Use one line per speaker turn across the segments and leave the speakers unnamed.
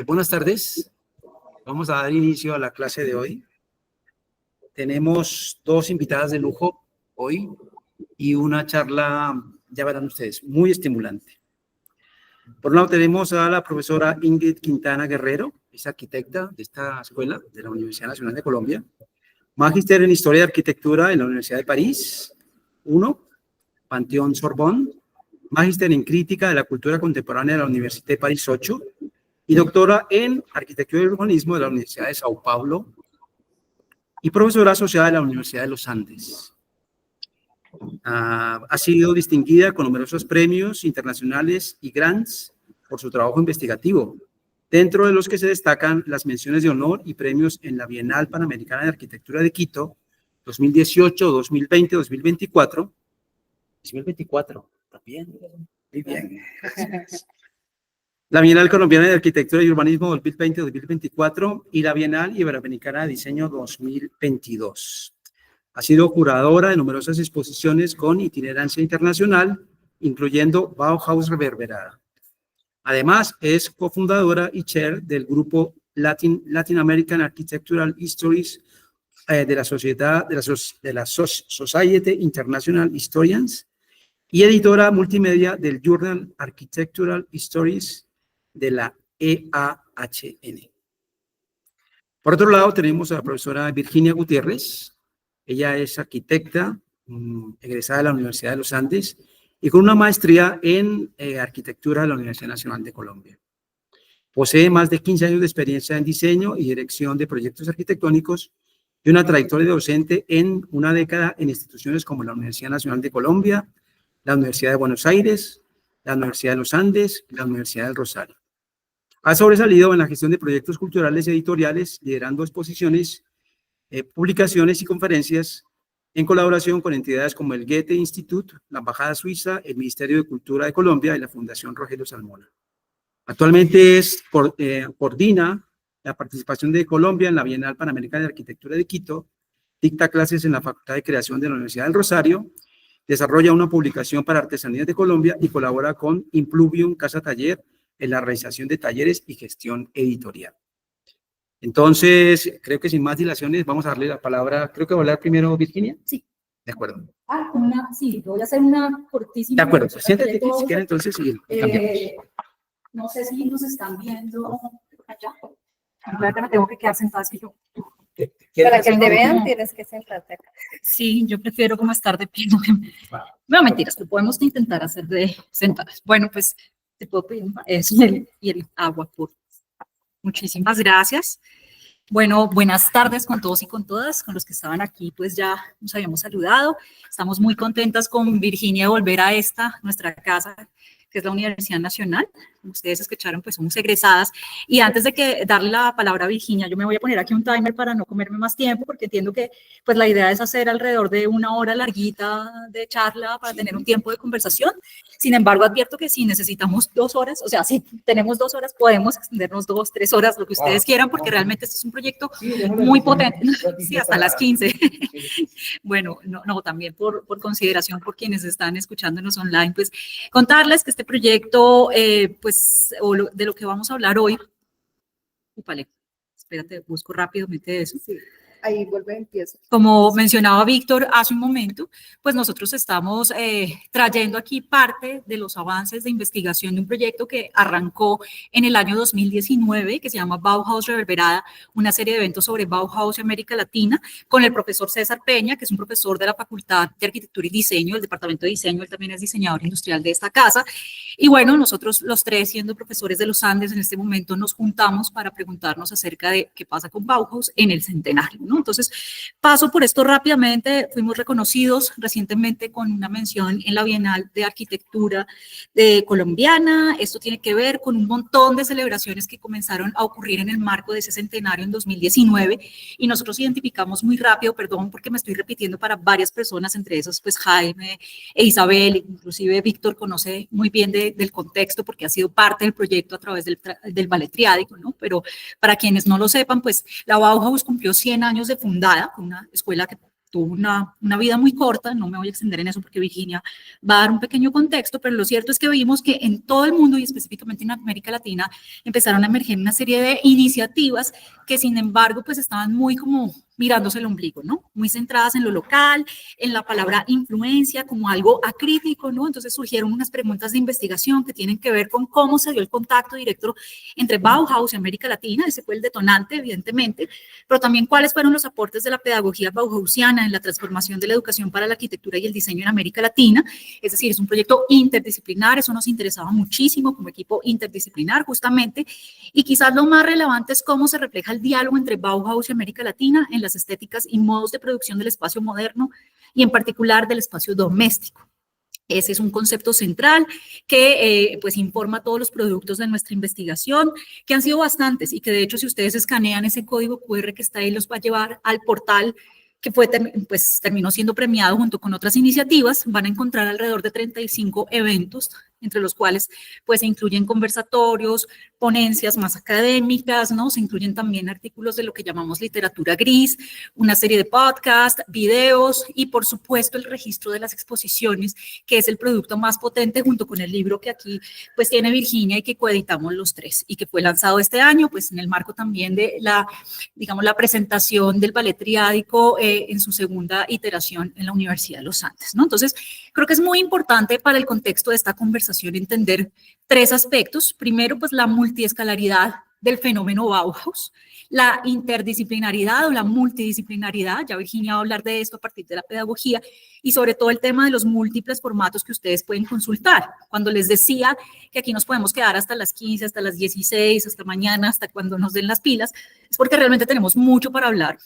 Buenas tardes. Vamos a dar inicio a la clase de hoy. Tenemos dos invitadas de lujo hoy y una charla, ya verán ustedes, muy estimulante. Por un lado tenemos a la profesora Ingrid Quintana Guerrero, es arquitecta de esta escuela de la Universidad Nacional de Colombia, magíster en Historia de Arquitectura en la Universidad de París, 1, Panteón Sorbonne, magíster en Crítica de la Cultura Contemporánea de la Universidad de París, 8, y doctora en Arquitectura y Urbanismo de la Universidad de Sao Paulo y profesora asociada de la Universidad de los Andes. Ha sido distinguida con numerosos premios internacionales y grants por su trabajo investigativo, dentro de los que se destacan las menciones de honor y premios en la Bienal Panamericana de Arquitectura de Quito 2018, 2020, 2024. 2024, también. Muy bien. La Bienal Colombiana de Arquitectura y Urbanismo 2020-2024 y la Bienal Iberoamericana de Diseño 2022. Ha sido curadora de numerosas exposiciones con itinerancia internacional, incluyendo Bauhaus Reverberada. Además, es cofundadora y chair del grupo Latin American Architectural Histories de la Society International Historians y editora multimedia del Journal Architectural Stories de la EAHN. Por otro lado, tenemos a la profesora Virginia Gutiérrez. Ella es arquitecta, egresada de la Universidad de los Andes y con una maestría en arquitectura de la Universidad Nacional de Colombia. Posee más de 15 años de experiencia en diseño y dirección de proyectos arquitectónicos y una trayectoria docente en una década en instituciones como la Universidad Nacional de Colombia, la Universidad de Buenos Aires, la Universidad de los Andes y la Universidad del Rosario. Ha sobresalido en la gestión de proyectos culturales y editoriales, liderando exposiciones, publicaciones y conferencias en colaboración con entidades como el Goethe Institut, la Embajada Suiza, el Ministerio de Cultura de Colombia y la Fundación Rogelio Salmona. Actualmente coordina la participación de Colombia en la Bienal Panamericana de Arquitectura de Quito, dicta clases en la Facultad de Creación de la Universidad del Rosario, desarrolla una publicación para Artesanías de Colombia y colabora con Impluvium Casa Taller en la realización de talleres y gestión editorial. Entonces, creo que sin más dilaciones, vamos a darle la palabra, creo que va a hablar primero Virginia.
Sí.
De acuerdo.
Sí, voy a hacer una cortísima.
De acuerdo, siéntate aquí, si quieren, entonces, y
no sé si nos están viendo allá. Me tengo que quedar sentada, que yo.
Para que te vean, tienes que sentarte acá.
Sí, yo prefiero como estar de pie. No, mentiras, lo podemos intentar hacer de sentadas. Bueno, pues te puedo pedir eso y el agua, por favor. Muchísimas gracias. Bueno, buenas tardes con todos y con todas, con los que estaban aquí, pues ya nos habíamos saludado. Estamos muy contentas con Virginia de volver a nuestra casa, que es la Universidad Nacional. Como ustedes escucharon, pues somos egresadas. Y antes de darle la palabra a Virginia, yo me voy a poner aquí un timer para no comerme más tiempo, porque entiendo que pues la idea es hacer alrededor de una hora larguita de charla para tener un tiempo de conversación. Sin embargo, advierto que si necesitamos 2 horas, o sea, si tenemos 2 horas, podemos extendernos 2, 3 horas, lo que ustedes quieran, porque realmente este es un proyecto muy potente. Sí, hasta las 15. Bueno, no, también por consideración por quienes están escuchándonos online, pues contarles que este proyecto, pues, de lo que vamos a hablar hoy. Úpale, espérate, busco rápidamente eso.
Sí. Ahí vuelve, empiezo.
Como mencionaba Víctor hace un momento, pues nosotros estamos trayendo aquí parte de los avances de investigación de un proyecto que arrancó en el año 2019, que se llama Bauhaus Reverberada, una serie de eventos sobre Bauhaus y América Latina, con el profesor César Peña, que es un profesor de la Facultad de Arquitectura y Diseño, del Departamento de Diseño, él también es diseñador industrial de esta casa. Y bueno, nosotros los tres, siendo profesores de los Andes, en este momento nos juntamos para preguntarnos acerca de qué pasa con Bauhaus en el centenario, ¿no? Entonces, paso por esto rápidamente. Fuimos reconocidos recientemente con una mención en la Bienal de Arquitectura colombiana. Esto tiene que ver con un montón de celebraciones que comenzaron a ocurrir en el marco de ese centenario en 2019 y nosotros identificamos muy rápido, perdón porque me estoy repitiendo para varias personas, entre esas pues Jaime e Isabel, inclusive Víctor conoce muy bien del contexto porque ha sido parte del proyecto a través del ballet triádico, ¿no? Pero para quienes no lo sepan, pues la Bauhaus cumplió 100 años de fundada, una escuela que tuvo una vida muy corta, no me voy a extender en eso porque Virginia va a dar un pequeño contexto, pero lo cierto es que vimos que en todo el mundo y específicamente en América Latina empezaron a emerger una serie de iniciativas que sin embargo pues estaban muy como mirándose el ombligo, ¿no? Muy centradas en lo local, en la palabra influencia como algo acrítico, ¿no? Entonces surgieron unas preguntas de investigación que tienen que ver con cómo se dio el contacto directo entre Bauhaus y América Latina, ese fue el detonante, evidentemente, pero también cuáles fueron los aportes de la pedagogía bauhausiana en la transformación de la educación para la arquitectura y el diseño en América Latina, es decir, es un proyecto interdisciplinar, eso nos interesaba muchísimo como equipo interdisciplinar justamente, y quizás lo más relevante es cómo se refleja el diálogo entre Bauhaus y América Latina en las estéticas y modos de producción del espacio moderno y en particular del espacio doméstico. Ese es un concepto central que pues informa todos los productos de nuestra investigación, que han sido bastantes y que de hecho si ustedes escanean ese código QR que está ahí los va a llevar al portal que pues terminó siendo premiado junto con otras iniciativas. Van a encontrar alrededor de 35 eventos, entre los cuales pues se incluyen conversatorios, ponencias más académicas, ¿no? Se incluyen también artículos de lo que llamamos literatura gris, una serie de podcasts, videos y por supuesto el registro de las exposiciones, que es el producto más potente junto con el libro que aquí pues tiene Virginia y que coeditamos los tres y que fue lanzado este año pues en el marco también de la, digamos, la presentación del ballet triádico en su segunda iteración en la Universidad de los Andes, ¿no? Entonces, creo que es muy importante para el contexto de esta conversación entender tres aspectos. Primero, pues la multiescalaridad del fenómeno Bauhaus, la interdisciplinaridad o la multidisciplinaridad, ya Virginia va a hablar de esto a partir de la pedagogía, y sobre todo el tema de los múltiples formatos que ustedes pueden consultar. Cuando les decía que aquí nos podemos quedar hasta las 15, hasta las 16, hasta mañana, hasta cuando nos den las pilas, es porque realmente tenemos mucho para hablar.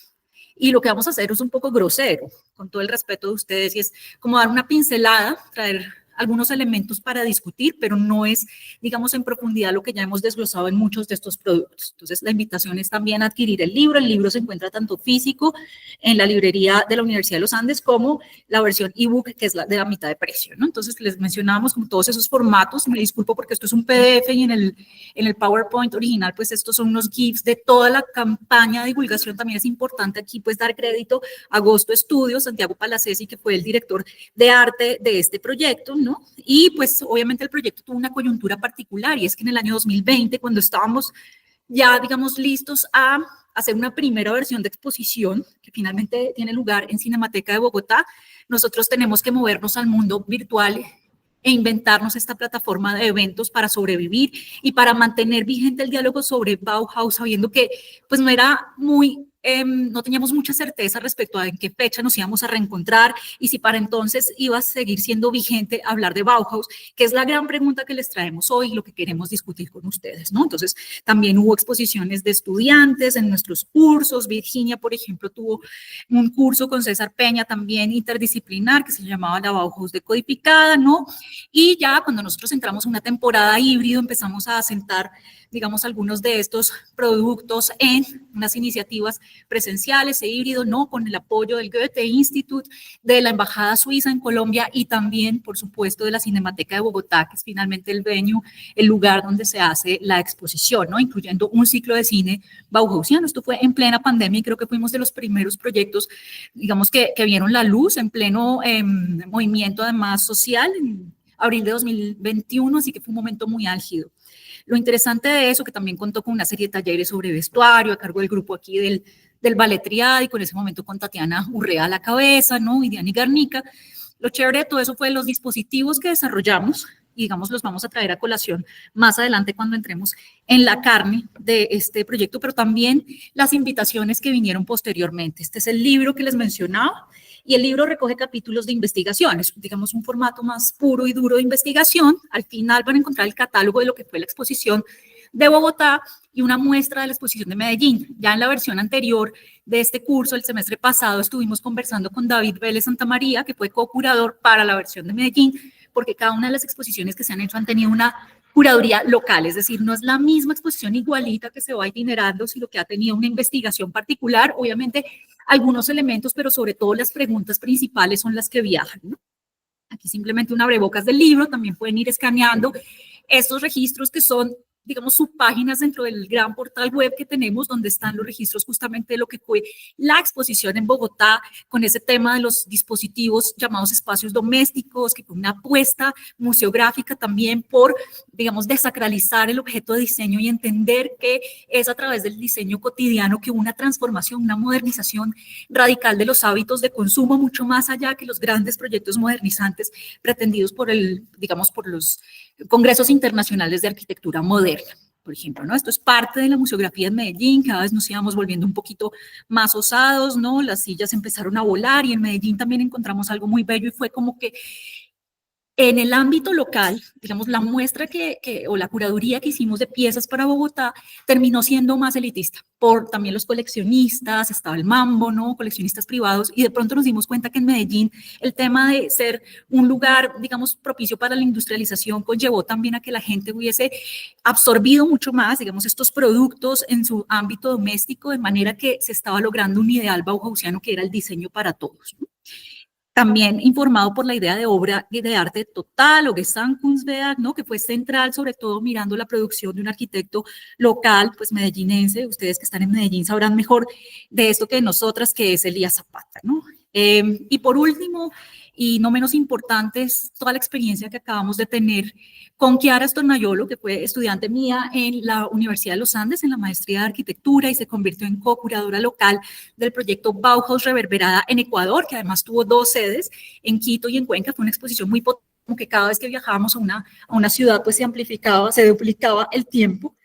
Y lo que vamos a hacer es un poco grosero, con todo el respeto de ustedes, y es como dar una pincelada, traer algunos elementos para discutir, pero no es, digamos, en profundidad lo que ya hemos desglosado en muchos de estos productos. Entonces, la invitación es también a adquirir el libro se encuentra tanto físico en la librería de la Universidad de los Andes como la versión ebook, que es la de la mitad de precio, ¿no? Entonces, les mencionábamos como todos esos formatos, me disculpo porque esto es un PDF y en el PowerPoint original, pues estos son unos GIFs de toda la campaña de divulgación. También es importante aquí, pues, dar crédito a Agosto Estudios, Santiago Palacesi, que fue el director de arte de este proyecto, ¿no? Y pues obviamente el proyecto tuvo una coyuntura particular y es que en el año 2020, cuando estábamos ya, digamos, listos a hacer una primera versión de exposición que finalmente tiene lugar en Cinemateca de Bogotá, nosotros tenemos que movernos al mundo virtual e inventarnos esta plataforma de eventos para sobrevivir y para mantener vigente el diálogo sobre Bauhaus, sabiendo que pues no era muy... no teníamos mucha certeza respecto a en qué fecha nos íbamos a reencontrar y si para entonces iba a seguir siendo vigente hablar de Bauhaus, que es la gran pregunta que les traemos hoy y lo que queremos discutir con ustedes, ¿no? Entonces, también hubo exposiciones de estudiantes en nuestros cursos. Virginia, por ejemplo, tuvo un curso con César Peña también interdisciplinar que se llamaba la Bauhaus decodificada, ¿no? Y ya cuando nosotros entramos en una temporada híbrido empezamos a asentar, digamos, algunos de estos productos en unas iniciativas presenciales e híbrido, ¿no? Con el apoyo del Goethe Institut, de la Embajada Suiza en Colombia y también, por supuesto, de la Cinemateca de Bogotá, que es finalmente el venue, el lugar donde se hace la exposición, ¿no? Incluyendo un ciclo de cine bauhausiano. Esto fue en plena pandemia y creo que fuimos de los primeros proyectos, digamos, que vieron la luz en pleno movimiento, además, social, en abril de 2021, así que fue un momento muy álgido. Lo interesante de eso, que también contó con una serie de talleres sobre vestuario a cargo del grupo aquí del ballet triádico, en ese momento con Tatiana Urrea a la cabeza, ¿no? Y Diana Garnica. Lo chévere de todo eso fue los dispositivos que desarrollamos, y digamos, los vamos a traer a colación más adelante cuando entremos en la carne de este proyecto, pero también las invitaciones que vinieron posteriormente. Este es el libro que les mencionaba, y el libro recoge capítulos de investigaciones, digamos un formato más puro y duro de investigación. Al final van a encontrar el catálogo de lo que fue la exposición de Bogotá y una muestra de la exposición de Medellín. Ya en la versión anterior de este curso, el semestre pasado, estuvimos conversando con David Vélez Santamaría, que fue co-curador para la versión de Medellín, porque cada una de las exposiciones que se han hecho han tenido una curaduría local, es decir, no es la misma exposición igualita que se va itinerando, sino que ha tenido una investigación particular, obviamente algunos elementos, pero sobre todo las preguntas principales son las que viajan, ¿no? Aquí simplemente un abrebocas del libro, también pueden ir escaneando estos registros que son digamos, subpáginas dentro del gran portal web que tenemos, donde están los registros justamente de lo que fue la exposición en Bogotá, con ese tema de los dispositivos llamados espacios domésticos, que fue una apuesta museográfica también por, digamos, desacralizar el objeto de diseño y entender que es a través del diseño cotidiano que hubo una transformación, una modernización radical de los hábitos de consumo, mucho más allá que los grandes proyectos modernizantes pretendidos por digamos, por los congresos internacionales de arquitectura moderna, por ejemplo, ¿no? Esto es parte de la museografía en Medellín, cada vez nos íbamos volviendo un poquito más osados, ¿no? Las sillas empezaron a volar y en Medellín también encontramos algo muy bello y fue como que en el ámbito local, digamos, la muestra o la curaduría que hicimos de piezas para Bogotá terminó siendo más elitista por también los coleccionistas, estaba el mambo, ¿no? Coleccionistas privados, y de pronto nos dimos cuenta que en Medellín el tema de ser un lugar, digamos, propicio para la industrialización conllevó también a que la gente hubiese absorbido mucho más, digamos, estos productos en su ámbito doméstico, de manera que se estaba logrando un ideal bauhausiano que era el diseño para todos, ¿no? También informado por la idea de obra de arte total o Gesamtkunstwerk, ¿no? Que fue central, sobre todo mirando la producción de un arquitecto local, pues medellinense. Ustedes que están en Medellín sabrán mejor de esto que nosotras, que es Elías Zapata, ¿no? Y por último, y no menos importante, es toda la experiencia que acabamos de tener con Chiara Stornaiolo, que fue estudiante mía en la Universidad de los Andes, en la maestría de arquitectura, y se convirtió en co-curadora local del proyecto Bauhaus Reverberada en Ecuador, que además tuvo 2 sedes, en Quito y en Cuenca. Fue una exposición muy potente, como que cada vez que viajábamos a una ciudad, pues se amplificaba, se duplicaba el tiempo,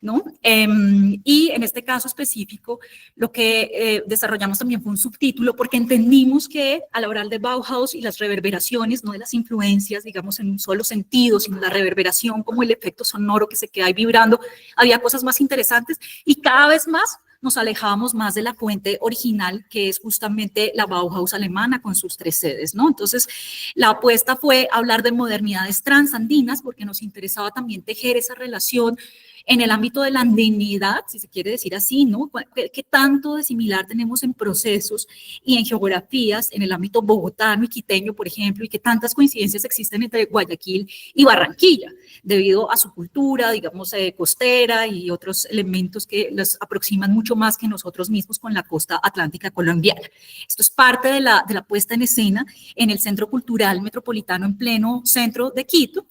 ¿no? Y en este caso específico, lo que desarrollamos también fue un subtítulo, porque entendimos que al hablar de Bauhaus y las reverberaciones, no de las influencias, digamos, en un solo sentido, sino la reverberación como el efecto sonoro que se queda ahí vibrando, había cosas más interesantes y cada vez más nos alejábamos más de la fuente original, que es justamente la Bauhaus alemana con sus 3 sedes, ¿no? Entonces, la apuesta fue hablar de modernidades transandinas, porque nos interesaba también tejer esa relación en el ámbito de la andinidad, si se quiere decir así, ¿no? ¿Qué tanto de similar tenemos en procesos y en geografías en el ámbito bogotano y quiteño, por ejemplo, y qué tantas coincidencias existen entre Guayaquil y Barranquilla, debido a su cultura, digamos, costera y otros elementos que los aproximan mucho más que nosotros mismos con la costa atlántica colombiana? Esto es parte de la puesta en escena en el Centro Cultural Metropolitano en pleno centro de Quito.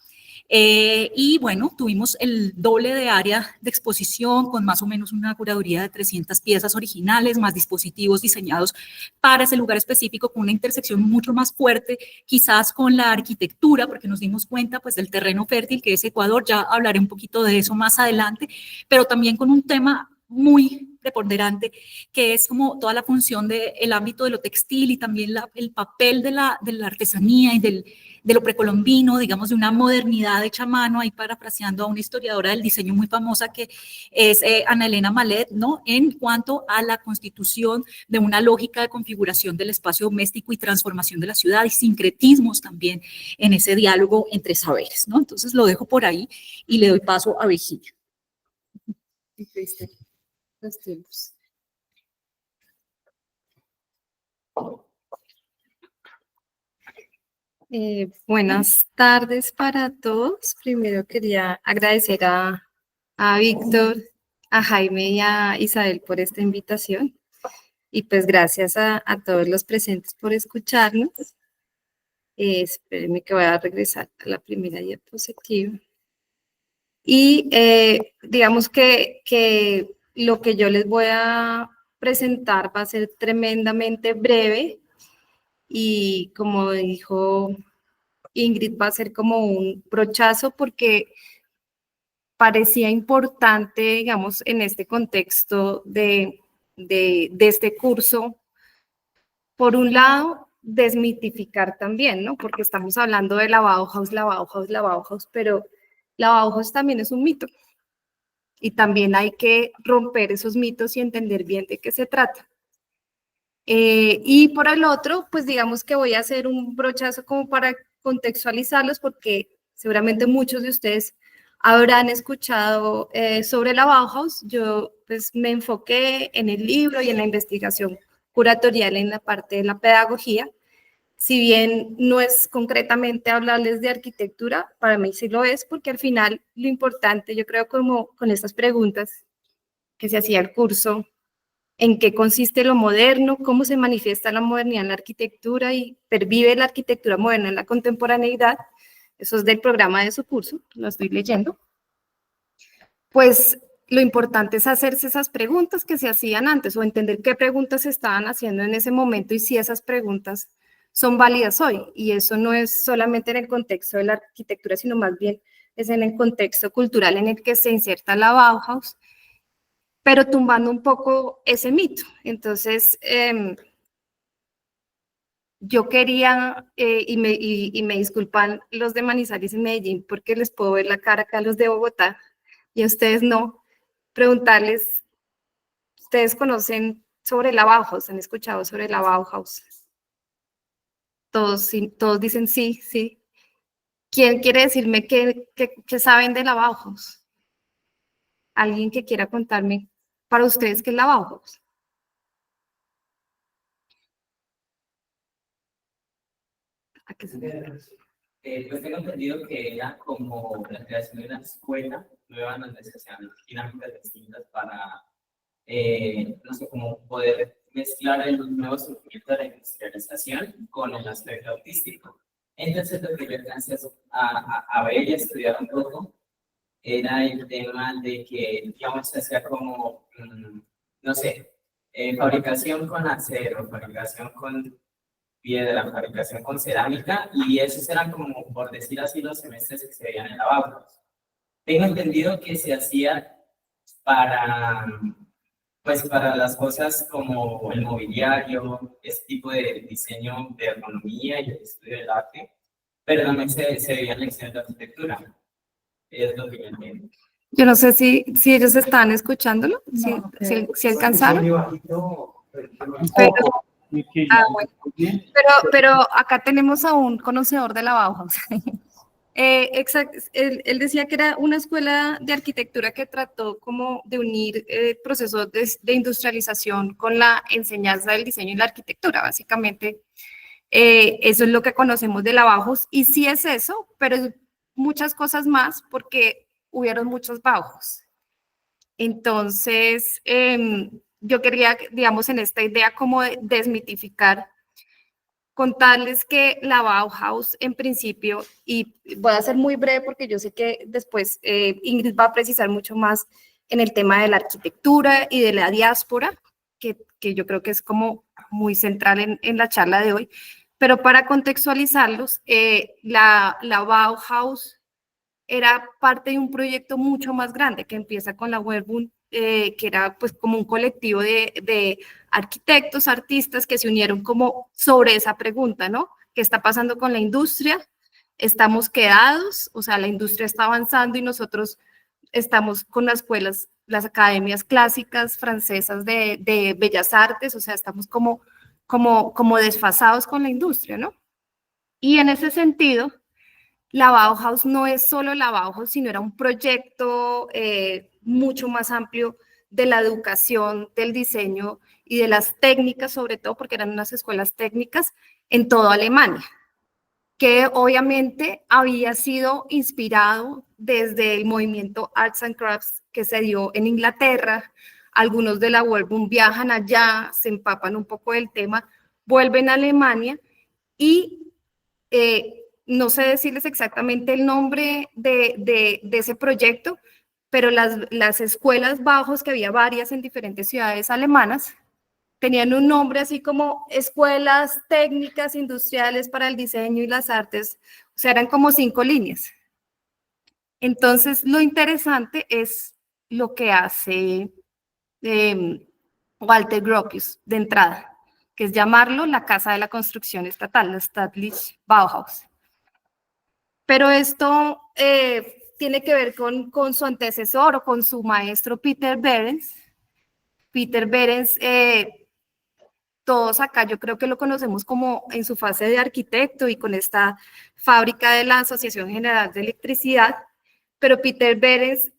Y bueno, tuvimos el doble de área de exposición con más o menos una curaduría de 300 piezas originales, más dispositivos diseñados para ese lugar específico, con una intersección mucho más fuerte, quizás con la arquitectura, porque nos dimos cuenta pues del terreno fértil que es Ecuador, ya hablaré un poquito de eso más adelante, pero también con un tema muy preponderante, que es como toda la función del ámbito de lo textil y también el papel de la artesanía y de lo precolombino, digamos, de una modernidad hecha a mano, ahí parafraseando a una historiadora del diseño muy famosa que es Ana Elena Malet, ¿no? En cuanto a la constitución de una lógica de configuración del espacio doméstico y transformación de la ciudad y sincretismos también en ese diálogo entre saberes, ¿no? Entonces lo dejo por ahí y le doy paso a Virginia.
Los tiempos. Buenas tardes para todos. Primero quería agradecer a Víctor, a Jaime y a Isabel por esta invitación. Y pues gracias a todos los presentes por escucharnos. Espérenme que voy a regresar a la primera diapositiva. Y digamos que lo que yo les voy a presentar va a ser tremendamente breve y como dijo Ingrid, va a ser como un brochazo porque parecía importante, digamos, en este contexto de este curso, por un lado, desmitificar también, ¿no? Porque estamos hablando de la Bauhaus, pero la Bauhaus también es un mito. Y también hay que romper esos mitos y entender bien de qué se trata. Y por el otro, pues digamos que voy a hacer un brochazo como para contextualizarlos, porque seguramente muchos de ustedes habrán escuchado sobre la Bauhaus. Yo pues me enfoqué en el libro y en la investigación curatorial en la parte de la pedagogía. si bien no es concretamente hablarles de arquitectura, para mí sí lo es, porque al final lo importante, yo creo, como con estas preguntas que se hacía el curso, en qué consiste lo moderno, cómo se manifiesta la modernidad en la arquitectura y pervive la arquitectura moderna en la contemporaneidad, eso es del programa de su curso, lo estoy leyendo, pues lo importante es hacerse esas preguntas que se hacían antes o entender qué preguntas se estaban haciendo en ese momento y si esas preguntas son válidas hoy. Y eso no es solamente en el contexto de la arquitectura, sino más bien es en el contexto cultural en el que se inserta la Bauhaus, pero tumbando un poco ese mito. Entonces, yo quería, y me disculpan los de Manizales y Medellín, porque les puedo ver la cara acá a los de Bogotá, y a ustedes no, preguntarles, ¿ustedes conocen sobre la Bauhaus? ¿Han escuchado sobre la Bauhaus? Todos, todos dicen sí, sí. ¿Quién quiere decirme qué saben de la Bauhaus? ¿Alguien que quiera contarme para ustedes qué es la Bauhaus? ¿A qué se debe?
Pues tengo entendido que era como la creación de una escuela nueva donde se hacían dinámicas distintas para, no sé, como poder mezclar el nuevo surgimiento de la industrialización con el aspecto artístico. Entonces, lo que yo alcancé a ver y a estudiar un poco era el tema de que, digamos, se hacía como, no sé, fabricación con acero, fabricación con piedra, fabricación con cerámica, y esos eran como, por decir así, los semestres que se veían en la Bauhaus. Tengo entendido que se hacía para, pues, para las cosas como el mobiliario, este tipo de diseño de ergonomía y el estudio del arte, pero también se veían lecciones de arquitectura. Es lo que yo entiendo.
Yo no sé si ellos estaban escuchándolo, si alcanzaron. Pero, bueno. Pero acá tenemos a un conocedor de la Bauhaus. Exacto, él decía que era una escuela de arquitectura que trató como de unir procesos de industrialización con la enseñanza del diseño y la arquitectura, básicamente. Eso es lo que conocemos de la Bauhaus, y sí es eso, pero es muchas cosas más porque hubieron muchos Bauhaus. Entonces, yo quería, digamos, en esta idea como de desmitificar, contarles que la Bauhaus en principio, y voy a ser muy breve porque yo sé que después Ingrid va a precisar mucho más en el tema de la arquitectura y de la diáspora, que yo creo que es como muy central en la charla de hoy, pero para contextualizarlos, la Bauhaus era parte de un proyecto mucho más grande que empieza con la Werkbund, que era pues como un colectivo de arquitectos, artistas que se unieron como sobre esa pregunta, ¿no? ¿Qué está pasando con la industria? ¿Estamos quedados? O sea, la industria está avanzando y nosotros estamos con las escuelas, las academias clásicas francesas de bellas artes, o sea, estamos como desfasados con la industria, ¿no? Y en ese sentido, la Bauhaus no es solo la Bauhaus, sino era un proyecto mucho más amplio de la educación, del diseño y de las técnicas, sobre todo porque eran unas escuelas técnicas en toda Alemania, que obviamente había sido inspirado desde el movimiento Arts and Crafts que se dio en Inglaterra. Algunos de la Werkbund viajan allá, se empapan un poco del tema, vuelven a Alemania y no sé decirles exactamente el nombre de ese proyecto, pero las escuelas Bauhaus, que había varias en diferentes ciudades alemanas, tenían un nombre así como escuelas técnicas industriales para el diseño y las artes, o sea, eran como 5 líneas. Entonces, lo interesante es lo que hace Walter Gropius de entrada, que es llamarlo la Casa de la Construcción Estatal, la Staatliche Bauhaus. Pero esto tiene que ver con su antecesor o con su maestro Peter Behrens. Peter Behrens, todos acá yo creo que lo conocemos como en su fase de arquitecto y con esta fábrica de la Asociación General de Electricidad, pero Peter Behrens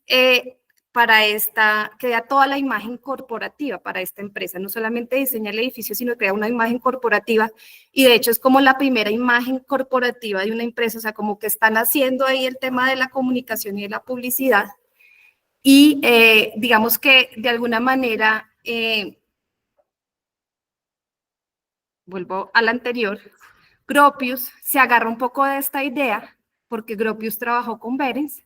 crea toda la imagen corporativa para esta empresa. No solamente diseña el edificio, sino crea una imagen corporativa, y de hecho es como la primera imagen corporativa de una empresa, o sea, como que están haciendo ahí el tema de la comunicación y de la publicidad. Y digamos que de alguna manera, vuelvo al anterior, Gropius se agarra un poco de esta idea, porque Gropius trabajó con Behrens,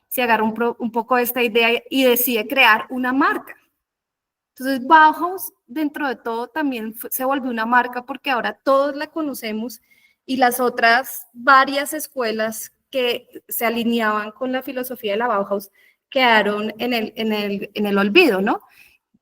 se agarra un poco de esta idea y decide crear una marca. Entonces Bauhaus, dentro de todo, también se volvió una marca porque ahora todos la conocemos, y las otras varias escuelas que se alineaban con la filosofía de la Bauhaus quedaron en el olvido, ¿no?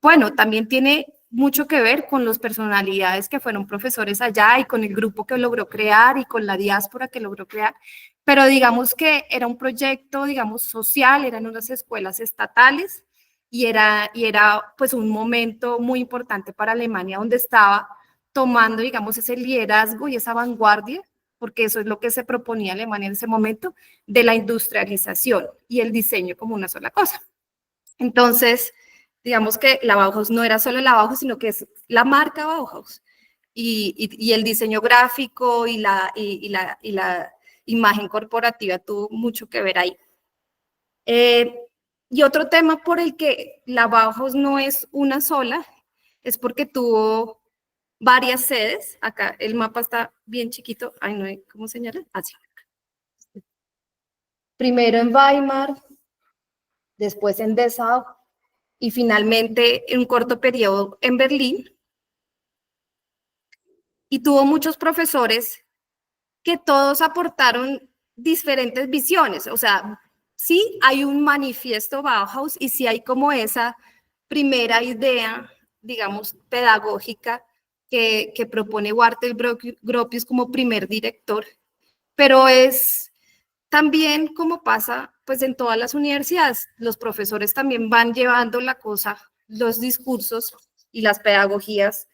Bueno, también tiene mucho que ver con las personalidades que fueron profesores allá y con el grupo que logró crear y con la diáspora que logró crear, pero digamos que era un proyecto, digamos, social, eran unas escuelas estatales y era pues un momento muy importante para Alemania, donde estaba tomando, digamos, ese liderazgo y esa vanguardia, porque eso es lo que se proponía Alemania en ese momento, de la industrialización y el diseño como una sola cosa. Entonces, digamos que la Bauhaus no era solo la Bauhaus, sino que es la marca Bauhaus. Y el diseño gráfico y la imagen corporativa tuvo mucho que ver ahí. Y otro tema por el que la Bauhaus no es una sola, es porque tuvo varias sedes. Acá el mapa está bien chiquito. Ay, no hay cómo señalar. Así. Primero en Weimar, después en Dessau, y finalmente en un corto periodo en Berlín. Y tuvo muchos profesores que todos aportaron diferentes visiones. O sea, sí hay un manifiesto Bauhaus y sí hay como esa primera idea, digamos, pedagógica que propone Walter Gropius como primer director, pero es también como pasa pues en todas las universidades, los profesores también van llevando la cosa, los discursos y las pedagogías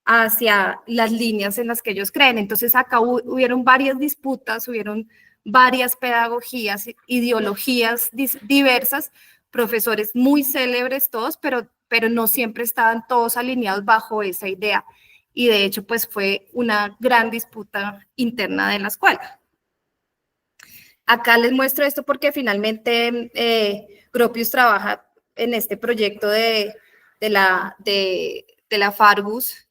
hacia las líneas en las que ellos creen. Entonces acá hubieron varias disputas, hubieron varias pedagogías, ideologías diversas, profesores muy célebres todos, pero no siempre estaban todos alineados bajo esa idea. Y de hecho, pues fue una gran disputa interna de la escuela. Acá les muestro esto porque finalmente Gropius trabaja en este proyecto de la Fargus,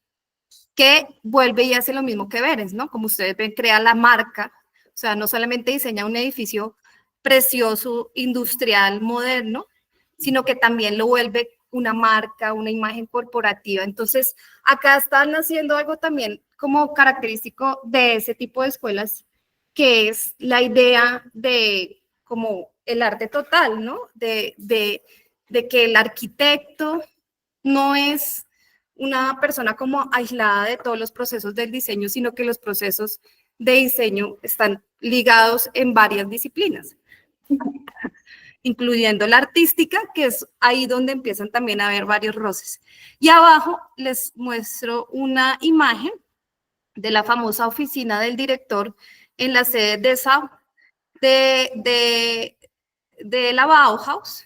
que vuelve y hace lo mismo que Behrens, ¿no? Como ustedes ven, crea la marca, o sea, no solamente diseña un edificio precioso, industrial, moderno, sino que también lo vuelve una marca, una imagen corporativa. Entonces, acá están haciendo algo también como característico de ese tipo de escuelas, que es la idea de como el arte total, ¿no? De que el arquitecto no es una persona como aislada de todos los procesos del diseño, sino que los procesos de diseño están ligados en varias disciplinas, incluyendo la artística, que es ahí donde empiezan también a haber varios roces. Y abajo les muestro una imagen de la famosa oficina del director en la sede de Dessau de la Bauhaus,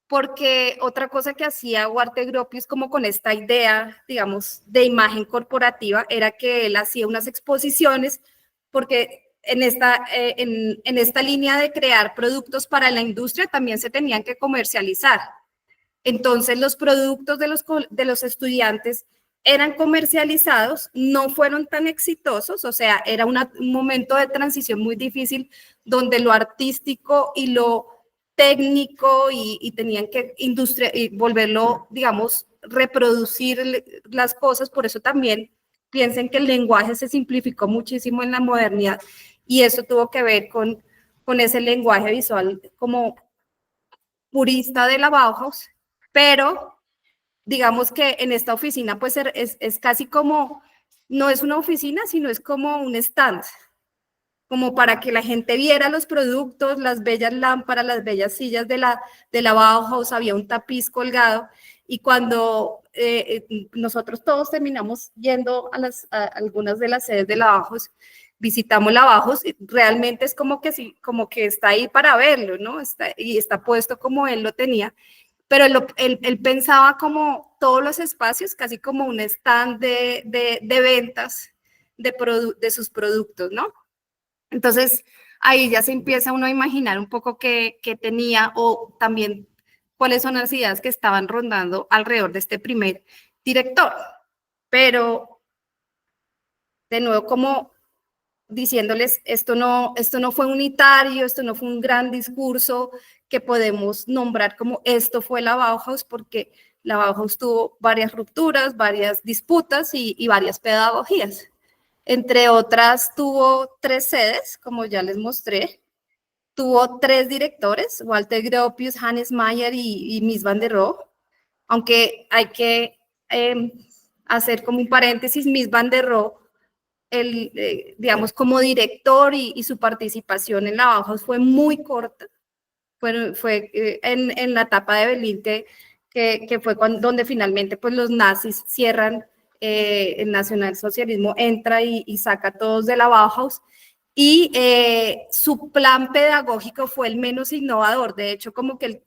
porque otra cosa que hacía Walter Gropius como con esta idea, digamos, de imagen corporativa, era que él hacía unas exposiciones, porque en esta línea de crear productos para la industria también se tenían que comercializar. Entonces los productos de los estudiantes eran comercializados, no fueron tan exitosos, o sea, era un momento de transición muy difícil donde lo artístico y lo técnico y tenían que volverlo, digamos, reproducir las cosas. Por eso también piensen que el lenguaje se simplificó muchísimo en la modernidad y eso tuvo que ver con ese lenguaje visual como purista de la Bauhaus, pero digamos que en esta oficina pues es casi como, no es una oficina, sino es como un stand, como para que la gente viera los productos, las bellas lámparas, las bellas sillas de la Bauhaus, había un tapiz colgado, y cuando nosotros todos terminamos yendo a algunas de las sedes de la Bauhaus, visitamos la Bauhaus, realmente es como que, sí, como que está ahí para verlo, ¿no? Y está puesto como él lo tenía, pero él pensaba como todos los espacios, casi como un stand de ventas de sus productos, ¿no? Entonces, ahí ya se empieza uno a imaginar un poco qué tenía o también cuáles son las ideas que estaban rondando alrededor de este primer director. Pero, de nuevo, como diciéndoles, esto no fue unitario, esto no fue un gran discurso que podemos nombrar como esto fue la Bauhaus, porque la Bauhaus tuvo varias rupturas, varias disputas y varias pedagogías. Entre otras, tuvo 3 sedes, como ya les mostré. Tuvo 3 directores, Walter Gropius, Hannes Mayer y Mies van der Rohe. Aunque hay que hacer como un paréntesis, Mies van der Rohe, digamos, como director y su participación en la Bauhaus fue muy corta. Fue en la etapa de Berlín que fue donde finalmente pues, los nazis cierran, el nacionalsocialismo entra y saca a todos de la Bauhaus, y su plan pedagógico fue el menos innovador. De hecho, como que él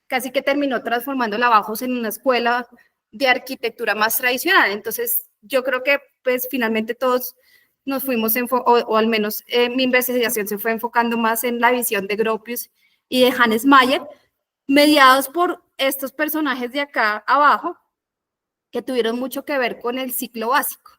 casi que terminó transformando la Bauhaus en una escuela de arquitectura más tradicional. Entonces, yo creo que pues finalmente todos nos fuimos, o al menos mi investigación se fue enfocando más en la visión de Gropius y de Hannes Mayer, mediados por estos personajes de acá abajo, que tuvieron mucho que ver con el ciclo básico,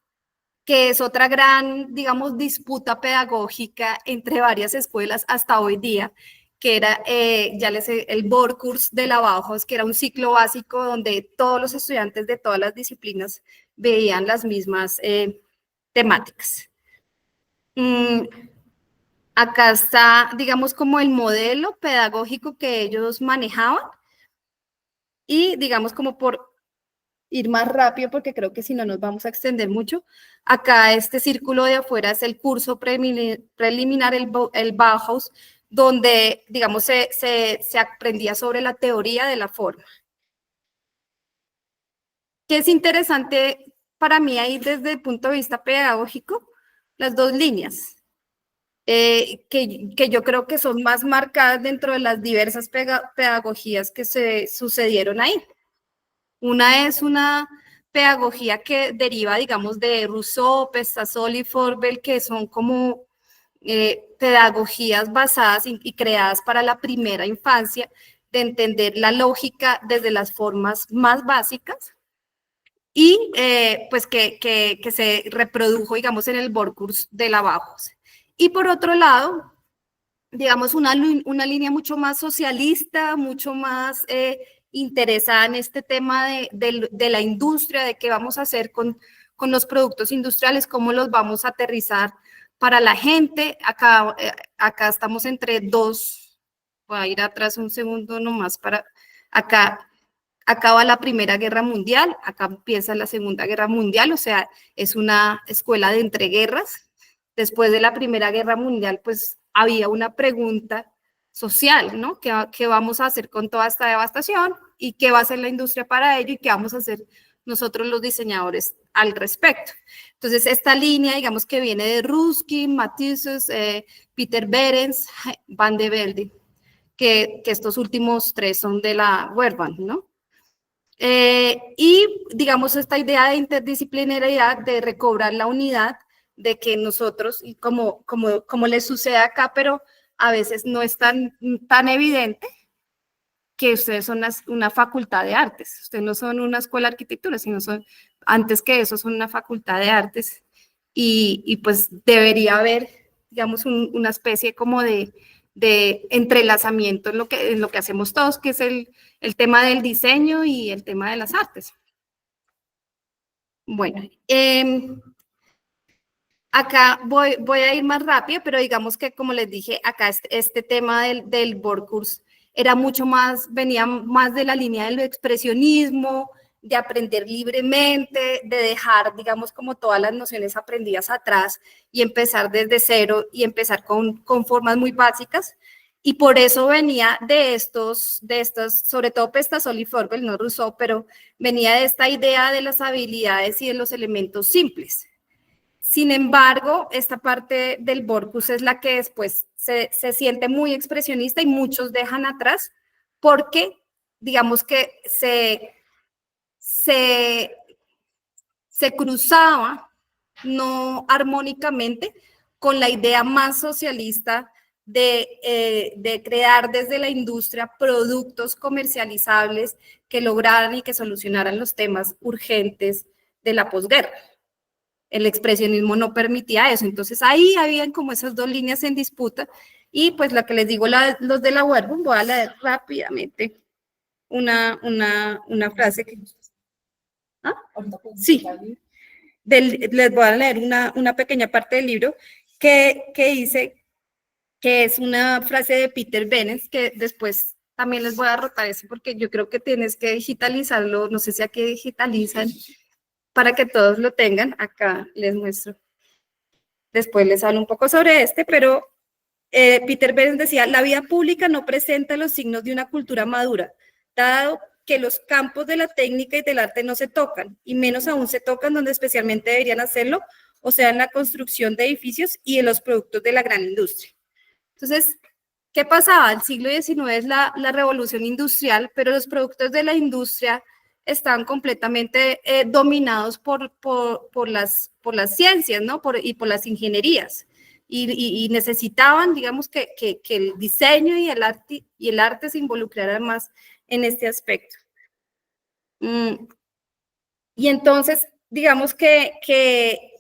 que es otra gran, digamos, disputa pedagógica entre varias escuelas hasta hoy día, que era, el Vorkurs de la Bauhaus, que era un ciclo básico donde todos los estudiantes de todas las disciplinas veían las mismas temáticas. Acá está, digamos, como el modelo pedagógico que ellos manejaban, y digamos como por ir más rápido, porque creo que si no nos vamos a extender mucho, acá este círculo de afuera es el curso preliminar, el Bauhaus, donde, digamos, se aprendía sobre la teoría de la forma. Que es interesante para mí ahí desde el punto de vista pedagógico, las 2 líneas. Que yo creo que son más marcadas dentro de las diversas pedagogías que se sucedieron ahí. Una es una pedagogía que deriva, digamos, de Rousseau, Pestasol y Froebel, que son como pedagogías basadas y creadas para la primera infancia, de entender la lógica desde las formas más básicas, y pues que se reprodujo, digamos, en el Vorkurs de la Bauhaus. Y por otro lado, digamos, una línea mucho más socialista, mucho más interesada en este tema de la industria, de qué vamos a hacer con los productos industriales, cómo los vamos a aterrizar para la gente. Acá estamos entre 2, voy a ir atrás un segundo nomás para, acá acaba la Primera Guerra Mundial, acá empieza la Segunda Guerra Mundial, o sea, es una escuela de entreguerras. Después de la Primera Guerra Mundial, pues había una pregunta social, ¿no? ¿Qué vamos a hacer con toda esta devastación? ¿Y qué va a hacer la industria para ello? ¿Y qué vamos a hacer nosotros los diseñadores al respecto? Entonces, esta línea, digamos que viene de Ruskin, Matisse, Peter Behrens, Van de Velde, que estos últimos 3 son de la Werban, ¿no? Y digamos esta idea de interdisciplinariedad, de recobrar la unidad, de que nosotros, y como les sucede acá, pero a veces no es tan evidente, que ustedes son una facultad de artes. Ustedes no son una escuela de arquitectura, sino son, antes que eso, son una facultad de artes, y pues debería haber, digamos, una especie como de entrelazamiento en lo que hacemos todos, que es el tema del diseño y el tema de las artes. Bueno, acá voy a ir más rápido, pero digamos que, como les dije, acá este tema del Vorkurs era mucho más, venía más de la línea del expresionismo, de aprender libremente, de dejar, digamos, como todas las nociones aprendidas atrás y empezar desde cero y empezar con formas muy básicas. Y por eso venía de estas, sobre todo Pestasol y Froebel, no Rousseau, pero venía de esta idea de las habilidades y de los elementos simples. Sin embargo, esta parte del Vorkurs es la que después se siente muy expresionista y muchos dejan atrás porque digamos que se cruzaba no armónicamente con la idea más socialista de crear desde la industria productos comercializables que lograran y que solucionaran los temas urgentes de la posguerra. El expresionismo no permitía eso, entonces ahí habían como esas dos líneas en disputa, y pues la que les digo, los de la Warburg, voy a leer rápidamente una frase que... ¿Ah? Sí, les voy a leer una pequeña parte del libro que dice, que es una frase de Peter Benes, que después también les voy a rotar eso, porque yo creo que tienes que digitalizarlo, no sé si aquí digitalizan, para que todos lo tengan. Acá les muestro. Después les hablo un poco sobre pero Peter Benes decía, la vida pública no presenta los signos de una cultura madura, dado que los campos de la técnica y del arte no se tocan, y menos aún se tocan donde especialmente deberían hacerlo, o sea, en la construcción de edificios y en los productos de la gran industria. Entonces, ¿qué pasaba? El siglo XIX es la revolución industrial, pero los productos de la industria están completamente dominados por las ciencias, ¿no? Y por las ingenierías. Y necesitaban, digamos, que el diseño y el arte se involucraran más en este aspecto. Y entonces, digamos que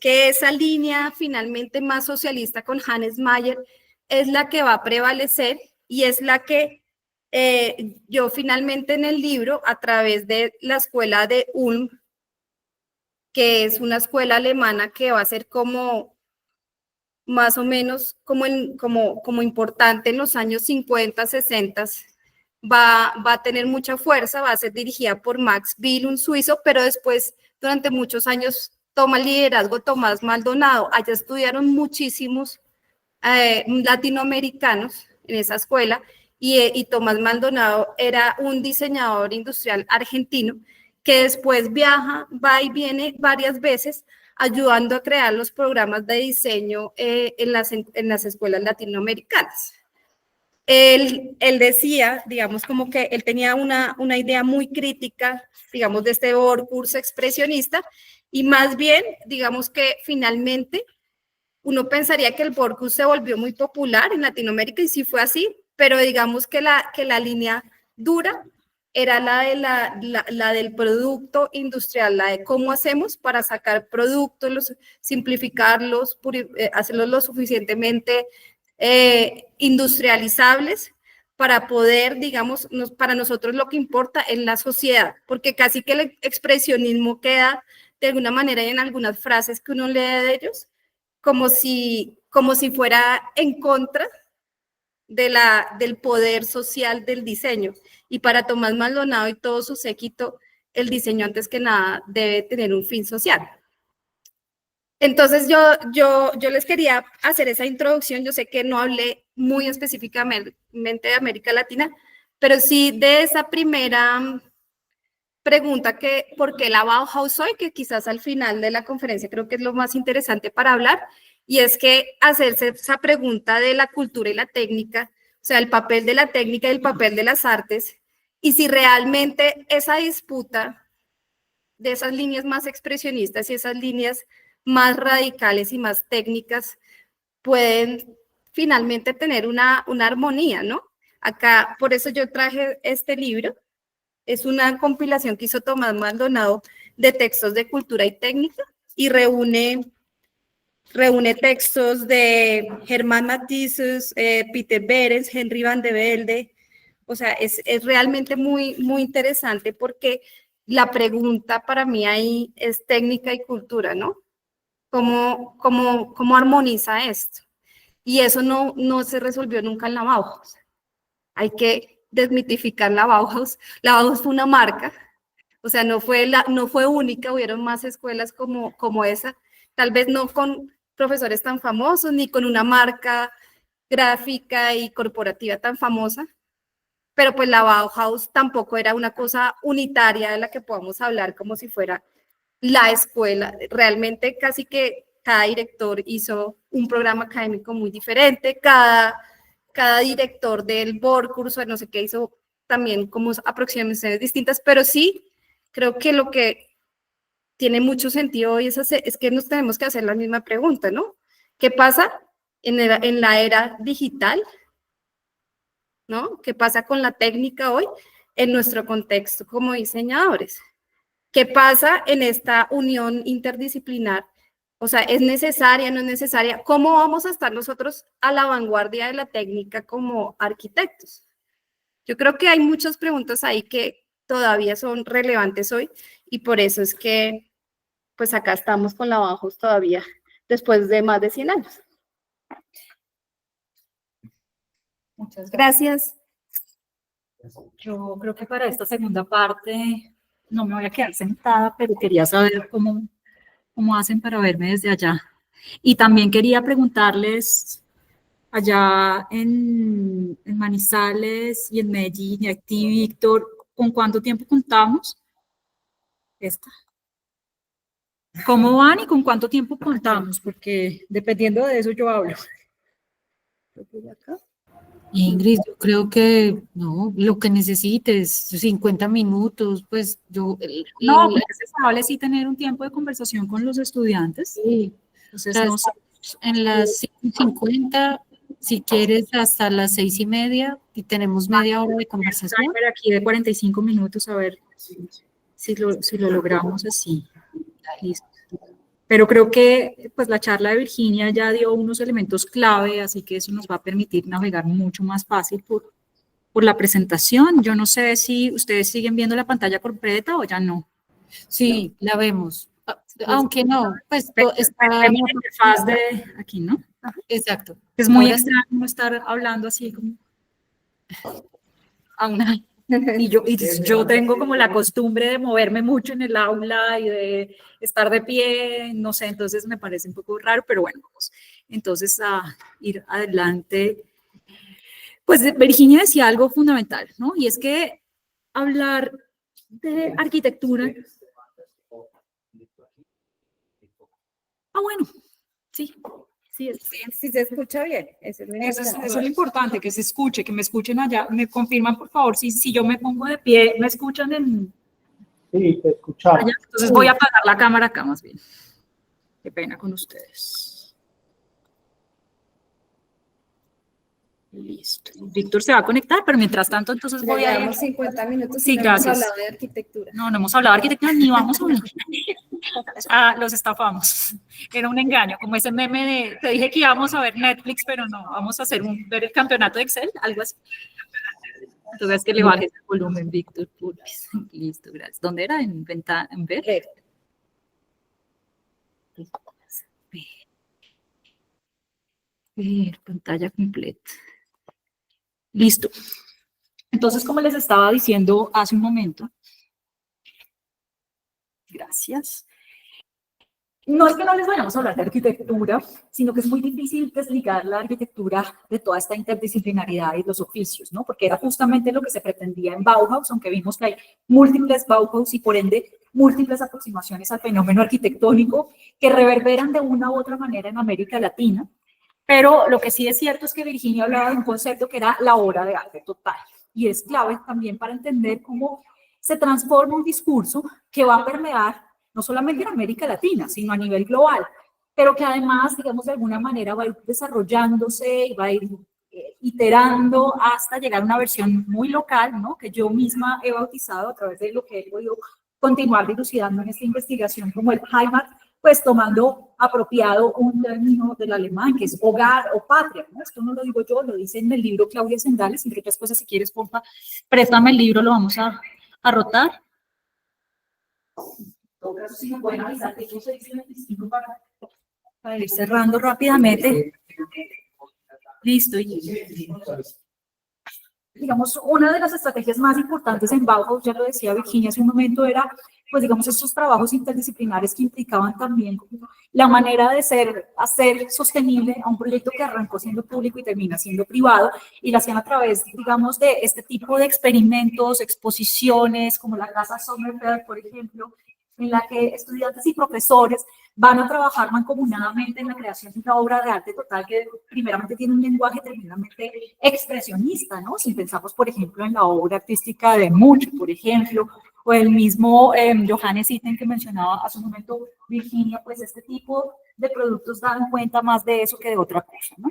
esa línea finalmente más socialista con Hannes Mayer es la que va a prevalecer, y es la que yo finalmente en el libro, a través de la escuela de Ulm, que es una escuela alemana que va a ser como más o menos como importante en los años 50, 60, va a tener mucha fuerza, va a ser dirigida por Max Bill, un suizo, pero después, durante muchos años, toma el liderazgo Tomás Maldonado. Allá estudiaron muchísimos latinoamericanos en esa escuela, y Tomás Maldonado era un diseñador industrial argentino que después va y viene varias veces ayudando a crear los programas de diseño en las escuelas latinoamericanas. Él decía, digamos, como que él tenía una idea muy crítica, digamos, de este curso expresionista, y más bien, digamos que finalmente uno pensaría que el Borkus se volvió muy popular en Latinoamérica, y sí fue así, pero digamos que la línea dura era la del producto industrial, la de cómo hacemos para sacar productos, simplificarlos, hacerlos lo suficientemente industrializables para poder, digamos, para nosotros lo que importa es la sociedad, porque casi que el expresionismo queda de alguna manera en algunas frases que uno lee de ellos, como si fuera en contra del poder social del diseño. Y para Tomás Maldonado y todo su séquito, el diseño antes que nada debe tener un fin social. Entonces yo les quería hacer esa introducción. Yo sé que no hablé muy específicamente de América Latina, pero sí de esa primera pregunta, que ¿por qué la Bauhaus hoy? Que quizás al final de la conferencia creo que es lo más interesante para hablar, y es que hacerse esa pregunta de la cultura y la técnica, o sea, el papel de la técnica y el papel de las artes, y si realmente esa disputa de esas líneas más expresionistas y esas líneas más radicales y más técnicas pueden finalmente tener una armonía, ¿no? Acá, por eso yo traje este libro. Es una compilación que hizo Tomás Maldonado de textos de cultura y técnica, y reúne textos de Germán Matisse, Peter Behrens, Henry van de Velde. O sea, es realmente muy, muy interesante, porque la pregunta para mí ahí es técnica y cultura, ¿no? ¿Cómo armoniza esto? Y eso no se resolvió nunca en la Bauhaus. Hay que desmitificar la Bauhaus. La Bauhaus fue una marca, o sea, no fue única, hubieron más escuelas como esa, tal vez no con profesores tan famosos, ni con una marca gráfica y corporativa tan famosa, pero pues la Bauhaus tampoco era una cosa unitaria de la que podamos hablar como si fuera la escuela. Realmente casi que cada director hizo un programa académico muy diferente, cada director del curso de no sé qué hizo también como aproximaciones distintas, pero sí creo que lo que tiene mucho sentido hoy es que nos tenemos que hacer la misma pregunta, ¿no? ¿Qué pasa en la era digital? ¿No? ¿Qué pasa con la técnica hoy en nuestro contexto como diseñadores? ¿Qué pasa en esta unión interdisciplinar? O sea, ¿es necesaria, no es necesaria? ¿Cómo vamos a estar nosotros a la vanguardia de la técnica como arquitectos? Yo creo que hay muchas preguntas ahí que todavía son relevantes hoy y por eso es que pues acá estamos con la Bauhaus todavía después de más de 100 años.
Muchas gracias.
Gracias.
Yo creo que para esta segunda parte no me voy a quedar sentada, pero quería saber cómo hacen para verme desde allá. Y también quería preguntarles allá en Manizales y en Medellín y aquí, Víctor, ¿con cuánto tiempo contamos? ¿Cómo van y con cuánto tiempo contamos? Porque dependiendo de eso yo hablo.
Ingrid, yo creo que no, lo que necesites, 50 minutos, pues yo...
No, porque es deseable sí tener un tiempo de conversación con los estudiantes.
Sí,
Entonces,
ya
no sé.
estamos en las 5:50, si quieres hasta las 6:30 y tenemos media hora de conversación.
Timer aquí de 45 minutos, a ver si lo logramos así. Listo. Pero creo que pues la charla de Virginia ya dio unos elementos clave, así que eso nos va a permitir navegar mucho más fácil por la presentación. Yo no sé si ustedes siguen viendo la pantalla completa o ya no.
Sí, la vemos. Aunque no, pues está...
La interfaz de aquí, ¿no?
Exacto.
Es muy
Ahora
extraño no estar hablando así como...
a una...
Y yo tengo como la costumbre de moverme mucho en el aula y de estar de pie, no sé, entonces me parece un poco raro, pero bueno, vamos entonces a ir adelante. Pues Virginia decía algo fundamental, ¿no? Y es que hablar de arquitectura... Ah, bueno, sí. Sí,
Si se escucha bien. Eso
es lo importante, que se escuche, que me escuchen allá. Me confirman, por favor, si yo me pongo de pie, ¿me escuchan en...?
Sí, te escuchamos.
Allá? Entonces voy a apagar la cámara acá más bien. Qué pena con ustedes. Listo. Víctor se va a conectar, pero mientras tanto, entonces voy a ir...
50 minutos
Sí,
y no
gracias.
hemos hablado de arquitectura.
No hemos hablado de arquitectura, ni vamos a hablar. Ah, los estafamos. Era un engaño, como ese meme de, te dije que íbamos a ver Netflix, pero no, vamos a ver el campeonato de Excel, algo así. Entonces que le bajes el volumen, Víctor. Listo, gracias. ¿Dónde era? ¿En ventana? ¿En ver? Ver, pantalla completa. Listo. Entonces, como les estaba diciendo hace un momento, gracias. No es que no les vayamos a hablar de arquitectura, sino que es muy difícil desligar la arquitectura de toda esta interdisciplinaridad y los oficios, ¿no? Porque era justamente lo que se pretendía en Bauhaus, aunque vimos que hay múltiples Bauhaus y por ende múltiples aproximaciones al fenómeno arquitectónico que reverberan de una u otra manera en América Latina. Pero lo que sí es cierto es que Virginia hablaba de un concepto que era la obra de arte total. Y es clave también para entender cómo se transforma un discurso que va a permear no solamente en América Latina, sino a nivel global, pero que además, digamos, de alguna manera va a ir desarrollándose y va a ir iterando hasta llegar a una versión muy local, ¿no? Que yo misma he bautizado a través de lo que he podido continuar dilucidando en esta investigación como el Heimat, pues tomando apropiado un término del alemán, que es hogar o patria, ¿no? Esto no lo digo yo, lo dice en el libro Claudia Sendales, entre otras cosas, si quieres, porfa, préstame el libro, lo vamos a rotar. Para ir cerrando rápidamente. Listo. Digamos, una de las estrategias más importantes en Bauhaus, ya lo decía Virginia hace un momento, era, pues digamos, estos trabajos interdisciplinares que implicaban también la manera de hacer sostenible a un proyecto que arrancó siendo público y termina siendo privado, y lo hacían a través, digamos, de este tipo de experimentos, exposiciones, como la Casa Sommerfeld, por ejemplo, en la que estudiantes y profesores van a trabajar mancomunadamente en la creación de una obra de arte total que primeramente tiene un lenguaje tremendamente expresionista, ¿no? Si pensamos, por ejemplo, en la obra artística de Munch, por ejemplo, o el mismo Johannes Itten que mencionaba hace un momento Virginia, pues este tipo de productos dan cuenta más de eso que de otra cosa, ¿no?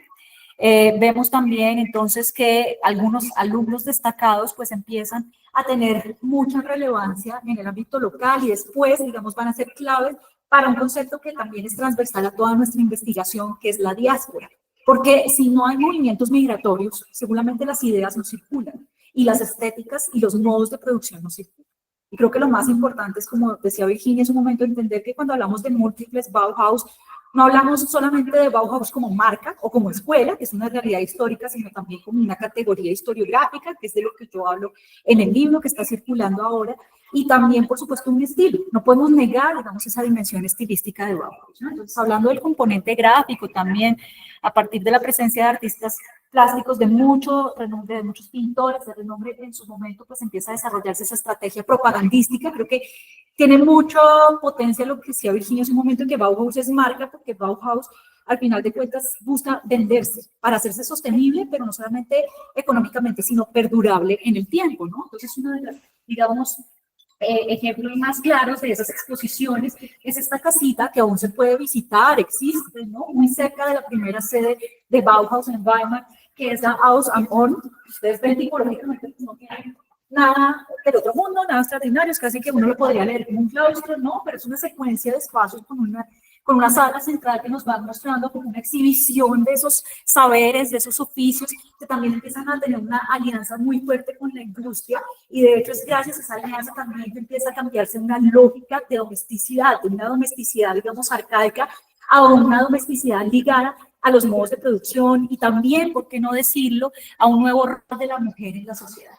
Vemos también entonces que algunos alumnos destacados pues empiezan a tener mucha relevancia en el ámbito local y después, digamos, van a ser claves para un concepto que también es transversal a toda nuestra investigación, que es la diáspora. Porque si no hay movimientos migratorios, seguramente las ideas no circulan y las estéticas y los modos de producción no circulan. Y creo que lo más importante es, como decía Virginia en su momento, entender que cuando hablamos de múltiples Bauhaus, no hablamos solamente de Bauhaus como marca o como escuela, que es una realidad histórica, sino también como una categoría historiográfica, que es de lo que yo hablo en el libro que está circulando ahora, y también, por supuesto, un estilo. No podemos negar, digamos, esa dimensión estilística de Bauhaus, ¿no? Entonces, hablando del componente gráfico también, a partir de la presencia de artistas plásticos de mucho renombre, de muchos pintores de renombre, en su momento pues empieza a desarrollarse esa estrategia propagandística. Creo que tiene mucho potencia lo que decía Virginia en su momento, en que Bauhaus es marca, porque Bauhaus al final de cuentas busca venderse para hacerse sostenible, pero no solamente económicamente, sino perdurable en el tiempo, ¿no? Entonces, uno de los, digamos, ejemplos más claros de esas exposiciones es esta casita que aún se puede visitar, existe, ¿no? Muy cerca de la primera sede de Bauhaus en Weimar, que es la Haus am Orn. Ustedes ven tipológicamente no tienen nada del otro mundo, nada extraordinario, es casi que uno lo podría leer como un claustro, ¿no? Pero es una secuencia de espacios con una sala central que nos va mostrando como una exhibición de esos saberes, de esos oficios, que también empiezan a tener una alianza muy fuerte con la industria, y de hecho es gracias a esa alianza también que empieza a cambiarse una lógica de domesticidad, de una domesticidad, digamos, arcaica, a una domesticidad ligada a los modos de producción y también, ¿por qué no decirlo?, a un nuevo rol de la mujer en la sociedad.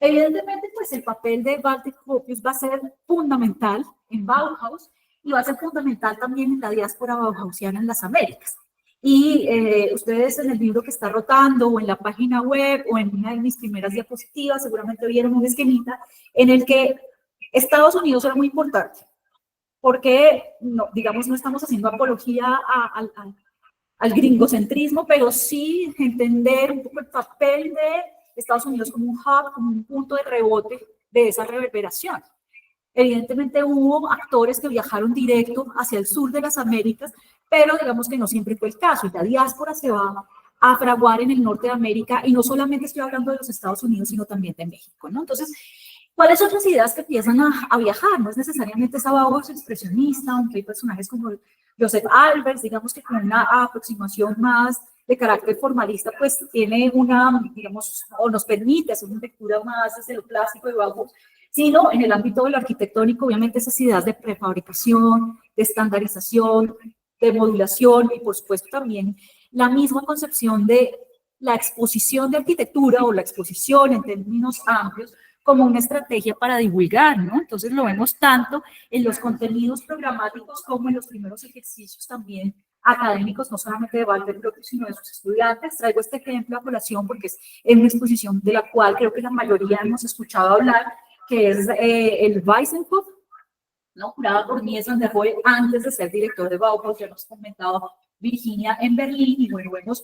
Evidentemente, pues el papel de Walter Gropius va a ser fundamental en Bauhaus y va a ser fundamental también en la diáspora bauhausiana en las Américas. Y ustedes en el libro que está rotando o en la página web o en una de mis primeras diapositivas seguramente vieron un esquemita en el que Estados Unidos era muy importante, porque no, digamos, no estamos haciendo apología al gringocentrismo, pero sí entender un poco el papel de Estados Unidos como un hub, como un punto de rebote de esa reverberación. Evidentemente hubo actores que viajaron directo hacia el sur de las Américas, pero digamos que no siempre fue el caso. Y la diáspora se va a fraguar en el norte de América, y no solamente estoy hablando de los Estados Unidos, sino también de México, ¿no? Entonces, ¿cuáles otras ideas que empiezan a viajar? No es necesariamente esa Bauhaus expresionista, aunque hay personajes como Joseph Albers, digamos que con una aproximación más de carácter formalista, pues tiene una, digamos, o nos permite hacer una lectura más desde lo clásico de Bauhaus, sino en el ámbito de lo arquitectónico, obviamente esas ideas de prefabricación, de estandarización, de modulación y por supuesto también la misma concepción de la exposición de arquitectura o la exposición en términos amplios como una estrategia para divulgar, ¿no? Entonces lo vemos tanto en los contenidos programáticos como en los primeros ejercicios también académicos, no solamente de Walter Gropius, sino de sus estudiantes. Traigo este ejemplo a colación porque es una exposición de la cual creo que la mayoría hemos escuchado hablar, que es el Weissenhof, ¿no? Curada por Mies van der Rohe antes de ser director de Bauhaus, ya nos comentaba Virginia en Berlín, y bueno, vemos,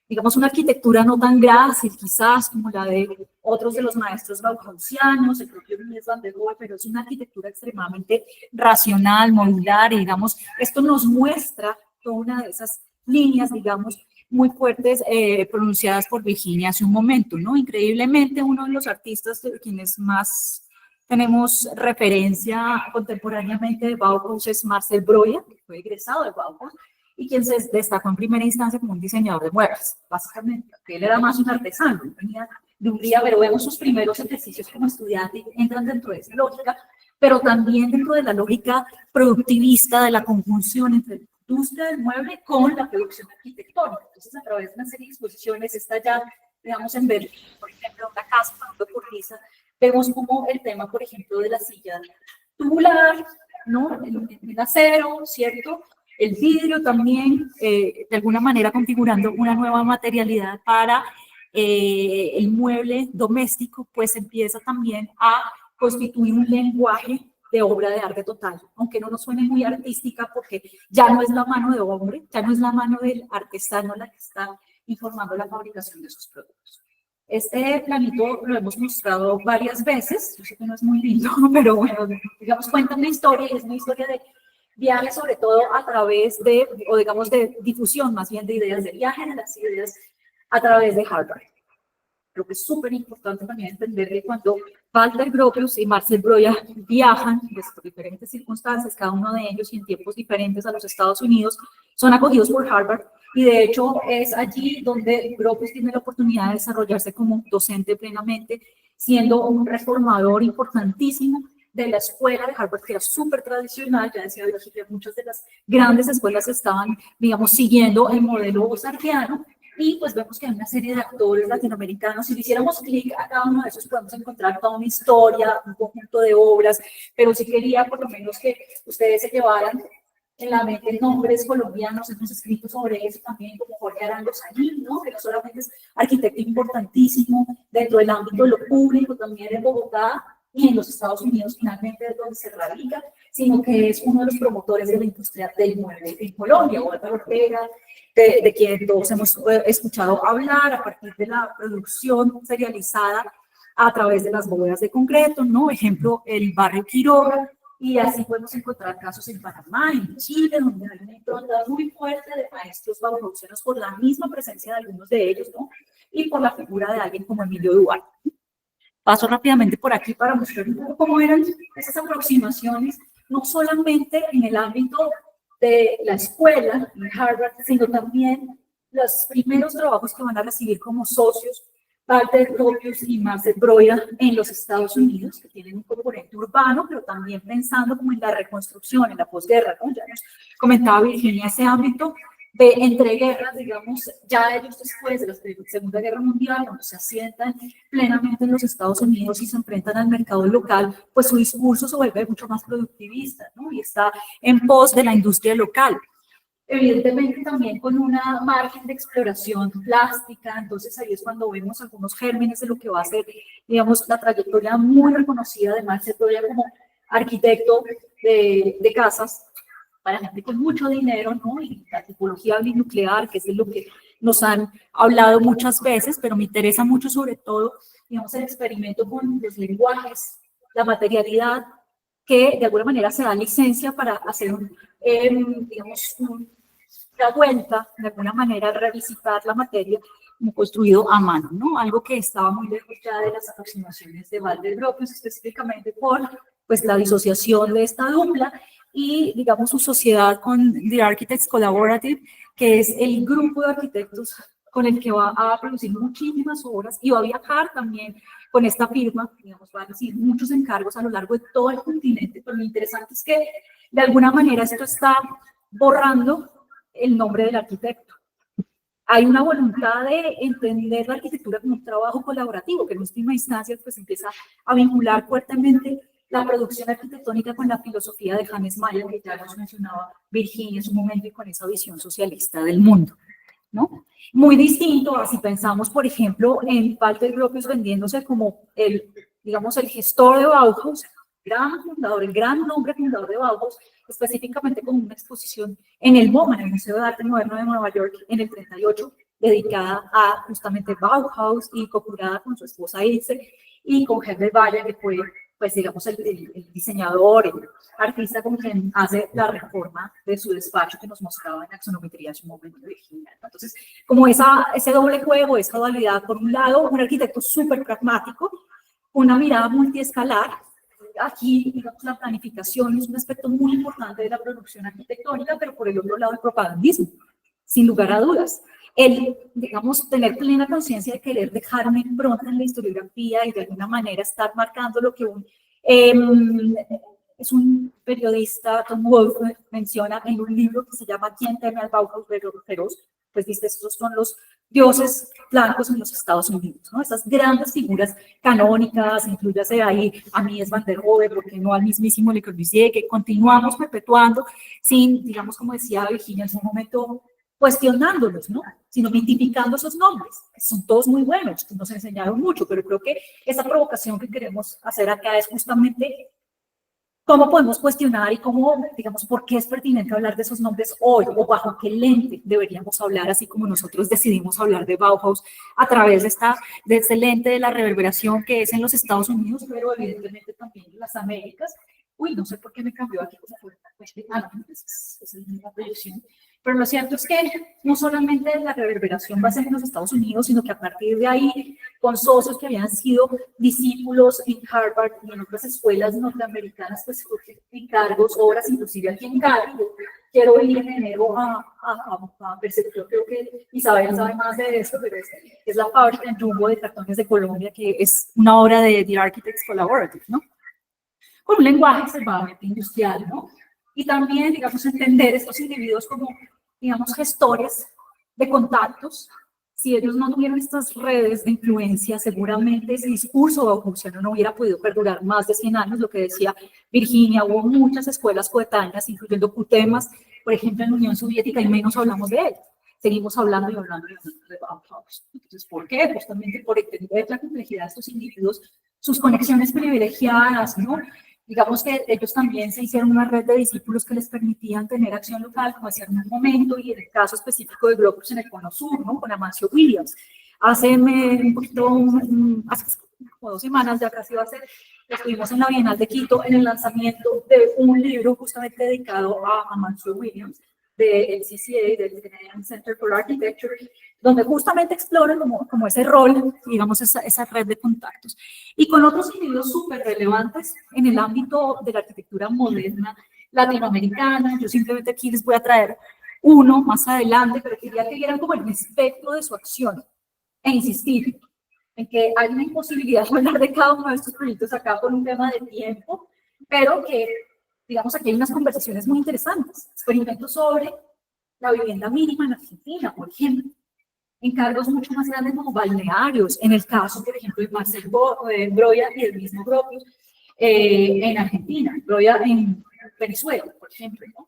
digamos, una arquitectura no tan grácil quizás como la de otros de los maestros bauhausianos, el propio Mies van der Rohe, pero es una arquitectura extremadamente racional, modular, y digamos, esto nos muestra toda una de esas líneas, digamos, muy fuertes pronunciadas por Virginia hace un momento, ¿no? Increíblemente, uno de los artistas de quienes más tenemos referencia contemporáneamente de Bauhaus es Marcel Breuer, que fue egresado de Bauhaus y quien se destacó en primera instancia como un diseñador de muebles, básicamente, que él era más un artesano, venía de Hungría, pero vemos sus primeros ejercicios como estudiante y entran dentro de esa lógica, pero también dentro de la lógica productivista de la conjunción entre la industria del mueble con la producción arquitectónica. Entonces, a través de una serie de exposiciones, está ya, digamos, en Berlín, por ejemplo, una casa por Lisa, vemos como el tema, por ejemplo, de la silla tubular, ¿no? El acero, ¿cierto? El vidrio también, de alguna manera configurando una nueva materialidad para el mueble doméstico, pues empieza también a constituir un lenguaje de obra de arte total, aunque no nos suene muy artística porque ya no es la mano de hombre, ya no es la mano del artesano la que está informando la fabricación de sus productos. Este planito lo hemos mostrado varias veces, yo sé que no es muy lindo, pero bueno, digamos, cuenta una historia, y es una historia de viaje sobre todo a través de, o digamos de difusión más bien de ideas, de viaje de las ideas a través de Harvard. Creo que es súper importante también entender que cuando Walter Gropius y Marcel Breuer viajan pues, por diferentes circunstancias, cada uno de ellos y en tiempos diferentes a los Estados Unidos, son acogidos por Harvard y de hecho es allí donde Gropius tiene la oportunidad de desarrollarse como docente plenamente, siendo un reformador importantísimo de la escuela de Harvard, que era súper tradicional. Ya decía Virginia, muchas de las grandes escuelas estaban, digamos, siguiendo el modelo sartreano. Y pues vemos que hay una serie de actores latinoamericanos. Si le hiciéramos clic a cada uno de esos, podemos encontrar toda una historia, un conjunto de obras, pero sí quería por lo menos que ustedes se llevaran en la mente nombres colombianos. Hemos escrito sobre eso también, como Jorge Arango Sanín, ¿no? Que no solamente es arquitecto importantísimo dentro del ámbito de lo público, también en Bogotá y en los Estados Unidos, finalmente es donde se radica, sino que es uno de los promotores de la industria del mueble en Colombia, Álvaro Ortega, de quien todos hemos escuchado hablar a partir de la producción serializada a través de las bóvedas de concreto, ¿no? Ejemplo, el barrio Quiroga, y así podemos encontrar casos en Panamá, en Chile, donde hay una impronta muy fuerte de maestros bauhausianos por la misma presencia de algunos de ellos, ¿no? Y por la figura de alguien como Emilio Duarte. Paso rápidamente por aquí para mostrar un poco cómo eran esas aproximaciones, no solamente en el ámbito de la escuela en Harvard, sino también los primeros trabajos que van a recibir como socios Walter Gropius y Marcel Breuer en los Estados Unidos, que tienen un componente urbano, pero también pensando como en la reconstrucción, en la posguerra, ¿no? Ya nos comentaba Virginia ese ámbito de entreguerras, digamos, ya ellos después de la Segunda Guerra Mundial, cuando se asientan plenamente en los Estados Unidos y se enfrentan al mercado local, pues su discurso se vuelve mucho más productivista, ¿no? Y está en pos de la industria local. Evidentemente también con una margen de exploración plástica, entonces ahí es cuando vemos algunos gérmenes de lo que va a ser, digamos, la trayectoria muy reconocida de Marcel Breuer como arquitecto de casas, para gente con mucho dinero, ¿no? Y la tipología nuclear, que es de lo que nos han hablado muchas veces, pero me interesa mucho sobre todo, digamos, el experimento con los lenguajes, la materialidad, que de alguna manera se da licencia para hacer, digamos, una vuelta, de alguna manera, revisitar la materia como construido a mano, ¿no? Algo que estaba muy lejos ya de las aproximaciones de Walter Gropius, específicamente por, pues, la disociación de esta dupla, y, digamos, su sociedad con The Architects Collaborative, que es el grupo de arquitectos con el que va a producir muchísimas obras y va a viajar también con esta firma, digamos, va a recibir muchos encargos a lo largo de todo el continente, pero lo interesante es que, de alguna manera, esto está borrando el nombre del arquitecto. Hay una voluntad de entender la arquitectura como un trabajo colaborativo, que en última instancia pues empieza a vincular fuertemente la producción arquitectónica con la filosofía de Hannes Mayer, que ya nos mencionaba Virginia en su momento, y con esa visión socialista del mundo, ¿no? Muy distinto a si pensamos, por ejemplo, en Walter Gropius vendiéndose como el, digamos, el gestor de Bauhaus, gran fundador, el gran nombre fundador de Bauhaus, específicamente con una exposición en el MoMA, en el Museo de Arte Moderno de Nueva York, en el 38, dedicada a justamente Bauhaus y co-curada con su esposa Ilse y con Herbert Bayer, que fue, pues, digamos, el diseñador, el artista con quien hace la reforma de su despacho que nos mostraba en Axonometría en su momento de Virginia. Entonces, como ese doble juego, esa dualidad, por un lado, un arquitecto súper pragmático, una mirada multiescalar. Aquí, digamos, la planificación es un aspecto muy importante de la producción arquitectónica, pero por el otro lado el propagandismo, sin lugar a dudas. El, digamos, tener plena conciencia de querer dejar una impronta en la historiografía y de alguna manera estar marcando lo que es un periodista, Tom Wolfe, menciona en un libro que se llama ¿Quién teme al Bauhaus feroz? Pues dice, estos son los dioses blancos en los Estados Unidos, ¿no? Esas grandes figuras canónicas, incluyase ahí a Mies van der Rohe, porque no al mismísimo Le Corbusier, que continuamos perpetuando sin, digamos, como decía Virginia en su momento, cuestionándolos, ¿no? Sino mitificando esos nombres. Son todos muy buenos, nos enseñaron mucho, pero creo que esa provocación que queremos hacer acá es justamente
¿Cómo podemos cuestionar y cómo, digamos, por qué es pertinente hablar de esos nombres hoy o bajo qué lente deberíamos hablar, así como nosotros decidimos hablar de Bauhaus a través de este lente de la reverberación que es en los Estados Unidos, pero evidentemente también en las Américas? Uy, no sé por qué me cambió aquí. No, es la proyección. Pero lo cierto es que no solamente la reverberación va a ser en los Estados Unidos, sino que a partir de ahí, con socios que habían sido discípulos en Harvard y en otras escuelas norteamericanas, pues surgen encargos, obras, inclusive aquí en Cali. Quiero ir en enero a Percepción, creo que Isabel sabe más de esto, pero es la fábrica en Jumbo de cartones de Colombia, que es una obra de The Architects Collaborative, ¿no? Con un lenguaje extremadamente industrial, ¿no? Y también, digamos, entender estos individuos como, digamos, gestores de contactos. Si ellos no tuvieran estas redes de influencia, seguramente ese discurso bauhausiano no hubiera podido perdurar más de 100 años, lo que decía Virginia. Hubo muchas escuelas coetáneas, incluyendo Cutemas, por ejemplo, en la Unión Soviética, y menos hablamos de él. Seguimos hablando y hablando de Bauhaus. Entonces, ¿por qué? Justamente por entender la complejidad de estos individuos, sus conexiones privilegiadas, ¿no? Digamos que ellos también se hicieron una red de discípulos que les permitían tener acción local, como hacían en un momento, y en el caso específico de Globus en el Cono Sur, ¿no? Con Amancio Williams. Hace como 2 semanas, ya casi va a ser, estuvimos en la Bienal de Quito en el lanzamiento de un libro justamente dedicado a Amancio Williams, del CCA, del Canadian Center for Architecture, donde justamente exploran como ese rol, digamos, esa red de contactos. Y con otros individuos súper relevantes en el ámbito de la arquitectura moderna latinoamericana. Yo simplemente aquí les voy a traer uno más adelante, pero quería que vieran como el espectro de su acción e insistir en que hay una imposibilidad de hablar de cada uno de estos proyectos acá por un tema de tiempo, pero que, digamos, aquí hay unas conversaciones muy interesantes. Experimentos sobre la vivienda mínima en Argentina, por ejemplo. Encargos mucho más grandes como balnearios, en el caso, por ejemplo, de Marcel Broya y el mismo Gropius en Argentina, Broya en Venezuela, por ejemplo, ¿no?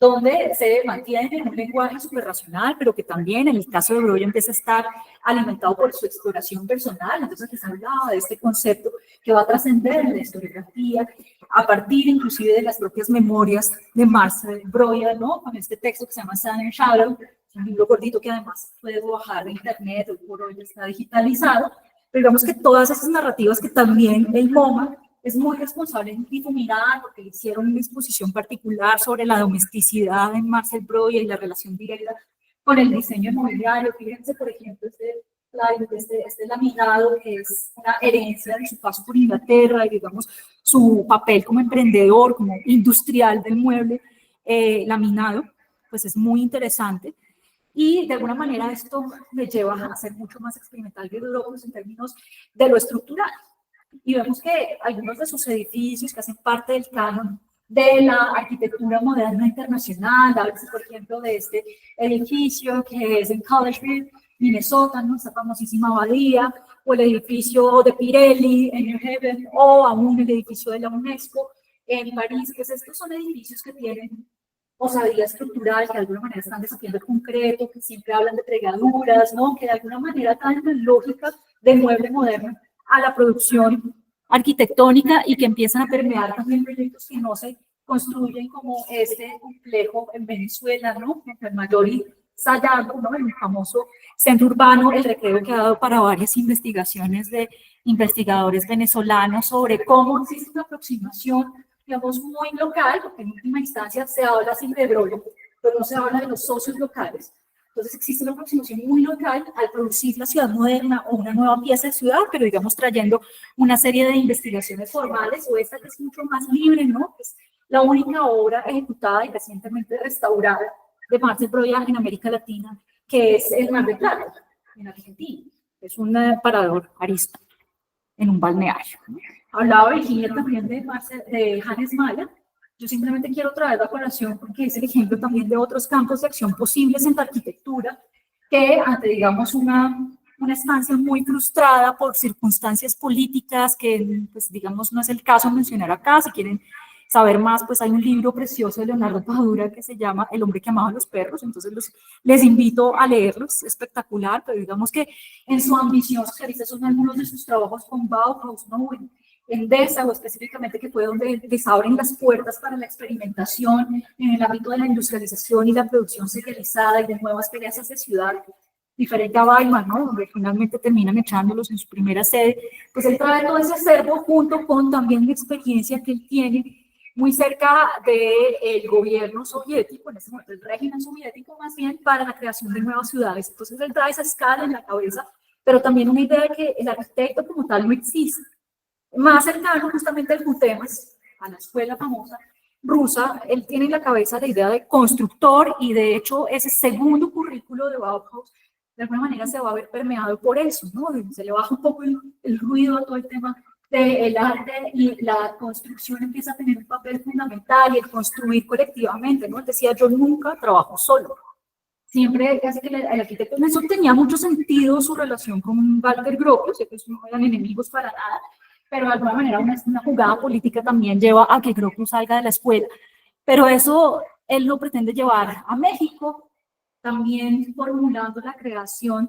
Donde se mantiene un lenguaje superracional, pero que también en el caso de Broya empieza a estar alimentado por su exploración personal. Entonces se hablaba de este concepto que va a trascender la historiografía a partir inclusive de las propias memorias de Marcel Broya, ¿no? Con este texto que se llama Sun and Shadow, un libro cortito que además puede bajar de internet, hoy por hoy está digitalizado, pero digamos que todas esas narrativas que también el MoMA es muy responsable en difuminar, porque le hicieron una exposición particular sobre la domesticidad de Marcel Broya y la relación directa con el diseño inmobiliario. Fíjense, por ejemplo, este laminado, que es una herencia de su paso por Inglaterra y, digamos, su papel como emprendedor, como industrial del mueble laminado, pues es muy interesante. Y de alguna manera esto me lleva a ser mucho más experimental que Gropius en términos de lo estructural. Y vemos que algunos de sus edificios que hacen parte del canon de la arquitectura moderna internacional, hablas, por ejemplo, de este edificio que es en Collegeville, Minnesota, ¿no? Esta famosísima abadía, o el edificio de Pirelli en New Haven, o aún el edificio de la UNESCO en París. Pues estos son edificios que tienen osadía estructural, que de alguna manera están desafiando el concreto, que siempre hablan de plegaduras, ¿no? Que de alguna manera traen la lógica del mueble moderno a la producción arquitectónica y que empiezan a permear también proyectos que no se construyen como este complejo en Venezuela, ¿no? El Mayori Sayago, ¿no? El famoso centro urbano, el Recreo, que ha dado para varias investigaciones de investigadores venezolanos sobre cómo existe una aproximación, digamos, muy local, porque en última instancia se habla así de Broya, pero no se habla de los socios locales. Entonces existe una aproximación muy local al producir la ciudad moderna o una nueva pieza de ciudad, pero digamos trayendo una serie de investigaciones formales, o esta que es mucho más libre, ¿no? Es la única obra ejecutada y recientemente restaurada de Marcel Broya en América Latina, que es el Mar del Plata, en Argentina. Es un parador arista en un balneario. Hablaba Virginia también de Hannes Maya. Yo simplemente quiero traer la colación porque es el ejemplo también de otros campos de acción posibles en la arquitectura que ante, digamos, una estancia muy frustrada por circunstancias políticas que, pues, digamos, no es el caso mencionar acá. Si quieren saber más, pues hay un libro precioso de Leonardo Padura que se llama El hombre que amaba a los perros, entonces les invito a leerlo, es espectacular, pero digamos que en su ambición socialista son algunos de sus trabajos con Bauhaus, ¿no? Endesa, o específicamente que fue donde les abren las puertas para la experimentación en el ámbito de la industrialización y la producción serializada y de nuevas piezas de ciudad, diferente a Weimar, ¿no? Donde finalmente terminan echándolos en su primera sede. Pues él trae todo ese acervo junto con también la experiencia que él tiene muy cerca del gobierno soviético, en ese momento el régimen soviético más bien, para la creación de nuevas ciudades. Entonces él trae esa escala en la cabeza, pero también una idea de que el arquitecto como tal no existe. Más cercano justamente al Gutemas, a la escuela famosa rusa, él tiene en la cabeza la idea de constructor, y de hecho ese segundo currículo de Bauhaus de alguna manera se va a ver permeado por eso, ¿no? Se le baja un poco el ruido a todo el tema del arte, y la construcción empieza a tener un papel fundamental, y el construir colectivamente, ¿no? Él decía, yo nunca trabajo solo. Siempre, casi que el arquitecto, en eso tenía mucho sentido su relación con Walter Gropius, que no eran enemigos para nada, pero de alguna manera una jugada política también lleva a que Gropius salga de la escuela. Pero eso él lo pretende llevar a México, también formulando la creación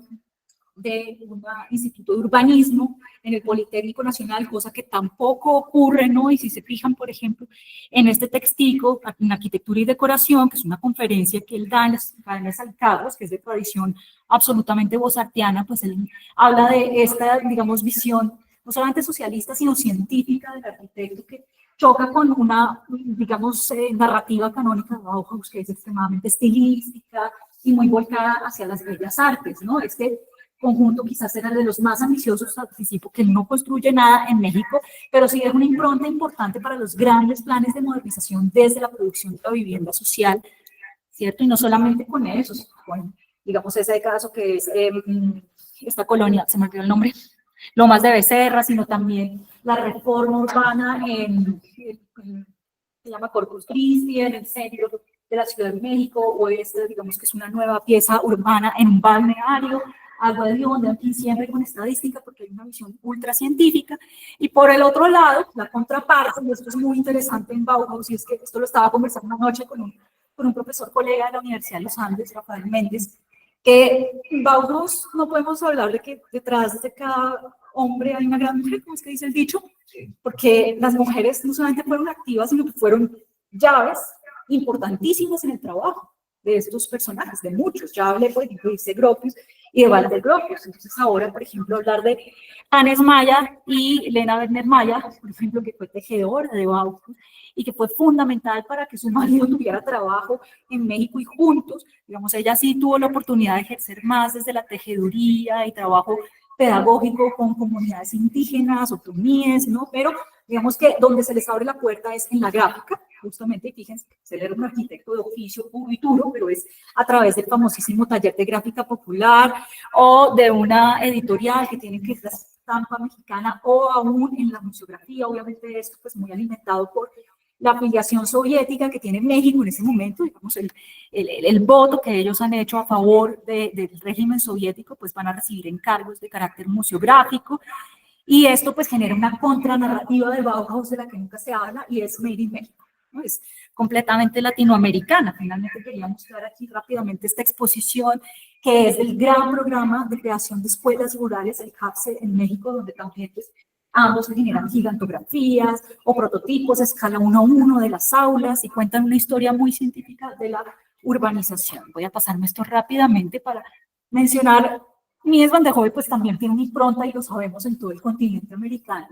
de un instituto de urbanismo en el Politécnico Nacional, cosa que tampoco ocurre, ¿no? Y si se fijan, por ejemplo, en este textico, en arquitectura y decoración, que es una conferencia que él da en las Academias Alcados, que es de tradición absolutamente bozartiana, pues él habla de esta, digamos, visión no solamente socialista, sino científica del arquitecto, que choca con una, digamos, narrativa canónica de Bauhaus, que es extremadamente estilística y muy volcada hacia las bellas artes, ¿no? Este conjunto quizás era de los más ambiciosos, anticipo que no construye nada en México, pero sí es una impronta importante para los grandes planes de modernización desde la producción de la vivienda social, ¿cierto? Y no solamente con eso, sino con, digamos, ese caso que es esta colonia, se me olvidó el nombre, Lomas de Becerra, sino también la reforma urbana se llama Corpus Christi, en el centro de la Ciudad de México, o digamos que es una nueva pieza urbana en un balneario, algo de donde aquí siempre con estadística, porque hay una visión ultra científica. Y por el otro lado, la contraparte, y esto es muy interesante en Bauhaus, y es que esto lo estaba conversando una noche con un profesor colega de la Universidad de los Andes, Rafael Méndez, que en Bauhaus no podemos hablar de que detrás de cada hombre hay una gran mujer, como es que dice el dicho, porque las mujeres no solamente fueron activas, sino que fueron llaves importantísimas en el trabajo de estos personajes, de muchos. Ya hablé, por ejemplo, de Gropius y de Walter Gropius. Entonces ahora, por ejemplo, hablar de Hannes Maya y Lena Werner Maya, por ejemplo, que fue tejedora de Bauhaus y que fue fundamental para que su marido tuviera trabajo en México, y juntos, digamos, ella sí tuvo la oportunidad de ejercer más desde la tejeduría y trabajo pedagógico con comunidades indígenas, otomíes, ¿no? Pero digamos que donde se les abre la puerta es en la gráfica, justamente, fíjense, él era un arquitecto de oficio puro y duro, pero es a través del famosísimo taller de gráfica popular, o de una editorial que tiene que ser la estampa mexicana, o aún en la museografía. Obviamente esto pues muy alimentado por la afiliación soviética que tiene México en ese momento, digamos, el voto que ellos han hecho a favor del régimen soviético, pues van a recibir encargos de carácter museográfico, y esto pues genera una contranarrativa de Bauhaus de la que nunca se habla, y es Made in México, ¿no? Es completamente latinoamericana. Finalmente quería mostrar aquí rápidamente esta exposición, que es el gran programa de creación de escuelas rurales, el CAPSE en México, donde también pues, ambos generan gigantografías o prototipos a escala 1:1 de las aulas, y cuentan una historia muy científica de la urbanización. Voy a pasarme esto rápidamente para mencionar, Mies van der Rohe pues también tiene una impronta, y lo sabemos, en todo el continente americano,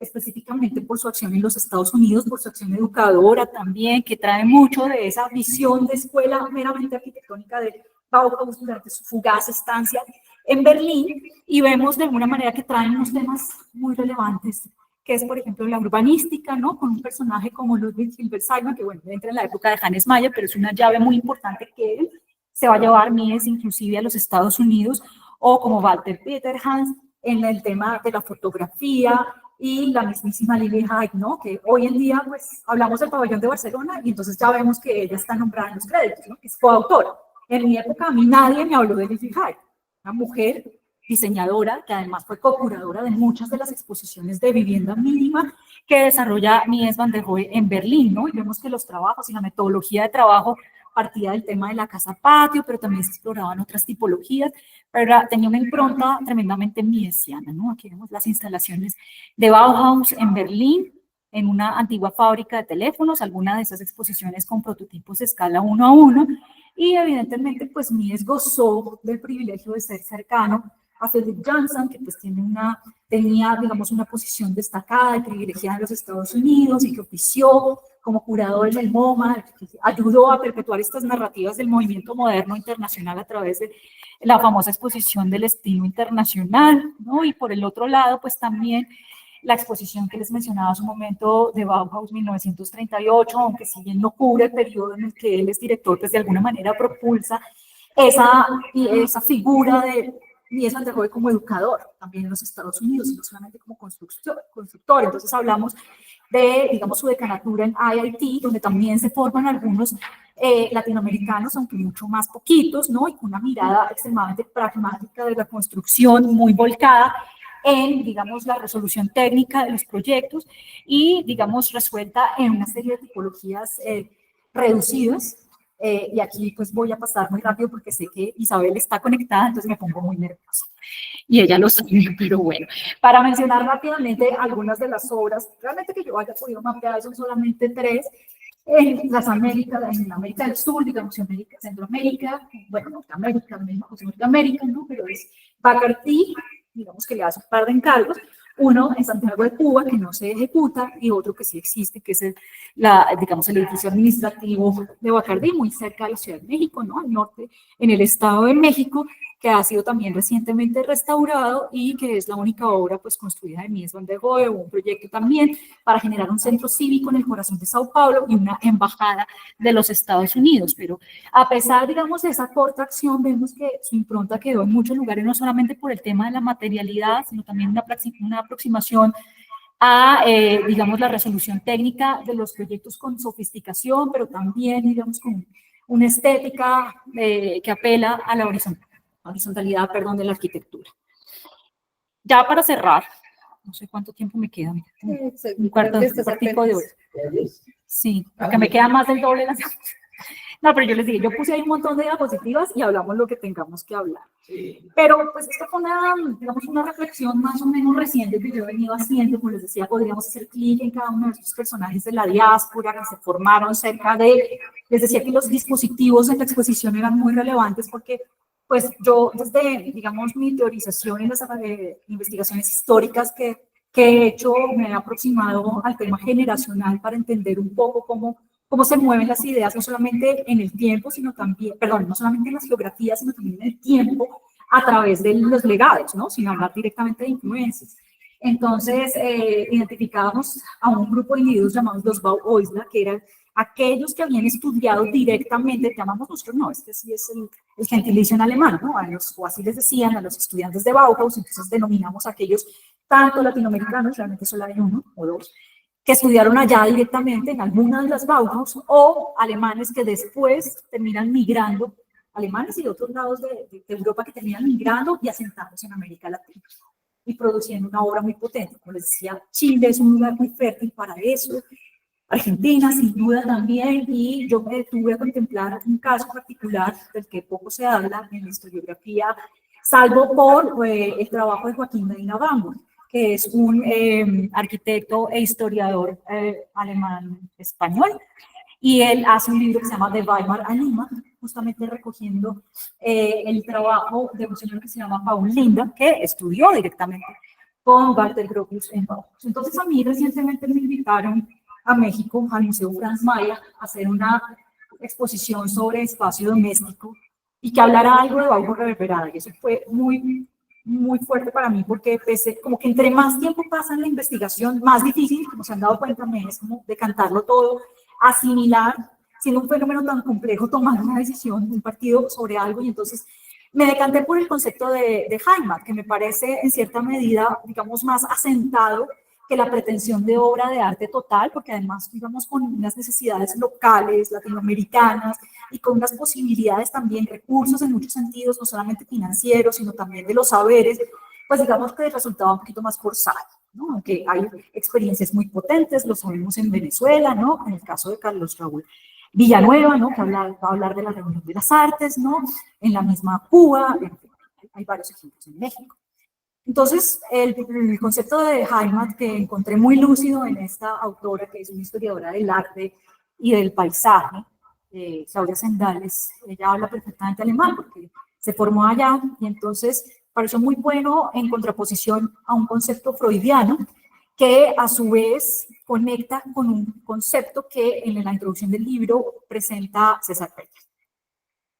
específicamente por su acción en los Estados Unidos, por su acción educadora también, que trae mucho de esa visión de escuela meramente arquitectónica de Bauhaus durante su fugaz estancia en Berlín, y vemos de alguna manera que traen unos temas muy relevantes, que es, por ejemplo, la urbanística, ¿no? Con un personaje como Ludwig Hilbert-Seimer, que, bueno, entra en la época de Hannes Maya, pero es una llave muy importante que él se va a llevar Mies inclusive a los Estados Unidos, o como Walter Peterhans en el tema de la fotografía, y la mismísima Lili Haig, ¿no? Que hoy en día, pues, hablamos del pabellón de Barcelona, y entonces ya vemos que ella está nombrada en los créditos, ¿no? Que es coautora. En mi época, a mí nadie me habló de Lili Haig, una mujer diseñadora que además fue co-curadora de muchas de las exposiciones de vivienda mínima que desarrolla Mies van der Rohe en Berlín, ¿no? Y vemos que los trabajos y la metodología de trabajo partía del tema de la casa patio, pero también se exploraban otras tipologías, pero tenía una impronta tremendamente miesiana, ¿no? Aquí vemos las instalaciones de Bauhaus en Berlín, en una antigua fábrica de teléfonos, algunas de esas exposiciones con prototipos de escala 1 a 1, y evidentemente pues Mies gozó del privilegio de ser cercano a Philip Johnson, que pues tenía, digamos, una posición destacada y privilegiada en los Estados Unidos y que ofició como curador en el MoMA, que ayudó a perpetuar estas narrativas del movimiento moderno internacional a través de la famosa exposición del estilo internacional, ¿no? Y por el otro lado, pues también la exposición que les mencionaba hace un momento de Bauhaus 1938, aunque si bien no cubre el periodo en el que él es director, pues de alguna manera propulsa esa figura de Mies van der Rohe como educador, también en los Estados Unidos, y no solamente como constructor. Entonces hablamos de, digamos, su decanatura en IIT, donde también se forman algunos latinoamericanos, aunque mucho más poquitos, ¿no? Y con una mirada extremadamente pragmática de la construcción, muy volcada en, digamos, la resolución técnica de los proyectos y, digamos, resuelta en una serie de tipologías reducidas. Y aquí pues voy a pasar muy rápido porque sé que Isabel está conectada, entonces me pongo muy nerviosa. Y ella lo sabe, pero bueno. Para mencionar rápidamente algunas de las obras, realmente que yo haya podido mapear son solamente 3, en las Américas, en América del Sur, digamos, América, Centroamérica, bueno, Norteamérica, México, Norteamérica, ¿no? Pero es Bacartí, digamos que le hace un par de encargos, uno en Santiago de Cuba, que no se ejecuta, y otro que sí existe, que es digamos, el edificio administrativo de Bacardí, muy cerca de la Ciudad de México, ¿no? Al norte, en el Estado de México, que ha sido también recientemente restaurado y que es la única obra pues construida de Mies van der Rohe, un proyecto también para generar un centro cívico en el corazón de Sao Paulo y una embajada de los Estados Unidos. Pero a pesar, digamos, de esa corta acción, vemos que su impronta quedó en muchos lugares, no solamente por el tema de la materialidad, sino también una aproximación a, digamos, la resolución técnica de los proyectos con sofisticación, pero también, digamos, con una estética que apela a la horizontalidad, perdón, de la arquitectura. Ya para cerrar, no sé cuánto tiempo me queda, un cuartico de hora. Sí, porque me queda más del doble. No, pero yo les dije, yo puse ahí un montón de diapositivas y hablamos lo que tengamos que hablar. Pero pues esto fue digamos, una reflexión más o menos reciente que yo he venido haciendo, como les decía, podríamos hacer clic en cada uno de estos personajes de la diáspora que se formaron cerca de, les decía que los dispositivos en la exposición eran muy relevantes porque pues yo desde, digamos, mi teorización en las investigaciones históricas que he hecho, me he aproximado al tema generacional para entender un poco cómo se mueven las ideas, no solamente en el tiempo, sino también, perdón, no solamente en las geografías, sino también en el tiempo, a través de los legados, ¿no? Sin hablar directamente de influencias. Entonces, identificábamos a un grupo de individuos llamados los Bauhäusler, que eran aquellos que habían estudiado directamente, llamamos nosotros, no, este sí es el gentilicio en alemán, ¿no? O así les decían a los estudiantes de Bauhaus, entonces denominamos a aquellos tanto latinoamericanos, realmente solo hay uno o dos, que estudiaron allá directamente en alguna de las Bauhaus, o alemanes que después terminan migrando, alemanes y de otros lados de Europa que terminan migrando y asentándose en América Latina y produciendo una obra muy potente. Como les decía, Chile es un lugar muy fértil para eso, Argentina sin duda también, y yo me detuve a contemplar un caso particular del que poco se habla en la historiografía, salvo por el trabajo de Joaquín Medina Bambo, que es un arquitecto e historiador alemán-español, y él hace un libro que se llama De Weimar a Lima, justamente recogiendo el trabajo de un señor que se llama Paul Linda, que estudió directamente con Walter Gropius en Bauhaus. Entonces a mí recientemente me invitaron a México, al Museo Franz Mayer, a hacer una exposición sobre espacio doméstico y que hablara algo de Bauhaus reverberada, y eso fue muy fuerte para mí, porque como que entre más tiempo pasa en la investigación, más difícil, como se han dado cuenta, me es como decantarlo todo, asimilar, siendo un fenómeno tan complejo, tomar una decisión, un partido sobre algo, y entonces me decanté por el concepto de Heimat, que me parece en cierta medida, digamos, más asentado que la pretensión de obra de arte total, porque además, digamos, con unas necesidades locales, latinoamericanas, y con unas posibilidades también, recursos en muchos sentidos, no solamente financieros, sino también de los saberes, pues digamos que resultaba un poquito más forzado, ¿no? Aunque hay experiencias muy potentes, lo sabemos en Venezuela, ¿no? En el caso de Carlos Raúl Villanueva, ¿no? Que va a hablar de la reunión de las artes, ¿no? En la misma Cuba, hay varios ejemplos en México. Entonces, el concepto de Heimat que encontré muy lúcido en esta autora, que es una historiadora del arte y del paisaje, Claudia Sendales, ella habla perfectamente alemán porque se formó allá y entonces pareció muy bueno en contraposición a un concepto freudiano que a su vez conecta con un concepto que en la introducción del libro presenta César Peña.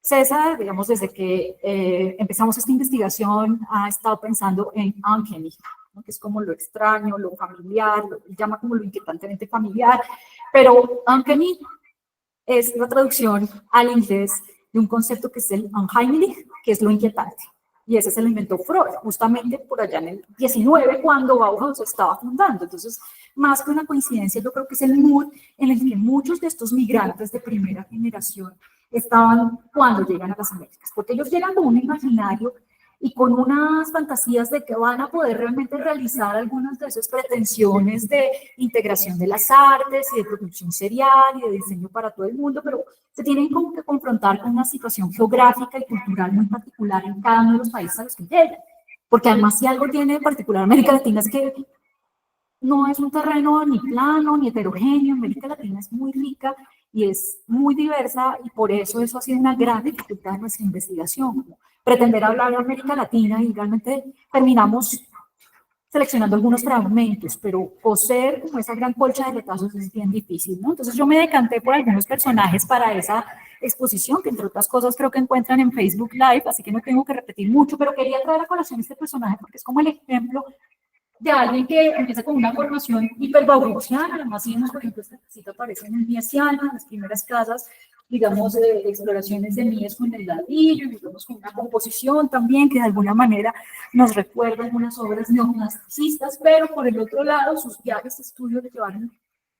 César, digamos, desde que empezamos esta investigación, ha estado pensando en uncanny, ¿no? Que es como lo extraño, lo familiar, lo llama como lo inquietantemente familiar, pero uncanny es la traducción al inglés de un concepto que es el unheimlich, que es lo inquietante. Y ese se lo inventó Freud, justamente por allá en el 19, cuando Bauhaus estaba fundando. Entonces, más que una coincidencia, yo creo que es el mood en el que muchos de estos migrantes de primera generación estaban cuando llegan a las Américas, porque ellos llegan con un imaginario y con unas fantasías de que van a poder realmente realizar algunas de esas pretensiones de integración de las artes y de producción serial y de diseño para todo el mundo, pero se tienen que confrontar con una situación geográfica y cultural muy particular en cada uno de los países a los que llegan, porque además si algo tiene de particular América Latina es que no es un terreno ni plano ni heterogéneo. América Latina es muy rica y es muy diversa y por eso ha sido una gran dificultad de nuestra investigación, como pretender hablar de América Latina y realmente terminamos seleccionando algunos fragmentos, pero coser como esa gran colcha de retazos es bien difícil, ¿no? Entonces yo me decanté por algunos personajes para esa exposición, que entre otras cosas creo que encuentran en Facebook Live, así que no tengo que repetir mucho, pero quería traer a colación este personaje porque es como el ejemplo de alguien que empieza con una formación hiperbauhausiana. Además, si vemos, por ejemplo, esta casita aparece en el Miesiana, las primeras casas, digamos, de exploraciones de Mies con el ladrillo, y vemos con una composición también que de alguna manera nos recuerda algunas obras neoclasicistas, pero por el otro lado, sus viajes de estudio le llevaron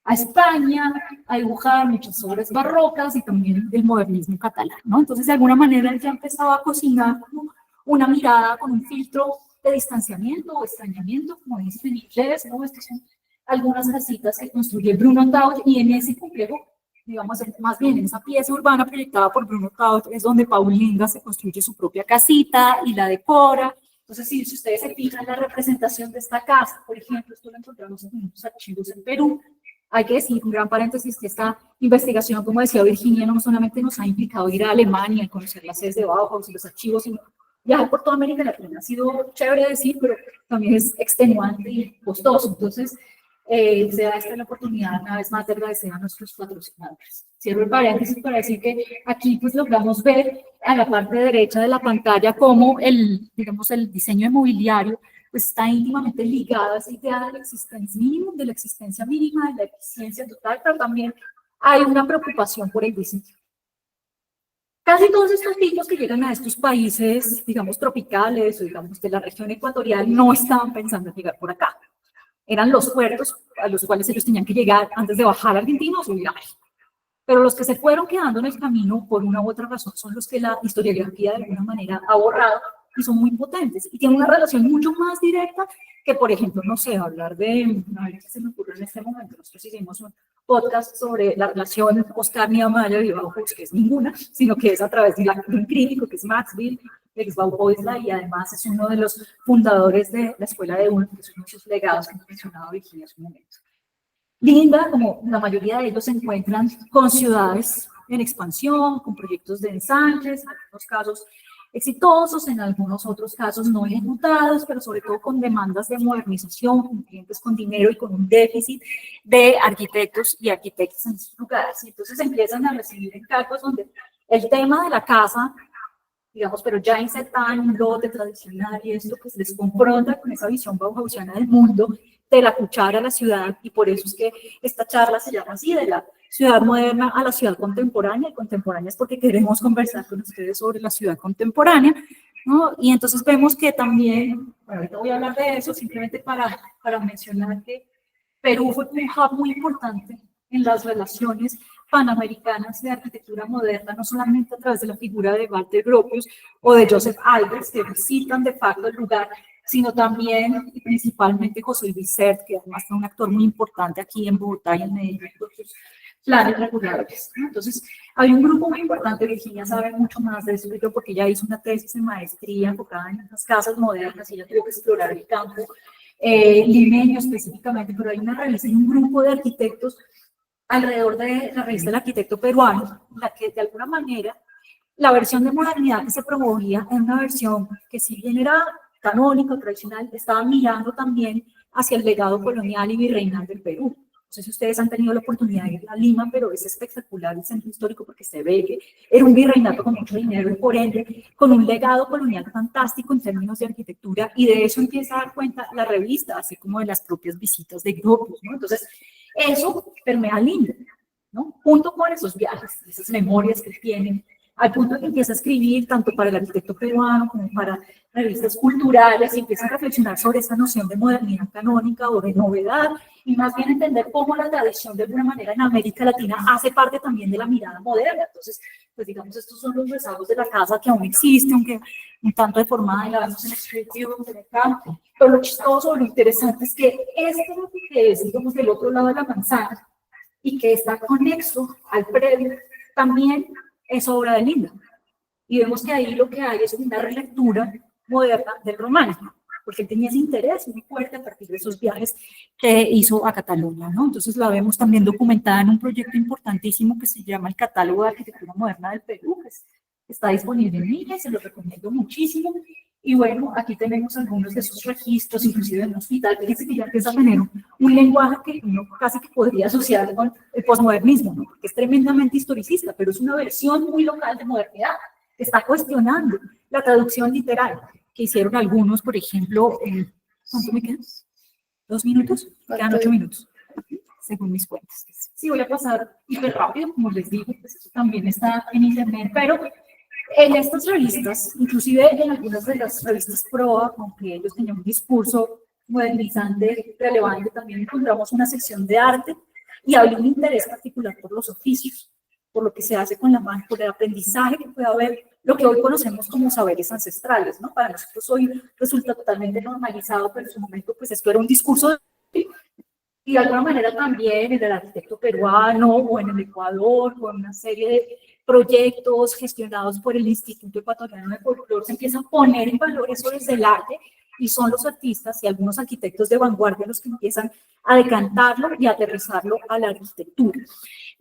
a España a dibujar muchas obras barrocas y también del modernismo catalán, ¿no? Entonces, de alguna manera, él ya empezaba a cocinar como una mirada con un filtro de distanciamiento o extrañamiento, como dicen en inglés, ¿no? Estas son algunas casitas que construye Bruno Taut y en ese complejo, digamos, más bien en esa pieza urbana proyectada por Bruno Taut es donde Paul Linga se construye su propia casita y la decora. Entonces, si ustedes se fijan en la representación de esta casa, por ejemplo, esto lo encontramos en unos archivos en Perú. Hay que decir, un gran paréntesis, que esta investigación, como decía Virginia, no solamente nos ha implicado ir a Alemania y conocer las sedes de Bauhaus y los archivos, sino viajar por toda América Latina. Ha sido chévere decir, pero también es extenuante y costoso. Entonces, sea esta la oportunidad, una vez más, de agradecer a nuestros patrocinadores. Cierro el paréntesis para decir que aquí pues logramos ver a la parte derecha de la pantalla cómo digamos, el diseño de mobiliario pues está íntimamente ligado a esa idea del existencia mínimo, de la existencia mínima, de la eficiencia total, pero también hay una preocupación por el diseño. Casi todos estos tipos que llegan a estos países, digamos, tropicales o digamos de la región ecuatorial, no estaban pensando en llegar por acá. Eran los puertos a los cuales ellos tenían que llegar antes de bajar a Argentina o subir a México. Pero los que se fueron quedando en el camino por una u otra razón son los que la historiografía de alguna manera ha borrado y son muy potentes y tienen una relación mucho más directa que, por ejemplo, no sé, hablar de, a ver qué se me ocurre en este momento, nosotros hicimos un podcast sobre la relación Oscar Niemeyer y Bauhaus, que es ninguna, sino que es a través de un crítico que es Maxwell, ex Bauhausler, y además es uno de los fundadores de la Escuela de Ulm, que son muchos legados que hemos mencionado Virginia hace un momento. Linda, como la mayoría de ellos se encuentran con ciudades en expansión, con proyectos de ensanches, en algunos casos exitosos, en algunos otros casos no ejecutados, pero sobre todo con demandas de modernización, con clientes con dinero y con un déficit de arquitectos y arquitectas en sus lugares. Y entonces empiezan a recibir encargos donde el tema de la casa, digamos, pero ya insertada en un lote tradicional y esto pues les confronta con esa visión bauhausiana del mundo, de la cuchara a la ciudad, y por eso es que esta charla se llama así, de la ciudad moderna a la ciudad contemporánea, y contemporánea es porque queremos conversar con ustedes sobre la ciudad contemporánea, ¿no? Y entonces vemos que también, bueno, ahorita voy a hablar de eso, simplemente para mencionar que Perú fue un hub muy importante en las relaciones panamericanas de arquitectura moderna, no solamente a través de la figura de Walter Gropius o de Joseph Albers, que visitan de facto el lugar, sino también y principalmente José Luis Sert, que además fue un actor muy importante aquí en Bogotá y en Medellín por sus planes regulares, ¿no? Entonces, hay un grupo muy importante, Virginia sabe mucho más de eso que yo, porque ella hizo una tesis de maestría enfocada en las casas modernas y ella tuvo que explorar el campo limeño específicamente, pero hay una revista, hay un grupo de arquitectos alrededor de la revista del arquitecto peruano, en la que de alguna manera la versión de modernidad que se promovía era una versión que si bien era canónica, tradicional, estaba mirando también hacia el legado colonial y virreinal del Perú. No sé si ustedes han tenido la oportunidad de ir a Lima, pero es espectacular el centro histórico porque se ve que era un virreinato con mucho dinero y por ende con un legado colonial fantástico en términos de arquitectura, y de eso empieza a dar cuenta la revista, así como de las propias visitas de grupos, ¿no? Entonces, eso permea Lima, ¿no? Junto con esos viajes, esas memorias que tienen, al punto que empieza a escribir tanto para el arquitecto peruano como para revistas culturales y empieza a reflexionar sobre esta noción de modernidad canónica o de novedad y más bien entender cómo la tradición de alguna manera en América Latina hace parte también de la mirada moderna. Entonces, pues digamos, estos son los rezagos de la casa que aún existe, aunque un tanto deformada y la vemos en Street View de acá. Pero lo chistoso, lo interesante es que este que es, digamos, del otro lado de la manzana y que está conexo al predio, también es obra de Linda. Y vemos que ahí lo que hay es una relectura moderna del románico, porque él tenía ese interés muy fuerte a partir de esos viajes que hizo a Cataluña, ¿no? Entonces la vemos también documentada en un proyecto importantísimo que se llama el Catálogo de Arquitectura Moderna del Perú, que está disponible en línea y se lo recomiendo muchísimo. Y bueno, aquí tenemos algunos de esos registros, inclusive en un hospital. Fíjense que ya empieza a tener un lenguaje que uno casi que podría asociar con el posmodernismo, ¿no? Porque es tremendamente historicista, pero es una versión muy local de modernidad. Está cuestionando la traducción literal que hicieron algunos, por ejemplo, ¿cuánto me quedan? ¿2 minutos? Me quedan 8 minutos, según mis cuentas. Sí, voy a pasar hiper rápido, como les digo, pues eso también está en internet, pero en estas revistas, inclusive en algunas de las revistas PROA, aunque ellos tenían un discurso modernizante relevante, también encontramos una sección de arte y había un interés particular por los oficios, por lo que se hace con la mano, por el aprendizaje que puede haber, lo que hoy conocemos como saberes ancestrales, ¿no? Para nosotros hoy resulta totalmente normalizado, pero en su momento, pues esto era un discurso y de alguna manera también en el arquitecto peruano o en el Ecuador, con una serie de proyectos gestionados por el Instituto Ecuatoriano de Folclore, se empieza a poner en valor eso desde el arte y son los artistas y algunos arquitectos de vanguardia los que empiezan a decantarlo y a aterrizarlo a la arquitectura.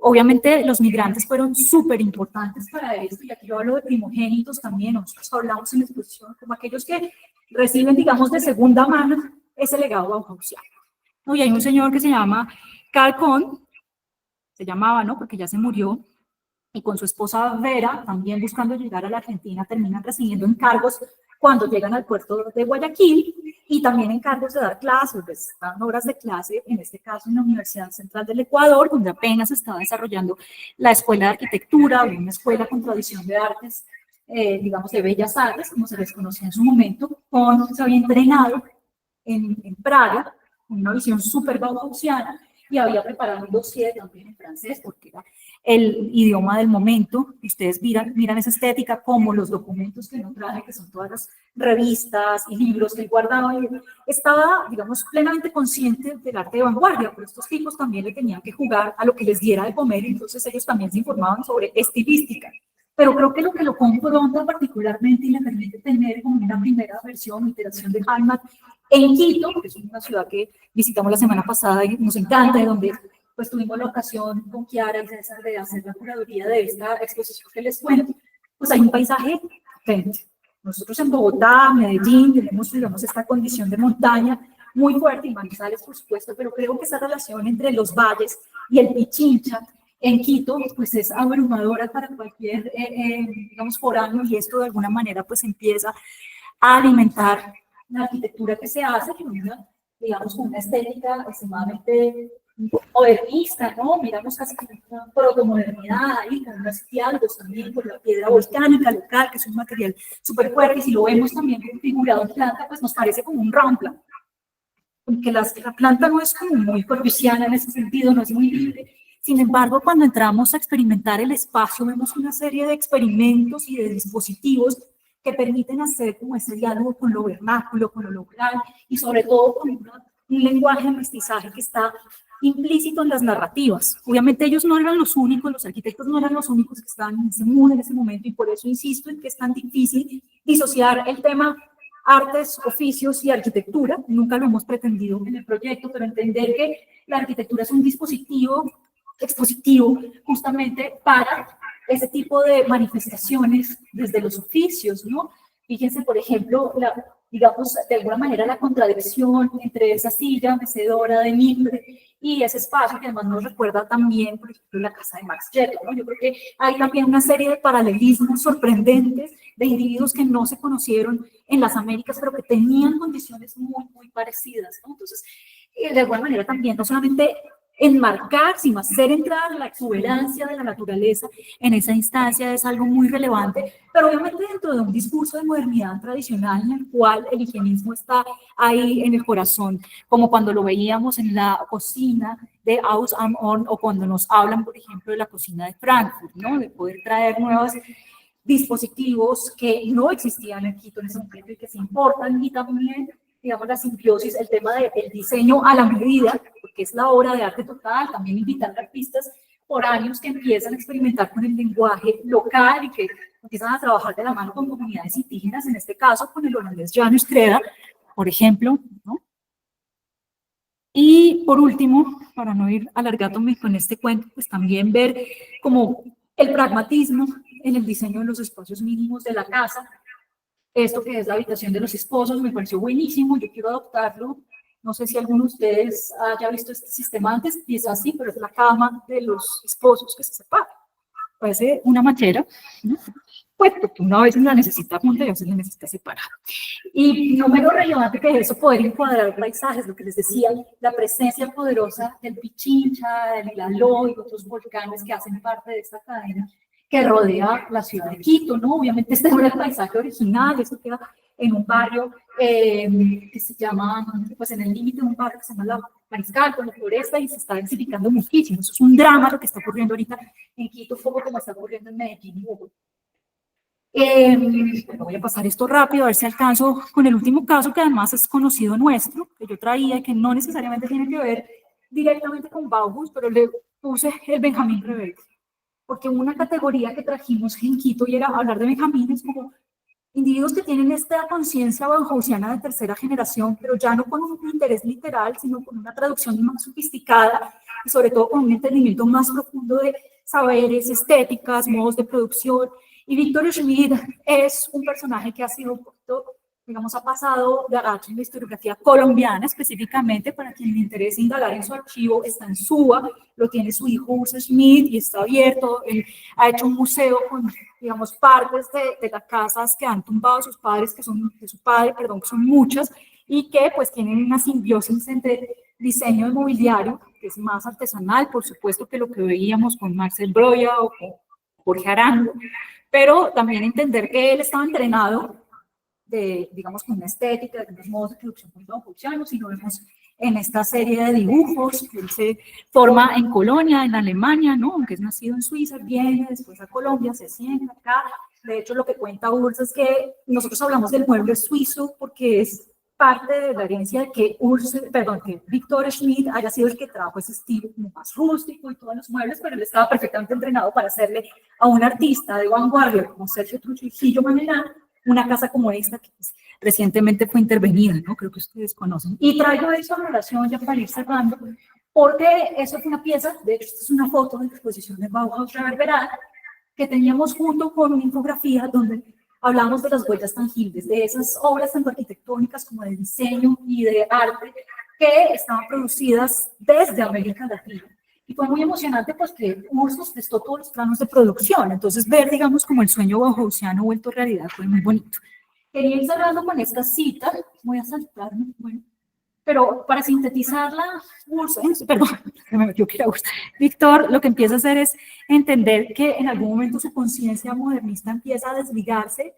Obviamente los migrantes fueron súper importantes para esto y aquí yo hablo de primogénitos también, nosotros hablamos en la exposición como aquellos que reciben, digamos, de segunda mano ese legado bauhausiano. ¿No? Y hay un señor que se llama Carl Kohn, se llamaba, ¿no? Porque ya se murió, y con su esposa Vera, también buscando llegar a la Argentina, terminan recibiendo encargos cuando llegan al puerto de Guayaquil, y también encargos de dar clases, pues, dan horas de clase, en este caso en la Universidad Central del Ecuador, donde apenas estaba desarrollando la Escuela de Arquitectura, una escuela con tradición de artes, digamos, de bellas artes, como se les conocía en su momento, se había entrenado en Praga, una visión súper bauhausiana, y había preparado un dossier también en francés, porque era el idioma del momento, y ustedes miran esa estética como los documentos que no traje, que son todas las revistas y libros que él guardaba, y estaba, digamos, plenamente consciente del arte de vanguardia, pero estos tipos también le tenían que jugar a lo que les diera de comer, entonces ellos también se informaban sobre estilística. Pero creo que lo que lo confronta particularmente y le permite tener como una primera versión, iteración de Hallmark en Quito, que es una ciudad que visitamos la semana pasada y nos encanta, de donde pues tuvimos la ocasión con Kiara y César de hacer la curaduría de esta exposición que les cuento, pues hay un paisaje potente. Nosotros en Bogotá, Medellín, tenemos, digamos, esta condición de montaña muy fuerte, y Manizales, por supuesto, pero creo que esa relación entre los valles y el Pichincha en Quito, pues es abrumadora para cualquier, digamos, foráneo, y esto de alguna manera pues empieza a alimentar la arquitectura que se hace, que una, digamos, con una estética extremadamente modernista, ¿no? Miramos casi como una protomodernidad ahí, con unos diálogos también, con la piedra volcánica local, que es un material súper fuerte, y si lo vemos también configurado en planta, pues nos parece como un rampla, porque la planta no es como muy corbusiana en ese sentido, no es muy libre. Sin embargo, cuando entramos a experimentar el espacio, vemos una serie de experimentos y de dispositivos que permiten hacer como ese diálogo con lo vernáculo, con lo local, y sobre todo con un lenguaje de mestizaje que está implícito en las narrativas. Obviamente ellos no eran los únicos, los arquitectos no eran los únicos que estaban en ese mundo en ese momento, y por eso insisto en que es tan difícil disociar el tema artes, oficios y arquitectura. Nunca lo hemos pretendido en el proyecto, pero entender que la arquitectura es un dispositivo expositivo justamente para ese tipo de manifestaciones desde los oficios, ¿no? Fíjense, por ejemplo, digamos, de alguna manera la contradicción entre esa silla mecedora de mimbre y ese espacio que además nos recuerda también, por ejemplo, la casa de Max Jetler, ¿no? Yo creo que hay también una serie de paralelismos sorprendentes de individuos que no se conocieron en las Américas, pero que tenían condiciones muy, muy parecidas, ¿no? Entonces, de alguna manera también, no solamente enmarcar, sino hacer entrar la exuberancia de la naturaleza en esa instancia es algo muy relevante, pero obviamente dentro de un discurso de modernidad tradicional en el cual el higienismo está ahí en el corazón, como cuando lo veíamos en la cocina de Aus am Horn, o cuando nos hablan, por ejemplo, de la cocina de Frankfurt, ¿no? De poder traer nuevos dispositivos que no existían en Quito en ese momento y que se importan, y también, digamos, la simbiosis, el tema del diseño a la medida, porque es la obra de arte total, también invitar a artistas por años que empiezan a experimentar con el lenguaje local y que empiezan a trabajar de la mano con comunidades indígenas, en este caso con el holandés Janus Creda, por ejemplo, ¿no? Y por último, para no ir alargándome con este cuento, pues también ver como el pragmatismo en el diseño de los espacios mínimos de la casa. Esto que es la habitación de los esposos me pareció buenísimo, yo quiero adoptarlo. No sé si alguno de ustedes haya visto este sistema antes, quizás sí, pero es la cama de los esposos que se separan. Parece una machera, ¿no? Pues porque una vez la necesita junta y a veces la necesita separar. Y no menos relevante que eso, poder encuadrar paisajes, lo que les decía, la presencia poderosa del Pichincha, del Ilaló y otros volcanes que hacen parte de esta cadena que rodea la ciudad de Quito, ¿no? Obviamente este no era el paisaje original, esto queda en un barrio que se llama, pues en el límite de un barrio que se llama La Mariscal, con la floresta, y se está densificando muchísimo. Eso es un drama lo que está ocurriendo ahorita en Quito, un poco como está ocurriendo en Medellín y Bogotá. Voy a pasar esto rápido, a ver si alcanzo con el último caso, que además es conocido nuestro, que yo traía y que no necesariamente tiene que ver directamente con Bauhaus, pero le puse el Benjamín Rebelde, porque una categoría que trajimos en Quito y era hablar de Benjamines como individuos que tienen esta conciencia bauhausiana de tercera generación, pero ya no con un interés literal, sino con una traducción más sofisticada y sobre todo con un entendimiento más profundo de saberes, estéticas, modos de producción. Y Víctor Schmidt es un personaje que ha sido, digamos, ha pasado de Arache en la historiografía colombiana, específicamente para quien le interese indagar en su archivo, está en SUA, lo tiene su hijo Urs Schmidt y está abierto. Él ha hecho un museo con, digamos, partes de las casas que han tumbado sus padres, que son de su padre, perdón, que son muchas, y que pues tienen una simbiosis entre diseño de mobiliario, que es más artesanal, por supuesto, que lo que veíamos con Marcel Broya o con Jorge Arango, pero también entender que él estaba entrenado digamos, con una estética, de unos modos de producción muy bauhausianos, y lo vemos en esta serie de dibujos que él se forma en Colonia, en Alemania, ¿no? Aunque es nacido en Suiza, viene después a Colombia, se sienta acá. De hecho, lo que cuenta Urs es que nosotros hablamos del mueble suizo porque es parte de la herencia de que que Víctor Schmidt haya sido el que trajo ese estilo como más rústico y todos los muebles, pero él estaba perfectamente entrenado para hacerle a un artista de vanguardia como Sergio Trujillo Manená una casa como esta que pues, recientemente fue intervenida, ¿no? Creo que ustedes conocen. Y traigo eso a relación ya para ir cerrando, porque eso fue una pieza, de hecho, esta es una foto de la exposición de Bauhaus Reverberada, que teníamos junto con una infografía donde hablamos de las huellas tangibles, de esas obras tanto arquitectónicas como de diseño y de arte que estaban producidas desde América Latina. Y fue muy emocionante pues que Urs nos prestó todos los planos de producción, entonces ver, digamos, como el sueño bauhausiano vuelto realidad fue muy bonito. Quería ir cerrando con esta cita, voy a saltarme, bueno, pero para sintetizarla, Urs, perdón, yo quiero Urs. Víctor lo que empieza a hacer es entender que en algún momento su conciencia modernista empieza a desligarse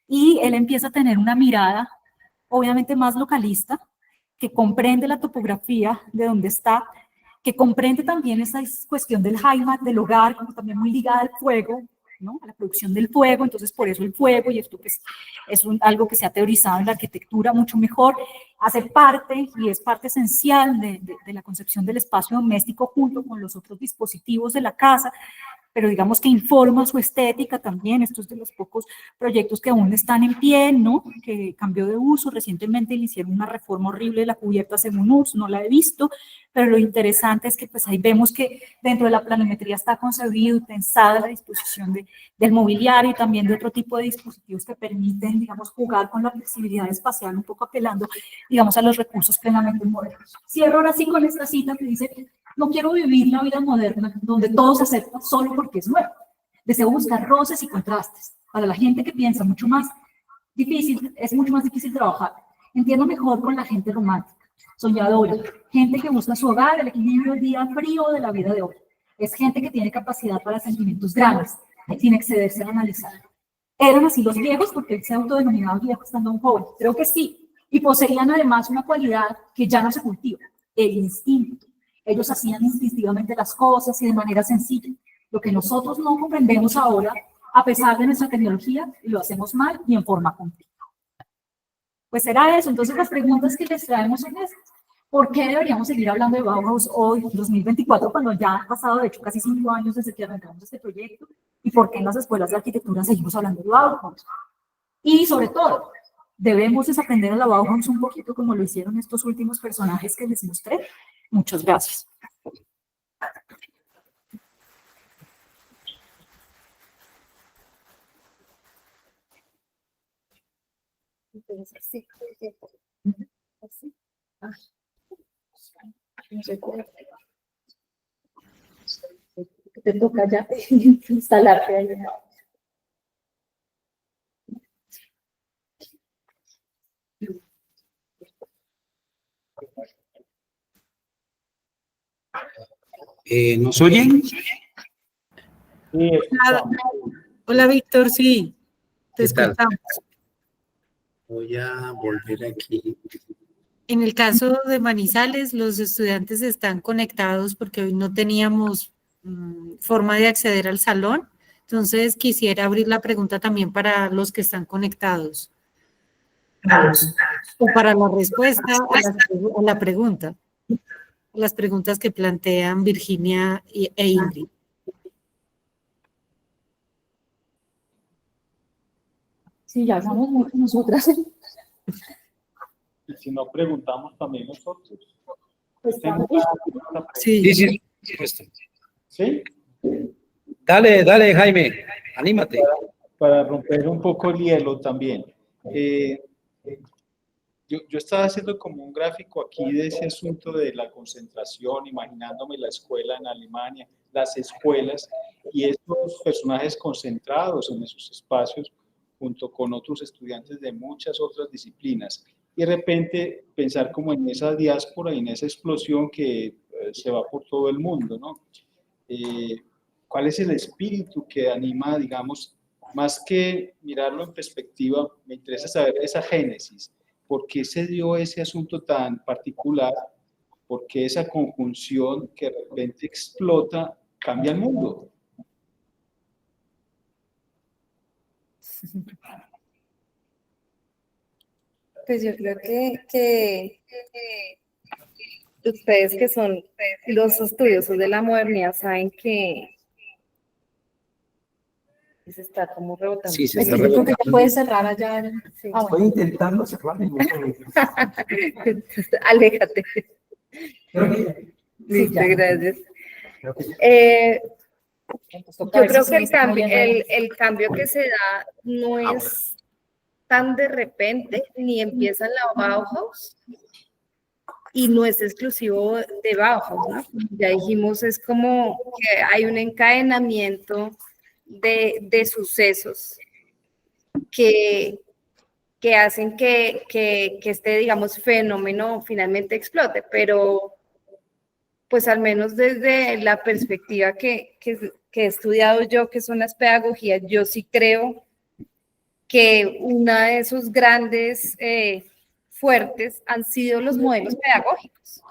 y él empieza a tener una mirada, obviamente más localista, que comprende la topografía de donde está, que comprende también esa cuestión del Heimat, del hogar, como también muy ligada al fuego, ¿no? A la producción del fuego, entonces por eso el fuego, y esto pues, es algo que se ha teorizado en la arquitectura mucho mejor, hace parte y es parte esencial de la concepción del espacio doméstico junto con los otros dispositivos de la casa, pero digamos que informa su estética también. Esto es de los pocos proyectos que aún están en pie, ¿no? Que cambió de uso. Recientemente le hicieron una reforma horrible de la cubierta según URSS, no la he visto, pero lo interesante es que pues ahí vemos que dentro de la planimetría está concebido y pensada la disposición del mobiliario y también de otro tipo de dispositivos que permiten, digamos, jugar con la flexibilidad espacial, un poco apelando, digamos, a los recursos plenamente modernos. Cierro ahora sí con esta cita que dice: no quiero vivir la vida moderna donde todo se acepta solo porque es nuevo. Deseo buscar roces y contrastes. Para la gente que piensa mucho más difícil, es mucho más difícil trabajar. Entiendo mejor con la gente romántica, soñadora, gente que busca su hogar, el equilibrio del día frío de la vida de hoy. Es gente que tiene capacidad para sentimientos grandes, sin excederse en analizar. ¿Eran así los viejos? Porque él se autodenominaba viejo estando un joven. Creo que sí. Y poseían además una cualidad que ya no se cultiva: el instinto. Ellos hacían instintivamente las cosas y de manera sencilla. Lo que nosotros no comprendemos ahora, a pesar de nuestra tecnología, lo hacemos mal y en forma continua. Pues era eso. Entonces las preguntas que les traemos son estas. ¿Por qué deberíamos seguir hablando de Bauhaus hoy, 2024, cuando ya han pasado, de hecho, casi 5 años desde que arrancamos este proyecto? ¿Y por qué en las escuelas de arquitectura seguimos hablando de Bauhaus? Y sobre todo, debemos desaprender a la Bauhaus un poquito como lo hicieron estos últimos personajes que les mostré. Muchas gracias.
Entonces, sí, así. No sé cómo. Te toca ya instalarte ahí.
¿Nos oyen?
Sí,
Hola,
escuchamos.
hola, Víctor, sí, te
¿Qué tal?
escuchamos.
Voy a volver aquí.
En el caso de Manizales, los estudiantes están conectados porque hoy no teníamos forma de acceder al salón. Entonces, quisiera abrir la pregunta también para los que están conectados. O para la respuesta a la pregunta. Las preguntas que plantean Virginia e Ingrid.
Sí, ya somos muchas nosotras.
Y si no preguntamos también nosotros.
Pues,
Tengo una pregunta.
Sí.
Sí, por supuesto.
¿Sí?
Dale, dale, Jaime, anímate.
Para romper un poco el hielo también. Yo estaba haciendo como un gráfico aquí de ese asunto de la concentración, imaginándome la escuela en Alemania, las escuelas y estos personajes concentrados en esos espacios junto con otros estudiantes de muchas otras disciplinas. Y de repente pensar como en esa diáspora y en esa explosión que se va por todo el mundo, ¿no? ¿Cuál es el espíritu que anima, digamos, más que mirarlo en perspectiva, me interesa saber esa génesis? ¿Por qué se dio ese asunto tan particular? ¿Por qué esa conjunción que de repente explota cambia el mundo?
Pues yo creo que ustedes que son los estudiosos de la modernidad saben que se está como rebotando.
Sí, se
Es
está
que yo creo que
rebotando.
ya puede cerrar allá.
Sí.
Ah,
Estoy
bueno.
intentando cerrar el
Aléjate.
Creo que
Listo,
ya.
gracias.
creo que ya.
Yo creo que el cambio que se da no es tan de repente, ni empieza en la Bauhaus, y no es exclusivo de Bauhaus, ¿no? Ya dijimos, es como que hay un encadenamiento de sucesos que hacen que este, digamos, fenómeno finalmente explote, pero pues al menos desde la perspectiva que he estudiado yo, que son las pedagogías, yo sí creo que una de esos grandes fuertes han sido los modelos pedagógicos.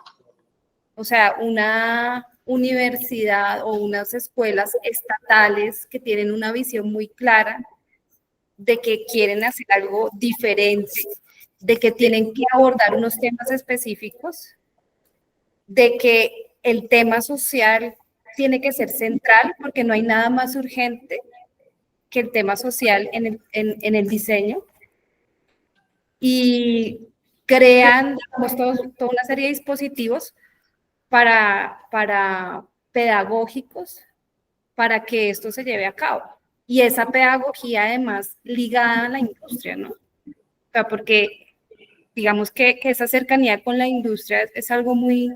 O sea, una universidad o unas escuelas estatales que tienen una visión muy clara de que quieren hacer algo diferente, de que tienen que abordar unos temas específicos, de que el tema social tiene que ser central porque no hay nada más urgente que el tema social en el diseño, y crean, digamos, toda una serie de dispositivos para pedagógicos para que esto se lleve a cabo. Y esa pedagogía además ligada a la industria, ¿no? O sea, porque digamos que esa cercanía con la industria es algo muy,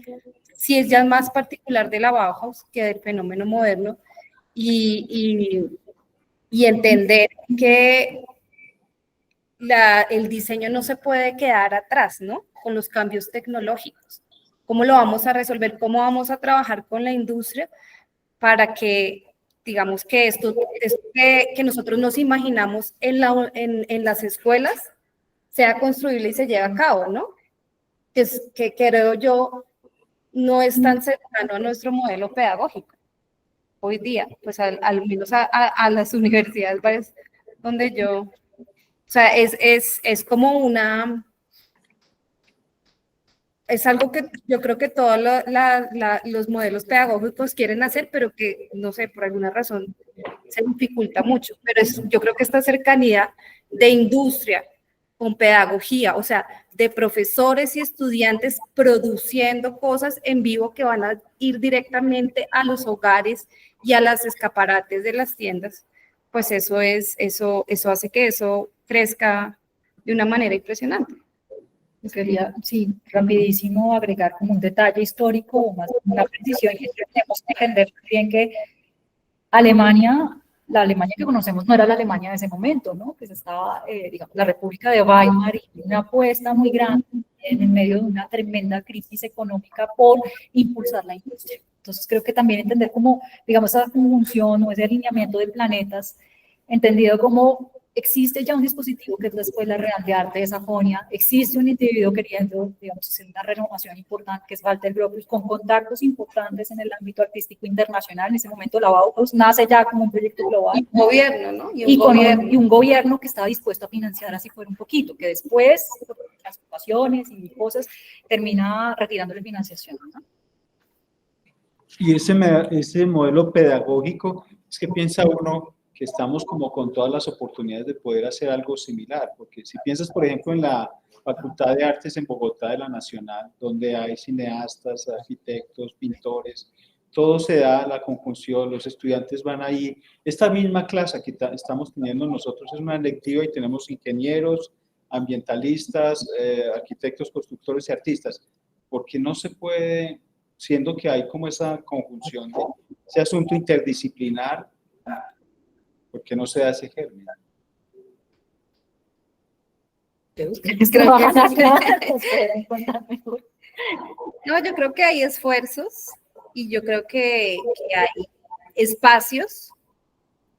sí es ya más particular de la Bauhaus que del fenómeno moderno, y entender que el diseño no se puede quedar atrás, ¿no? Con los cambios tecnológicos. ¿Cómo lo vamos a resolver? ¿Cómo vamos a trabajar con la industria para que, digamos, que esto que nosotros nos imaginamos en las escuelas sea construible y se lleve a cabo, ¿no? Que creo yo no es tan cercano a nuestro modelo pedagógico hoy día, pues al menos a las universidades varias donde yo, o sea, es como es algo que yo creo que todos los modelos pedagógicos quieren hacer, pero que, no sé, por alguna razón se dificulta mucho. Pero yo creo que esta cercanía de industria con pedagogía, o sea, de profesores y estudiantes produciendo cosas en vivo que van a ir directamente a los hogares y a las escaparates de las tiendas, pues eso hace que eso crezca de una manera impresionante.
Quería, sí, rapidísimo agregar como un detalle histórico o más una precisión, y es que tenemos que entender bien que Alemania, la Alemania que conocemos no era la Alemania de ese momento, ¿no? Que se estaba, digamos, la República de Weimar, y una apuesta muy grande en medio de una tremenda crisis económica por impulsar la industria. Entonces creo que también entender cómo, digamos, esa conjunción o ese alineamiento de planetas, entendido como existe ya un dispositivo que es la Escuela Real de Arte de Sajonia, existe un individuo queriendo, digamos, hacer una renovación importante, que es Walter Gropius, con contactos importantes en el ámbito artístico internacional. En ese momento la Bauhaus nace ya como un proyecto global.
Y un gobierno, ¿no?
Y un gobierno que estaba dispuesto a financiar así fuera un poquito, que después, por transformaciones y cosas, termina retirándole financiación, ¿no?
Y ese modelo pedagógico, es que piensa uno que estamos como con todas las oportunidades de poder hacer algo similar, porque si piensas, por ejemplo, en la Facultad de Artes en Bogotá de la Nacional, donde hay cineastas, arquitectos, pintores, todo se da, la conjunción, los estudiantes van ahí. Esta misma clase que estamos teniendo nosotros es una electiva y tenemos ingenieros, ambientalistas, arquitectos, constructores y artistas. ¿Por qué no se puede, siendo que hay como esa conjunción de ese asunto interdisciplinar, por qué no se da ese germen?
No, yo creo que hay esfuerzos y yo creo que hay espacios,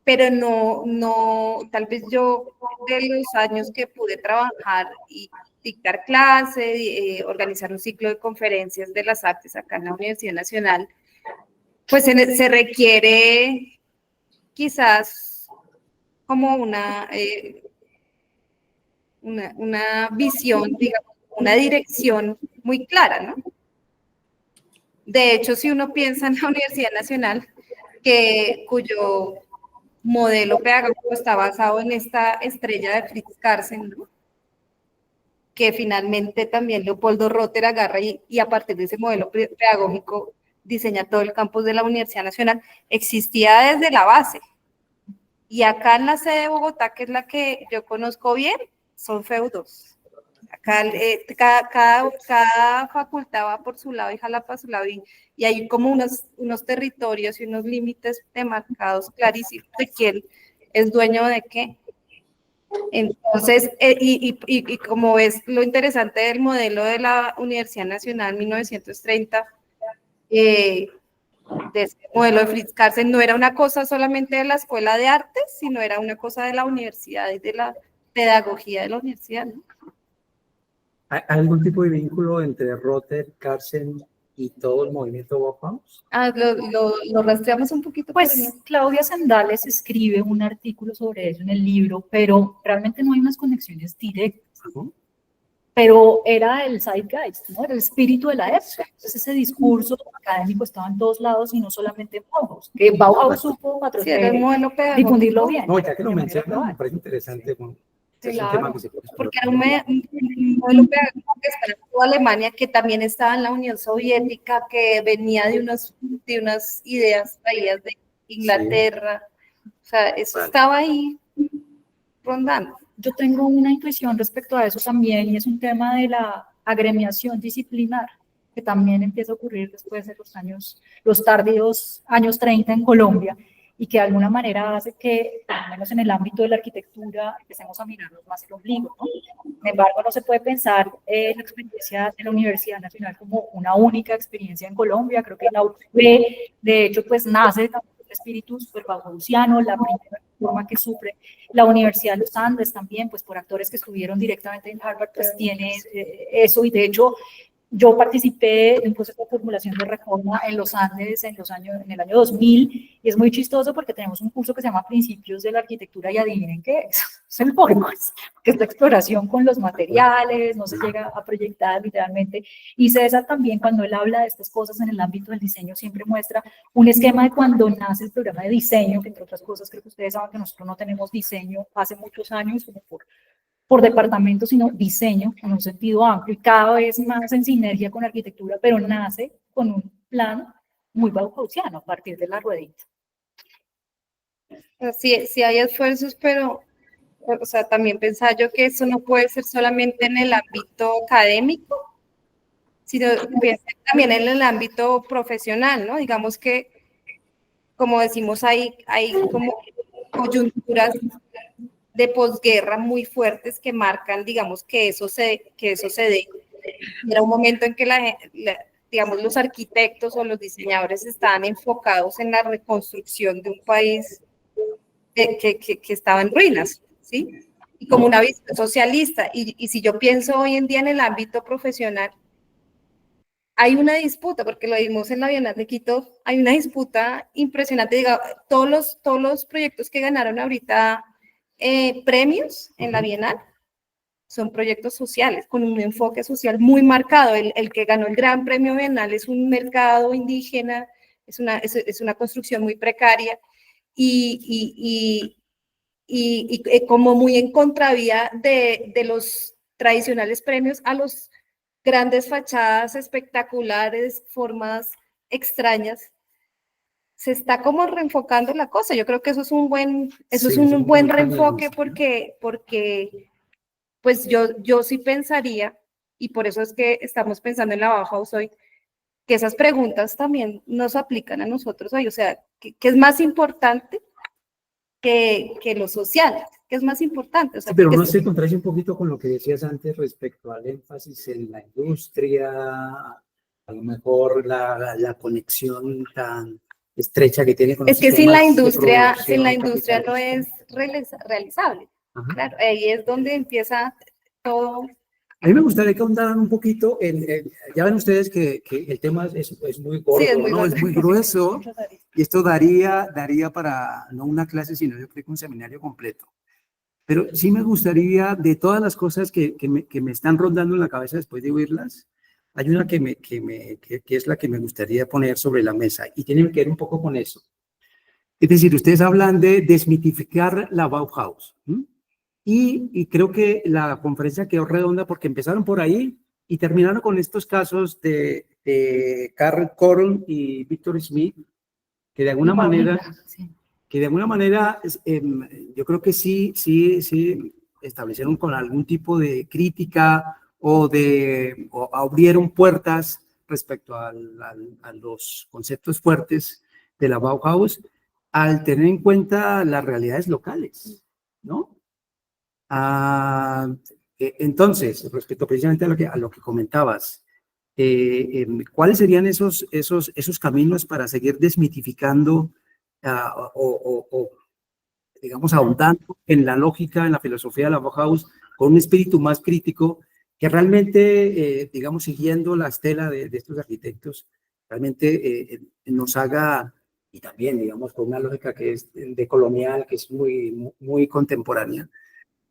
pero no, tal vez yo de los años que pude trabajar y dictar clase, organizar un ciclo de conferencias de las artes acá en la Universidad Nacional, pues se requiere quizás como una visión, digamos, una dirección muy clara, ¿no? De hecho, si uno piensa en la Universidad Nacional, cuyo modelo pedagógico está basado en esta estrella de Fritz Carlsen, ¿no? Que finalmente también Leopoldo Rotter agarra y a partir de ese modelo pedagógico diseña todo el campus de la Universidad Nacional, existía desde la base. Y acá en la sede de Bogotá, que es la que yo conozco bien, son feudos. Acá cada facultad va por su lado y jala para su lado, y hay como unos territorios y unos límites demarcados clarísimos de quién es dueño de qué. Entonces, y como ves, lo interesante del modelo de la Universidad Nacional 1930, de ese modelo de Fritz Carlsen, no era una cosa solamente de la Escuela de Artes, sino era una cosa de la universidad y de la pedagogía de la universidad, ¿no?
¿Hay algún tipo de vínculo entre Rotter, Carlsen y todo el movimiento Bauhaus?
Lo rastreamos un poquito.
Pues Claudia Sandales escribe un artículo sobre eso en el libro, pero realmente no hay unas conexiones directas, ¿no? pero era el zeitgeist, ¿no? Era el espíritu de la época. Entonces ese discurso académico estaba en todos lados y no solamente en Bauhaus, que Bauhaus supo
Sí, era un modelo pedagógico.
difundirlo bien.
No, ya que lo
de manera
mencionas, me
global.
parece interesante. Bueno, es un
Claro,
tema que se puede explorar.
porque era un modelo pedagógico que está en toda Alemania, que también estaba en la Unión Soviética, que venía de unas ideas traídas de Inglaterra. O sea, eso
Vale.
estaba ahí rondando.
Yo tengo una intuición respecto a eso también, y es un tema de la agremiación disciplinar, que también empieza a ocurrir después de los tardíos años 30 en Colombia, y que de alguna manera hace que, por lo menos en el ámbito de la arquitectura, empecemos a mirarnos más el ombligo, ¿no? Sin embargo, no se puede pensar la experiencia de la Universidad Nacional como una única experiencia en Colombia. Creo que la UP, de hecho, pues nace también el espíritu super bauhausiano, la primera forma que sufre la Universidad de los Andes también, pues por actores que estuvieron directamente en Harvard, pues tiene eso, y de hecho yo participé de un proceso de formulación de reforma en los Andes en el año 2000, y es muy chistoso porque tenemos un curso que se llama Principios de la Arquitectura, y adivinen qué es el Borges, que es la exploración con los materiales, no se llega a proyectar literalmente, y César también cuando él habla de estas cosas en el ámbito del diseño siempre muestra un esquema de cuando nace el programa de diseño, que entre otras cosas creo que ustedes saben que nosotros no tenemos diseño hace muchos años como por departamento, sino diseño en un sentido amplio y cada vez más en sinergia con arquitectura, pero nace con un plan muy bauhausiano a partir de la ruedita.
Sí hay esfuerzos, pero o sea, también pensaba yo que eso no puede ser solamente en el ámbito académico, sino también en el ámbito profesional, ¿no? Digamos que, como decimos, hay como coyunturas de posguerra muy fuertes que marcan, digamos, que eso se dé. Era un momento en que digamos, los arquitectos o los diseñadores estaban enfocados en la reconstrucción de un país que estaba en ruinas, ¿sí? Y como una visión socialista. Y si yo pienso hoy en día en el ámbito profesional, hay una disputa, porque lo vimos en la Bienal de Quito, hay una disputa impresionante. Digamos, todos los proyectos que ganaron ahorita premios en la Bienal son proyectos sociales, con un enfoque social muy marcado. El que ganó el gran premio Bienal es un mercado indígena, es una construcción muy precaria y como muy en contravía de los tradicionales premios a los grandes fachadas espectaculares, formas extrañas. Se está como reenfocando la cosa. Yo creo que eso es un buen reenfoque porque pues yo sí pensaría, y por eso es que estamos pensando en la Bauhaus hoy, que esas preguntas también nos aplican a nosotros hoy. O sea, ¿qué es más importante que lo social? ¿Qué es más importante? O sea,
sí, pero no se contradice un poquito con lo que decías antes respecto al énfasis en la industria, a lo mejor la conexión tan estrecha que tiene con
es que sin la industria no es realizable.
Ajá.
Claro, ahí es donde empieza todo.
A mí me gustaría que ahondaran un poquito ya ven ustedes que el tema es muy gordo,
Sí, es muy
¿no?
gordo.
Es muy grueso, y esto daría para no una clase, sino yo creo que un seminario completo. Pero sí me gustaría, de todas las cosas que me están rondando en la cabeza después de oírlas, hay una que es la que me gustaría poner sobre la mesa, y tiene que ver un poco con eso. Es decir, ustedes hablan de desmitificar la Bauhaus, ¿m? Y creo que la conferencia quedó redonda porque empezaron por ahí y terminaron con estos casos de Carl Corn y Victor Smith, que de alguna manera yo creo que sí establecieron con algún tipo de crítica o abrieron puertas respecto a los conceptos fuertes de la Bauhaus al tener en cuenta las realidades locales, ¿no? Entonces, respecto precisamente a lo que comentabas, ¿cuáles serían esos caminos para seguir desmitificando digamos, ahondando en la lógica, en la filosofía de la Bauhaus, con un espíritu más crítico, que realmente, digamos, siguiendo la estela de estos arquitectos, realmente nos haga, y también, digamos, con una lógica que es de colonial, que es muy contemporánea,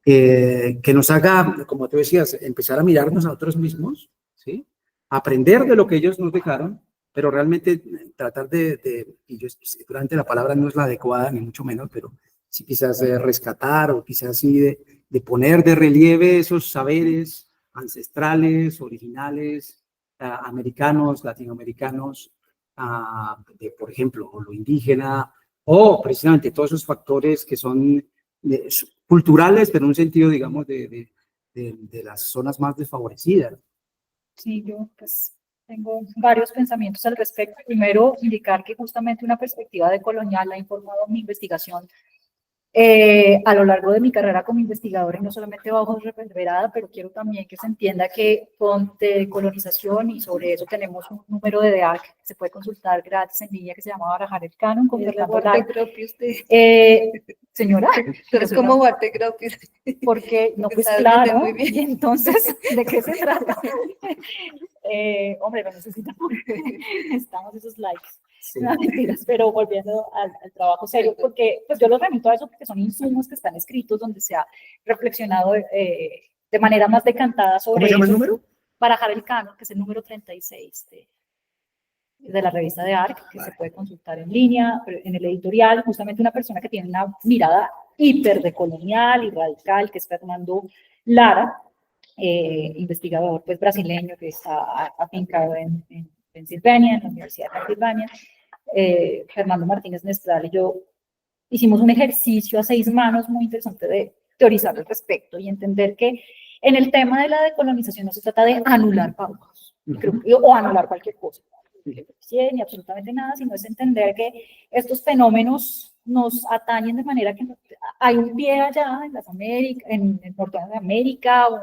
que nos haga, como tú decías, empezar a mirarnos a nosotros mismos, ¿sí? Aprender de lo que ellos nos dejaron, pero realmente tratar y yo seguramente la palabra no es la adecuada, ni mucho menos, pero sí quizás rescatar o quizás sí de poner de relieve esos saberes ancestrales, originales, americanos, latinoamericanos, por ejemplo, lo indígena, o precisamente todos esos factores que son culturales, pero en un sentido, digamos, de las zonas más desfavorecidas.
Sí, yo pues tengo varios pensamientos al respecto. Primero, indicar que justamente una perspectiva decolonial ha informado mi investigación a lo largo de mi carrera como investigadora, y no solamente bajo reverberada, pero quiero también que se entienda que con decolonización, y sobre eso tenemos un número de DEAC que se puede consultar gratis en línea, que se llama Barajar el Canon, con Fernando Lara. Señora,
Pero es como Walter Gropius.
porque no, pues
Sabes
claro,
muy bien.
y entonces, ¿de qué se trata? Hombre, lo necesitamos, estamos esos likes.
Sí.
No, mentiras, pero volviendo al trabajo serio, porque pues yo los remito a eso porque son insumos que están escritos donde se ha reflexionado de manera más decantada sobre
¿Cómo se llama el
eso.
número?
Barajar el Canon, que es el número 36 de la revista de ARC, que se puede consultar en línea, en el editorial, justamente una persona que tiene una mirada hiperdecolonial y radical, que es Fernando Lara, investigador pues brasileño que está afincado en Pensilvania, en la Universidad de Pensilvania. Fernando Martínez Mestral y yo hicimos un ejercicio a 6 manos muy interesante de teorizar al respecto y entender que en el tema de la decolonización no se trata de anular Bauhaus, o anular cualquier cosa, ni absolutamente nada, sino es entender que estos fenómenos nos atañen de manera que hay un pie allá en las Américas, en Norteamérica o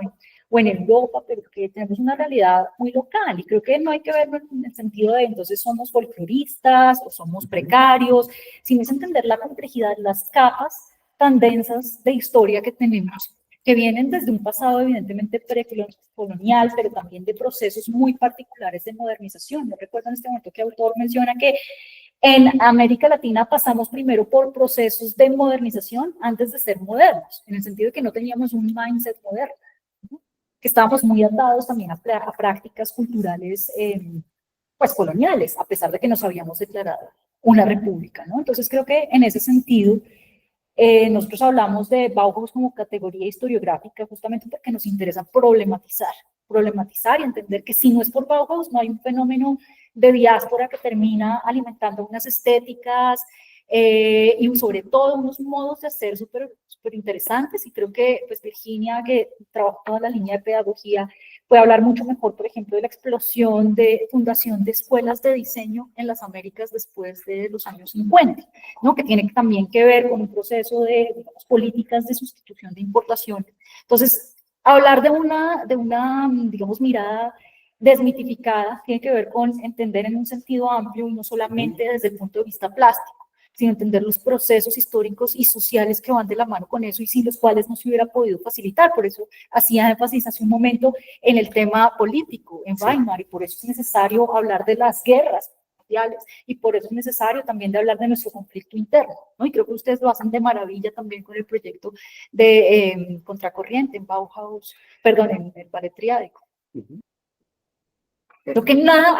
en Europa, pero que tenemos una realidad muy local, y creo que no hay que verlo en el sentido de entonces somos folcloristas o somos precarios, sino es entender la complejidad, las capas tan densas de historia que tenemos, que vienen desde un pasado evidentemente precolonial, pero también de procesos muy particulares de modernización. No recuerdo en este momento qué autor menciona que en América Latina pasamos primero por procesos de modernización antes de ser modernos, en el sentido de que no teníamos un mindset moderno, ¿no? Que estábamos muy atados también a prácticas culturales pues coloniales, a pesar de que nos habíamos declarado una república, ¿no? Entonces creo que en ese sentido nosotros hablamos de Bauhaus como categoría historiográfica justamente porque nos interesa problematizar y entender que si no es por Bauhaus no hay un fenómeno de diáspora que termina alimentando unas estéticas y sobre todo unos modos de hacer súper interesantes, y creo que pues Virginia, que trabaja toda la línea de pedagogía, puede hablar mucho mejor, por ejemplo, de la explosión de fundación de escuelas de diseño en las Américas después de los años 50, ¿no? Que tiene también que ver con un proceso de, digamos, políticas de sustitución de importación. Entonces, hablar de una digamos, mirada desmitificada tiene que ver con entender en un sentido amplio y no solamente desde el punto de vista plástico, sino entender los procesos históricos y sociales que van de la mano con eso y sin los cuales no se hubiera podido facilitar. Por eso hacía énfasis hace un momento en el tema político, en Weimar, y por eso es necesario hablar de las guerras mundiales, y por eso es necesario también de hablar de nuestro conflicto interno, ¿no? Y creo que ustedes lo hacen de maravilla también con el proyecto de Contracorriente en Bauhaus, perdón, en el ballet triádico. Creo que nada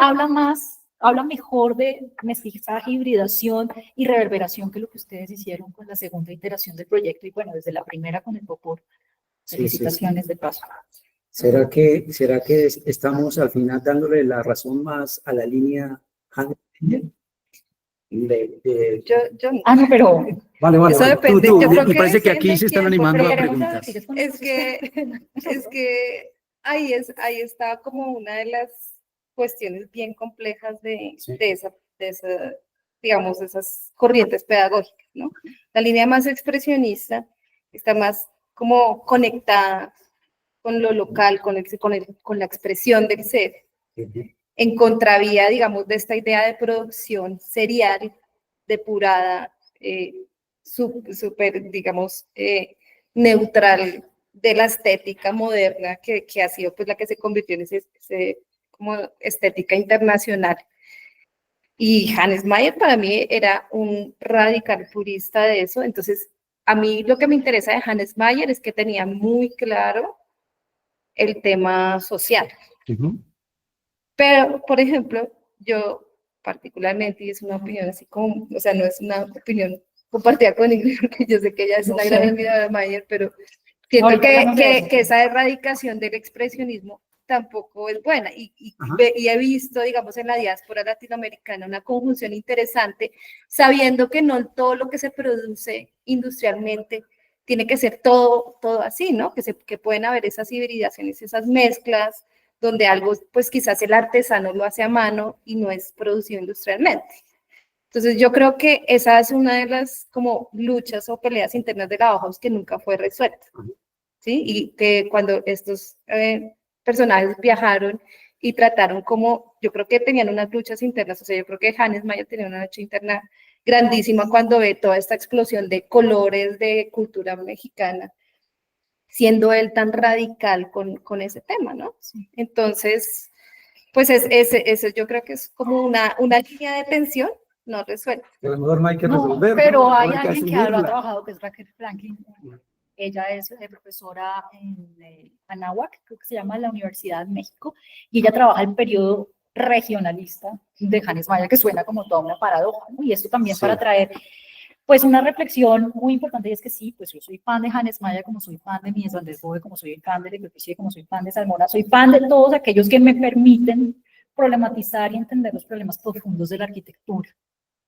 habla mejor de mestizaje, hibridación y reverberación que lo que ustedes hicieron con la segunda iteración del proyecto, y bueno, desde la primera con el Popor. Felicitaciones de paso.
¿Será que estamos al final dándole la razón más a la línea
No, pero
Vale.
Eso depende.
Tú,
Yo creo
me
que
parece que
depende
aquí se están
quién,
animando a
porque
preguntas.
es que ahí está como una de las cuestiones bien complejas de esa, digamos, de esas corrientes pedagógicas, ¿no? La línea más expresionista está más como conectada con lo local, con la expresión del ser, en contravía, digamos, de esta idea de producción serial, depurada, súper, digamos, neutral de la estética moderna que ha sido pues la que se convirtió en ese como estética internacional. Y Hannes Mayer para mí era un radical purista de eso, entonces a mí lo que me interesa de Hannes Mayer es que tenía muy claro el tema social.
Ujú.
Pero, por ejemplo, yo particularmente, y es una opinión así como, o sea, no es una opinión compartida con Ingrid, porque yo sé que ella es
No
una
sé.
gran admiradora de Mayer, pero siento
Ahorita hablamos de eso.
que esa erradicación del expresionismo tampoco es buena.
Ajá.
Y he visto, digamos, en la diáspora latinoamericana una conjunción interesante, sabiendo que no todo lo que se produce industrialmente tiene que ser todo así, ¿no? Que pueden haber esas hibridaciones, esas mezclas, donde algo, pues quizás el artesano lo hace a mano y no es producido industrialmente. Entonces yo creo que esa es una de las como luchas o peleas internas de la Bauhaus que nunca fue resuelta, ¿sí? Y que cuando estos personajes viajaron y trataron como, yo creo que tenían unas luchas internas, o sea, yo creo que Hannes Mayer tenía una lucha interna grandísima cuando ve toda esta explosión de colores de cultura mexicana, siendo él tan radical con ese tema, ¿no? Entonces, pues eso yo creo que es como una línea de tensión no resuelta.
Que a lo mejor no hay que
No,
resolver,
pero
¿no?
hay
Ahora hay que
alguien que lo ha
asumirla.
trabajado, que es Raquel Franklin. Ella es profesora en Anáhuac, creo que se llama la Universidad de México, y ella trabaja el periodo regionalista de Hannes Mayer, que suena como toda una paradoja, ¿no? Y esto también
Sí.
para traer, pues, una reflexión muy importante, y es que sí, pues yo soy fan de Hannes Mayer, como soy fan de Mies van der Rohe, como soy fan de Le Corbusier, como soy fan de Salmona, soy fan de todos aquellos que me permiten problematizar y entender los problemas profundos de la arquitectura.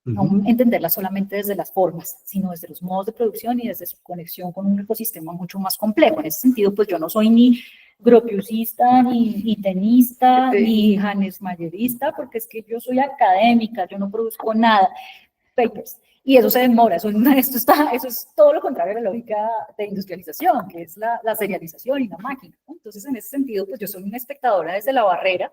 No entenderla solamente desde las formas, sino desde los modos de producción y desde su conexión con un ecosistema mucho más complejo. En ese sentido, pues yo no soy ni gropiusista, ni tenista, ni Hannes Mayerista, porque es que yo soy académica, yo no produzco nada, papers, y eso se demora, eso es todo lo contrario a la lógica de industrialización, que es la serialización y la máquina, ¿no? Entonces, en ese sentido, pues yo soy una espectadora desde la barrera.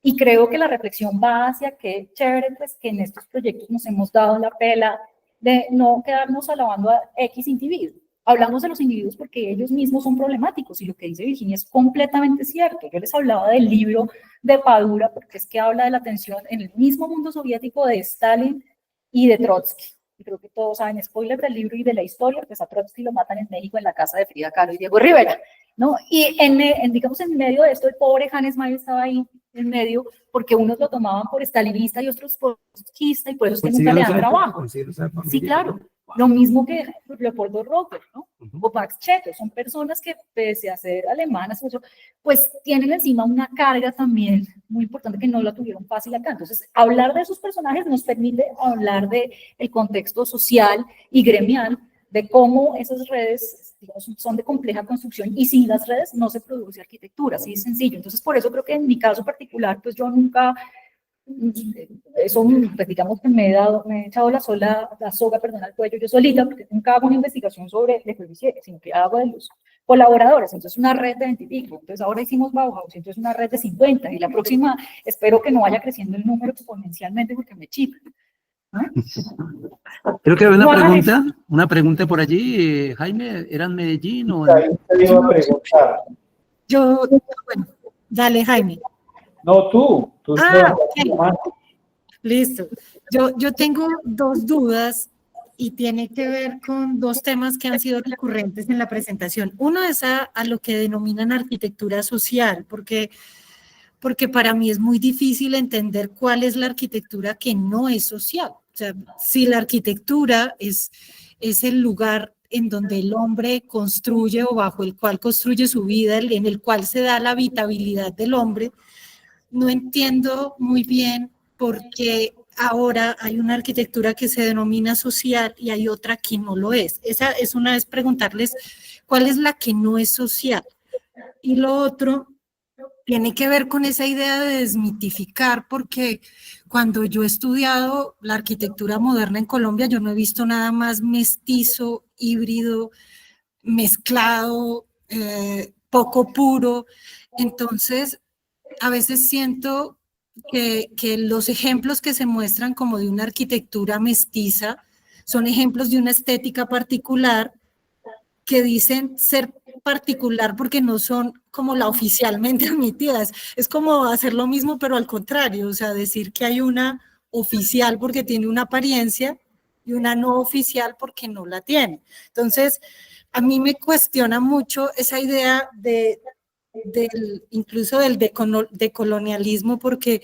Y creo que la reflexión va hacia que chévere, pues que en estos proyectos nos hemos dado la pela de no quedarnos alabando a X individuos. Hablamos de los individuos porque ellos mismos son problemáticos y lo que dice Virginia es completamente cierto. Yo les hablaba del libro de Padura porque es que habla de la tensión en el mismo mundo soviético de Stalin y de Trotsky. Y creo que todos saben, spoiler del libro y de la historia, pues a Trotsky lo matan en México en la casa de Frida Kahlo y Diego Rivera, ¿no? Y digamos, en medio de esto, el pobre Hannes Mayer estaba ahí en medio, porque unos lo tomaban por stalinista y otros por trotskista, y por eso es que nunca le dan trabajo. Sí, claro. Lo mismo que Leopoldo Rocker, ¿no? O Max Cheto, son personas que, pese a ser alemanas, pues tienen encima una carga también muy importante que no la tuvieron fácil acá. Entonces, hablar de esos personajes nos permite hablar del contexto social y gremial, de cómo esas redes, digamos, son de compleja construcción y sin las redes no se produce arquitectura, así de sencillo. Entonces, por eso creo que en mi caso particular, pues yo nunca, eso, pues digamos que me he echado la soga, al cuello yo solita, porque nunca hago una investigación sobre Le Corbusier, sino que hago de los colaboradores, entonces una red de 20 y pico, entonces ahora hicimos Bauhaus, entonces una red de 50, y la próxima espero que no vaya creciendo el número exponencialmente porque me chica.
Creo que había una pregunta por allí, Jaime, ¿era en Medellín o
Ahí te iba a preguntar.
Bueno, dale, Jaime.
No, tú.
Ok. Listo. Yo tengo dos dudas y tiene que ver con dos temas que han sido recurrentes en la presentación. Uno es a lo que denominan arquitectura social, porque para mí es muy difícil entender cuál es la arquitectura que no es social. O sea, si la arquitectura es el lugar en donde el hombre construye o bajo el cual construye su vida, en el cual se da la habitabilidad del hombre, no entiendo muy bien por qué ahora hay una arquitectura que se denomina social y hay otra que no lo es. Esa es una vez preguntarles cuál es la que no es social. Y lo otro tiene que ver con esa idea de desmitificar, porque cuando yo he estudiado la arquitectura moderna en Colombia, yo no he visto nada más mestizo, híbrido, mezclado, poco puro. Entonces, a veces siento que los ejemplos que se muestran como de una arquitectura mestiza son ejemplos de una estética particular que dicen ser particular porque no son como la oficialmente admitidas. Es como hacer lo mismo, pero al contrario, o sea, decir que hay una oficial porque tiene una apariencia y una no oficial porque no la tiene. Entonces, a mí me cuestiona mucho esa idea incluso del decolonialismo, porque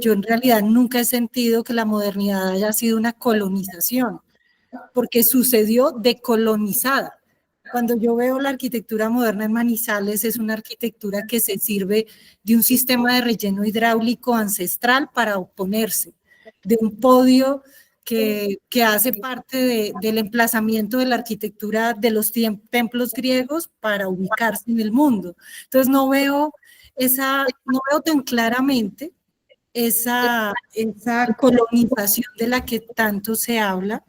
yo en realidad nunca he sentido que la modernidad haya sido una colonización, porque sucedió decolonizada. Cuando yo veo la arquitectura moderna en Manizales, es una arquitectura que se sirve de un sistema de relleno hidráulico ancestral para oponerse, de un podio que hace parte del emplazamiento de la arquitectura de los templos griegos para ubicarse en el mundo. Entonces no veo tan claramente esa colonización de la que tanto se habla,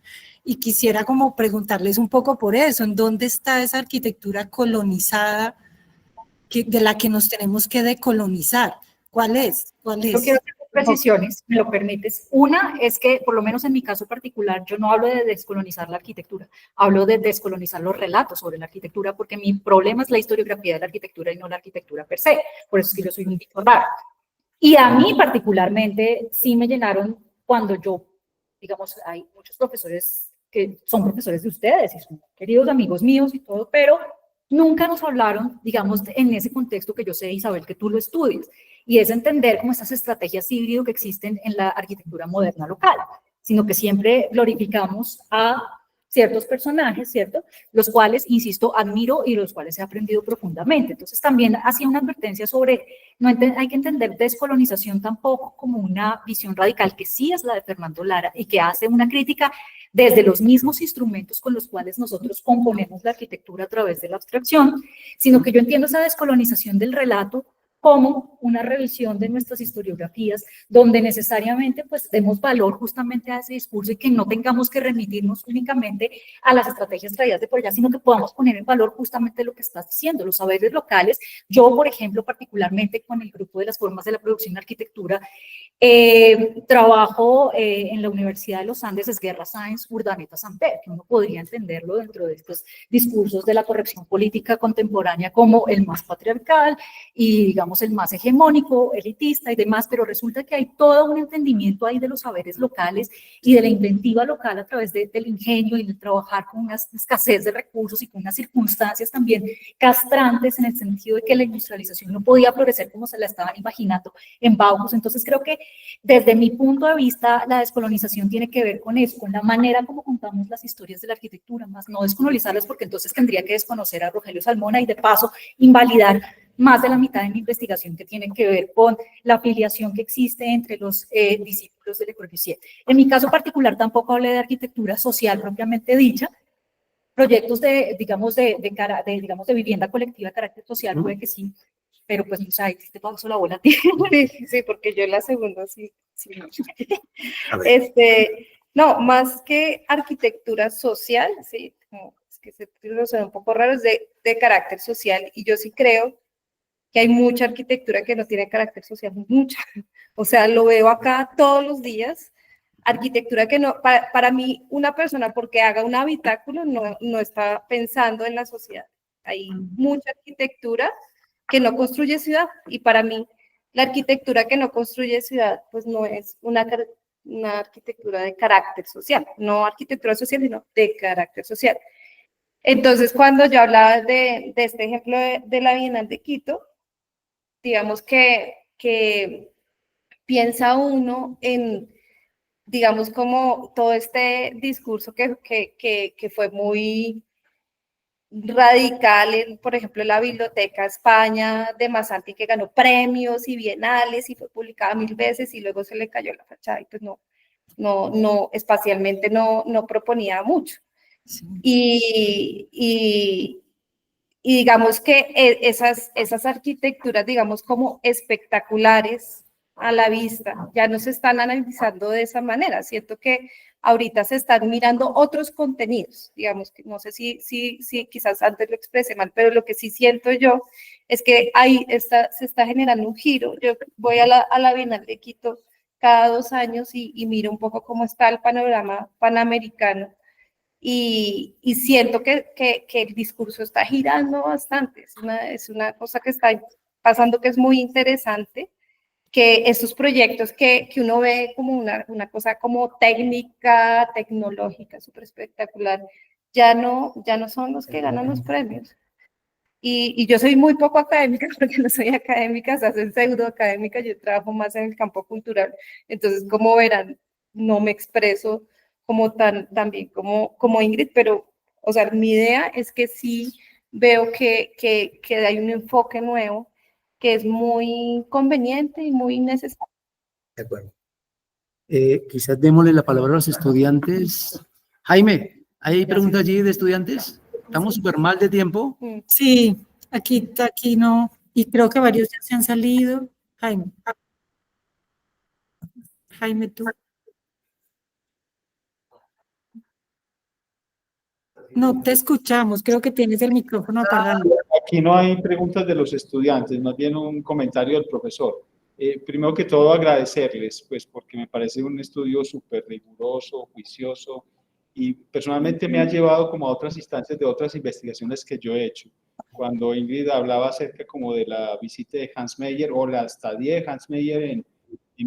y quisiera como preguntarles un poco por eso, ¿en dónde está esa arquitectura colonizada de la que nos tenemos que decolonizar? ¿Cuál es?
Yo quiero hacer precisiones, me lo permites. Una es que, por lo menos en mi caso particular, yo no hablo de descolonizar la arquitectura, hablo de descolonizar los relatos sobre la arquitectura, porque mi problema es la historiografía de la arquitectura y no la arquitectura per se. Por eso es que yo soy un bicho raro. Y a mí particularmente sí me llenaron cuando yo, digamos, hay muchos profesores que son profesores de ustedes y son queridos amigos míos y todo, pero nunca nos hablaron, digamos, en ese contexto que yo sé, Isabel, que tú lo estudias, y es entender cómo estas estrategias híbrido que existen en la arquitectura moderna local, sino que siempre glorificamos a ciertos personajes, ¿cierto? Los cuales, insisto, admiro y los cuales he aprendido profundamente. Entonces, también hacía una advertencia sobre, no hay que entender descolonización tampoco como una visión radical, que sí es la de Fernando Lara y que hace una crítica desde los mismos instrumentos con los cuales nosotros componemos la arquitectura a través de la abstracción, sino que yo entiendo esa descolonización del relato como una revisión de nuestras historiografías, donde necesariamente pues demos valor justamente a ese discurso y que no tengamos que remitirnos únicamente a las estrategias traídas de por allá, sino que podamos poner en valor justamente lo que estás diciendo, los saberes locales. Yo, por ejemplo, particularmente con el grupo de las formas de la producción en arquitectura, trabajo en la Universidad de los Andes, es Guerra Sáenz, Urdaneta Samper, que uno podría entenderlo dentro de estos discursos de la corrección política contemporánea como el más patriarcal y, digamos, el más hegemónico, elitista y demás, pero resulta que hay todo un entendimiento ahí de los saberes locales y de la inventiva local a través del ingenio y de trabajar con una escasez de recursos y con unas circunstancias también castrantes en el sentido de que la industrialización no podía florecer como se la estaban imaginando en Bauhaus. Entonces creo que desde mi punto de vista la descolonización tiene que ver con eso, con la manera como contamos las historias de la arquitectura, más no descolonizarlas, porque entonces tendría que desconocer a Rogelio Salmona y de paso invalidar más de la mitad de mi investigación que tiene que ver con la afiliación que existe entre los discípulos de Le Corbusier. En mi caso particular tampoco hablé de arquitectura social propiamente dicha, proyectos digamos, de vivienda colectiva de carácter social, puede que sí, pero pues no sé, te paso la bola a ti.
Sí, porque yo la segunda sí.
A ver.
No, más que arquitectura social, sí, es que se suena un poco raro, es de carácter social, y yo sí creo que hay mucha arquitectura que no tiene carácter social, mucha. O sea, lo veo acá todos los días, arquitectura que no, para mí, una persona porque haga un habitáculo no está pensando en la sociedad. Hay mucha arquitectura que no construye ciudad, y para mí la arquitectura que no construye ciudad pues no es una arquitectura de carácter social, no arquitectura social, sino de carácter social. Entonces, cuando yo hablaba de este ejemplo de la Bienal de Quito, digamos que piensa uno en, digamos, como todo este discurso que fue muy radical, por ejemplo, en la Biblioteca España de Masanti, que ganó premios y bienales y fue publicada 1000 veces y luego se le cayó la fachada y pues no, espacialmente no proponía mucho. Sí. Y digamos que esas arquitecturas, digamos, como espectaculares a la vista, ya no se están analizando de esa manera. Siento que ahorita se están mirando otros contenidos, digamos, que no sé si quizás antes lo expresé mal, pero lo que sí siento yo es que ahí se está generando un giro. Yo voy a la Bienal de Quito cada 2 años y miro un poco cómo está el panorama panamericano. Y siento que el discurso está girando bastante, es una cosa que está pasando que es muy interesante, estos proyectos que uno ve como una cosa como técnica, tecnológica, súper espectacular, ya no son los que ganan los premios. Y yo soy muy poco académica porque no soy académica, o sea, soy pseudo académica, yo trabajo más en el campo cultural, entonces como verán, no me expreso como tan bien como Ingrid, pero, o sea, mi idea es que sí veo que hay un enfoque nuevo que es muy conveniente y muy necesario.
De acuerdo. Quizás démosle la palabra a los estudiantes. Jaime, ¿hay preguntas allí de estudiantes? Estamos súper mal de tiempo.
Sí, aquí no, y creo que varios ya se han salido. Jaime, tú. No te escuchamos, creo que tienes el micrófono apagado.
Aquí no hay preguntas de los estudiantes, más bien un comentario del profesor. Primero que todo, agradecerles, pues, porque me parece un estudio súper riguroso, juicioso, y personalmente me ha llevado como a otras instancias de otras investigaciones que yo he hecho. Cuando Ingrid hablaba acerca como de la visita de Hans Meyer o la estadía de Hans Meyer en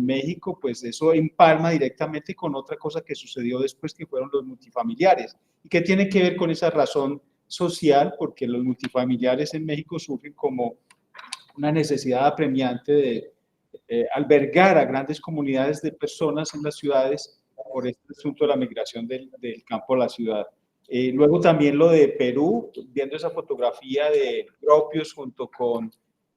México, pues eso empalma directamente con otra cosa que sucedió después, que fueron los multifamiliares, y que tiene que ver con esa razón social, porque los multifamiliares en México surgen como una necesidad apremiante de albergar a grandes comunidades de personas en las ciudades por este asunto de la migración del campo a la ciudad. Luego también lo de Perú, viendo esa fotografía de Gropius junto con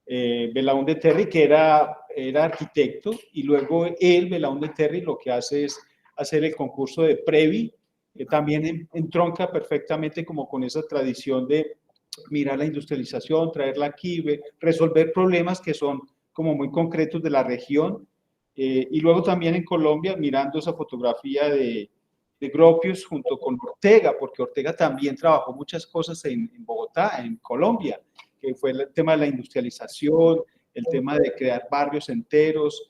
Belaúnde Terry, que era arquitecto, y luego él, Belaúnde Terry, lo que hace es hacer el concurso de Previ, que también entronca perfectamente como con esa tradición de mirar la industrialización, traerla aquí, resolver problemas que son como muy concretos de la región. Y luego también en Colombia, mirando esa fotografía de Gropius junto con Ortega, porque Ortega también trabajó muchas cosas en Bogotá, en Colombia, que fue el tema de la industrialización, el tema de crear barrios enteros.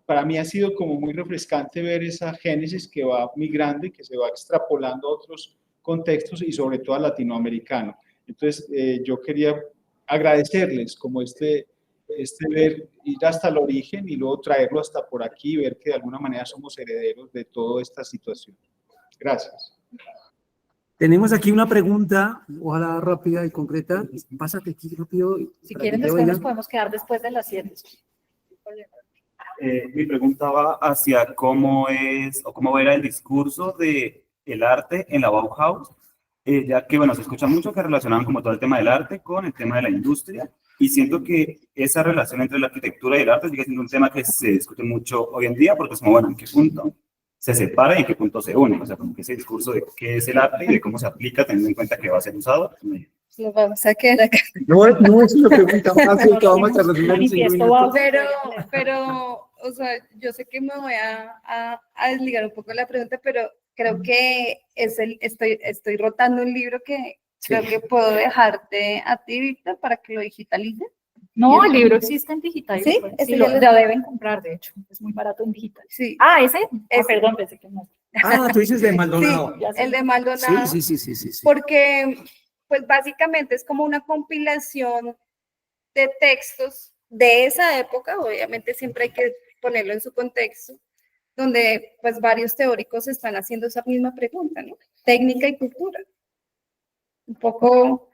Para mí ha sido como muy refrescante ver esa génesis que va migrando y que se va extrapolando a otros contextos y sobre todo a latinoamericano. Entonces, yo quería agradecerles como ver, ir hasta el origen y luego traerlo hasta por aquí y ver que de alguna manera somos herederos de toda esta situación. Gracias.
Tenemos aquí una pregunta, ojalá rápida y concreta. Pásate aquí rápido.
Si quieren, después nos podemos quedar después de las 7.
Mi pregunta va hacia cómo es o cómo era el discurso de el arte en la Bauhaus, ya que, bueno, se escucha mucho que relacionaban como todo el tema del arte con el tema de la industria, y siento que esa relación entre la arquitectura y el arte sigue siendo un tema que se discute mucho hoy en día, porque es como, bueno, ¿en qué punto se separa y en qué punto se une? O sea, como que ese discurso de qué es el arte y de cómo se aplica teniendo en cuenta que va a ser usado.
Nos vamos a quedar acá.
No es una pregunta fácil que vamos a resolver en 5 minutos.
Pero, o sea, yo sé que me voy a desligar un poco de la pregunta, pero creo que estoy rotando un libro que creo que puedo dejarte a ti, Víctor, para que lo digitalices.
No, el libro existe en digital.
¿Sí?
Sí, lo deben comprar, de hecho. Es muy barato en digital.
Sí.
Ah, ¿ese? Perdón, pensé que no.
Ah, tú dices de Maldonado.
Sí, el de Maldonado.
Sí.
Porque, pues básicamente es como una compilación de textos de esa época, obviamente siempre hay que ponerlo en su contexto, donde pues varios teóricos están haciendo esa misma pregunta, ¿no? Técnica y cultura. Un poco,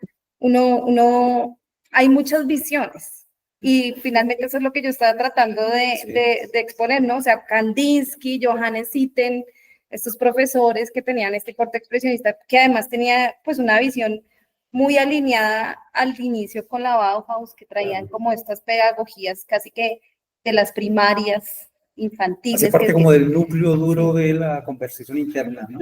hay muchas visiones y finalmente eso es lo que yo estaba tratando de exponer, ¿no? O sea, Kandinsky, Johannes Itten, estos profesores que tenían este corte expresionista, que además tenía pues una visión muy alineada al inicio con la Bauhaus, que traían como estas pedagogías casi que de las primarias infantiles.
Hace parte como del núcleo duro de la conversación interna, ¿no?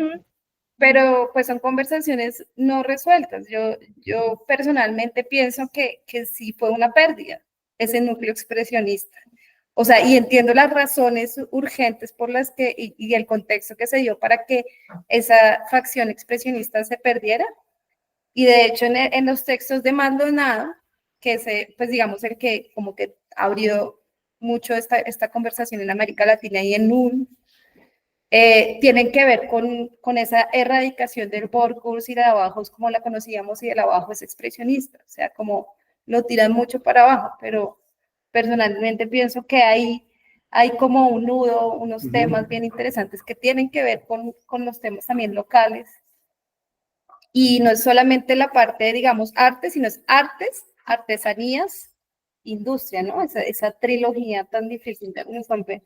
Pero pues son conversaciones no resueltas. Yo personalmente pienso que sí fue una pérdida ese núcleo expresionista. O sea, y entiendo las razones urgentes por las que, y el contexto que se dio para que esa facción expresionista se perdiera. Y de hecho en los textos de Maldonado, que pues digamos el que como que abrió mucho esta conversación en América Latina y en NUN, tienen que ver con esa erradicación del Borkurs y de la Bauhaus como la conocíamos, y de la Bauhaus expresionista, o sea, como lo tiran mucho para abajo, pero personalmente pienso que hay como un nudo, unos
Ujú.
temas bien interesantes que tienen que ver con los temas también locales. Y no es solamente la parte, digamos, arte, sino es artes, artesanías, industria, ¿no? Esa trilogía tan difícil de resolver.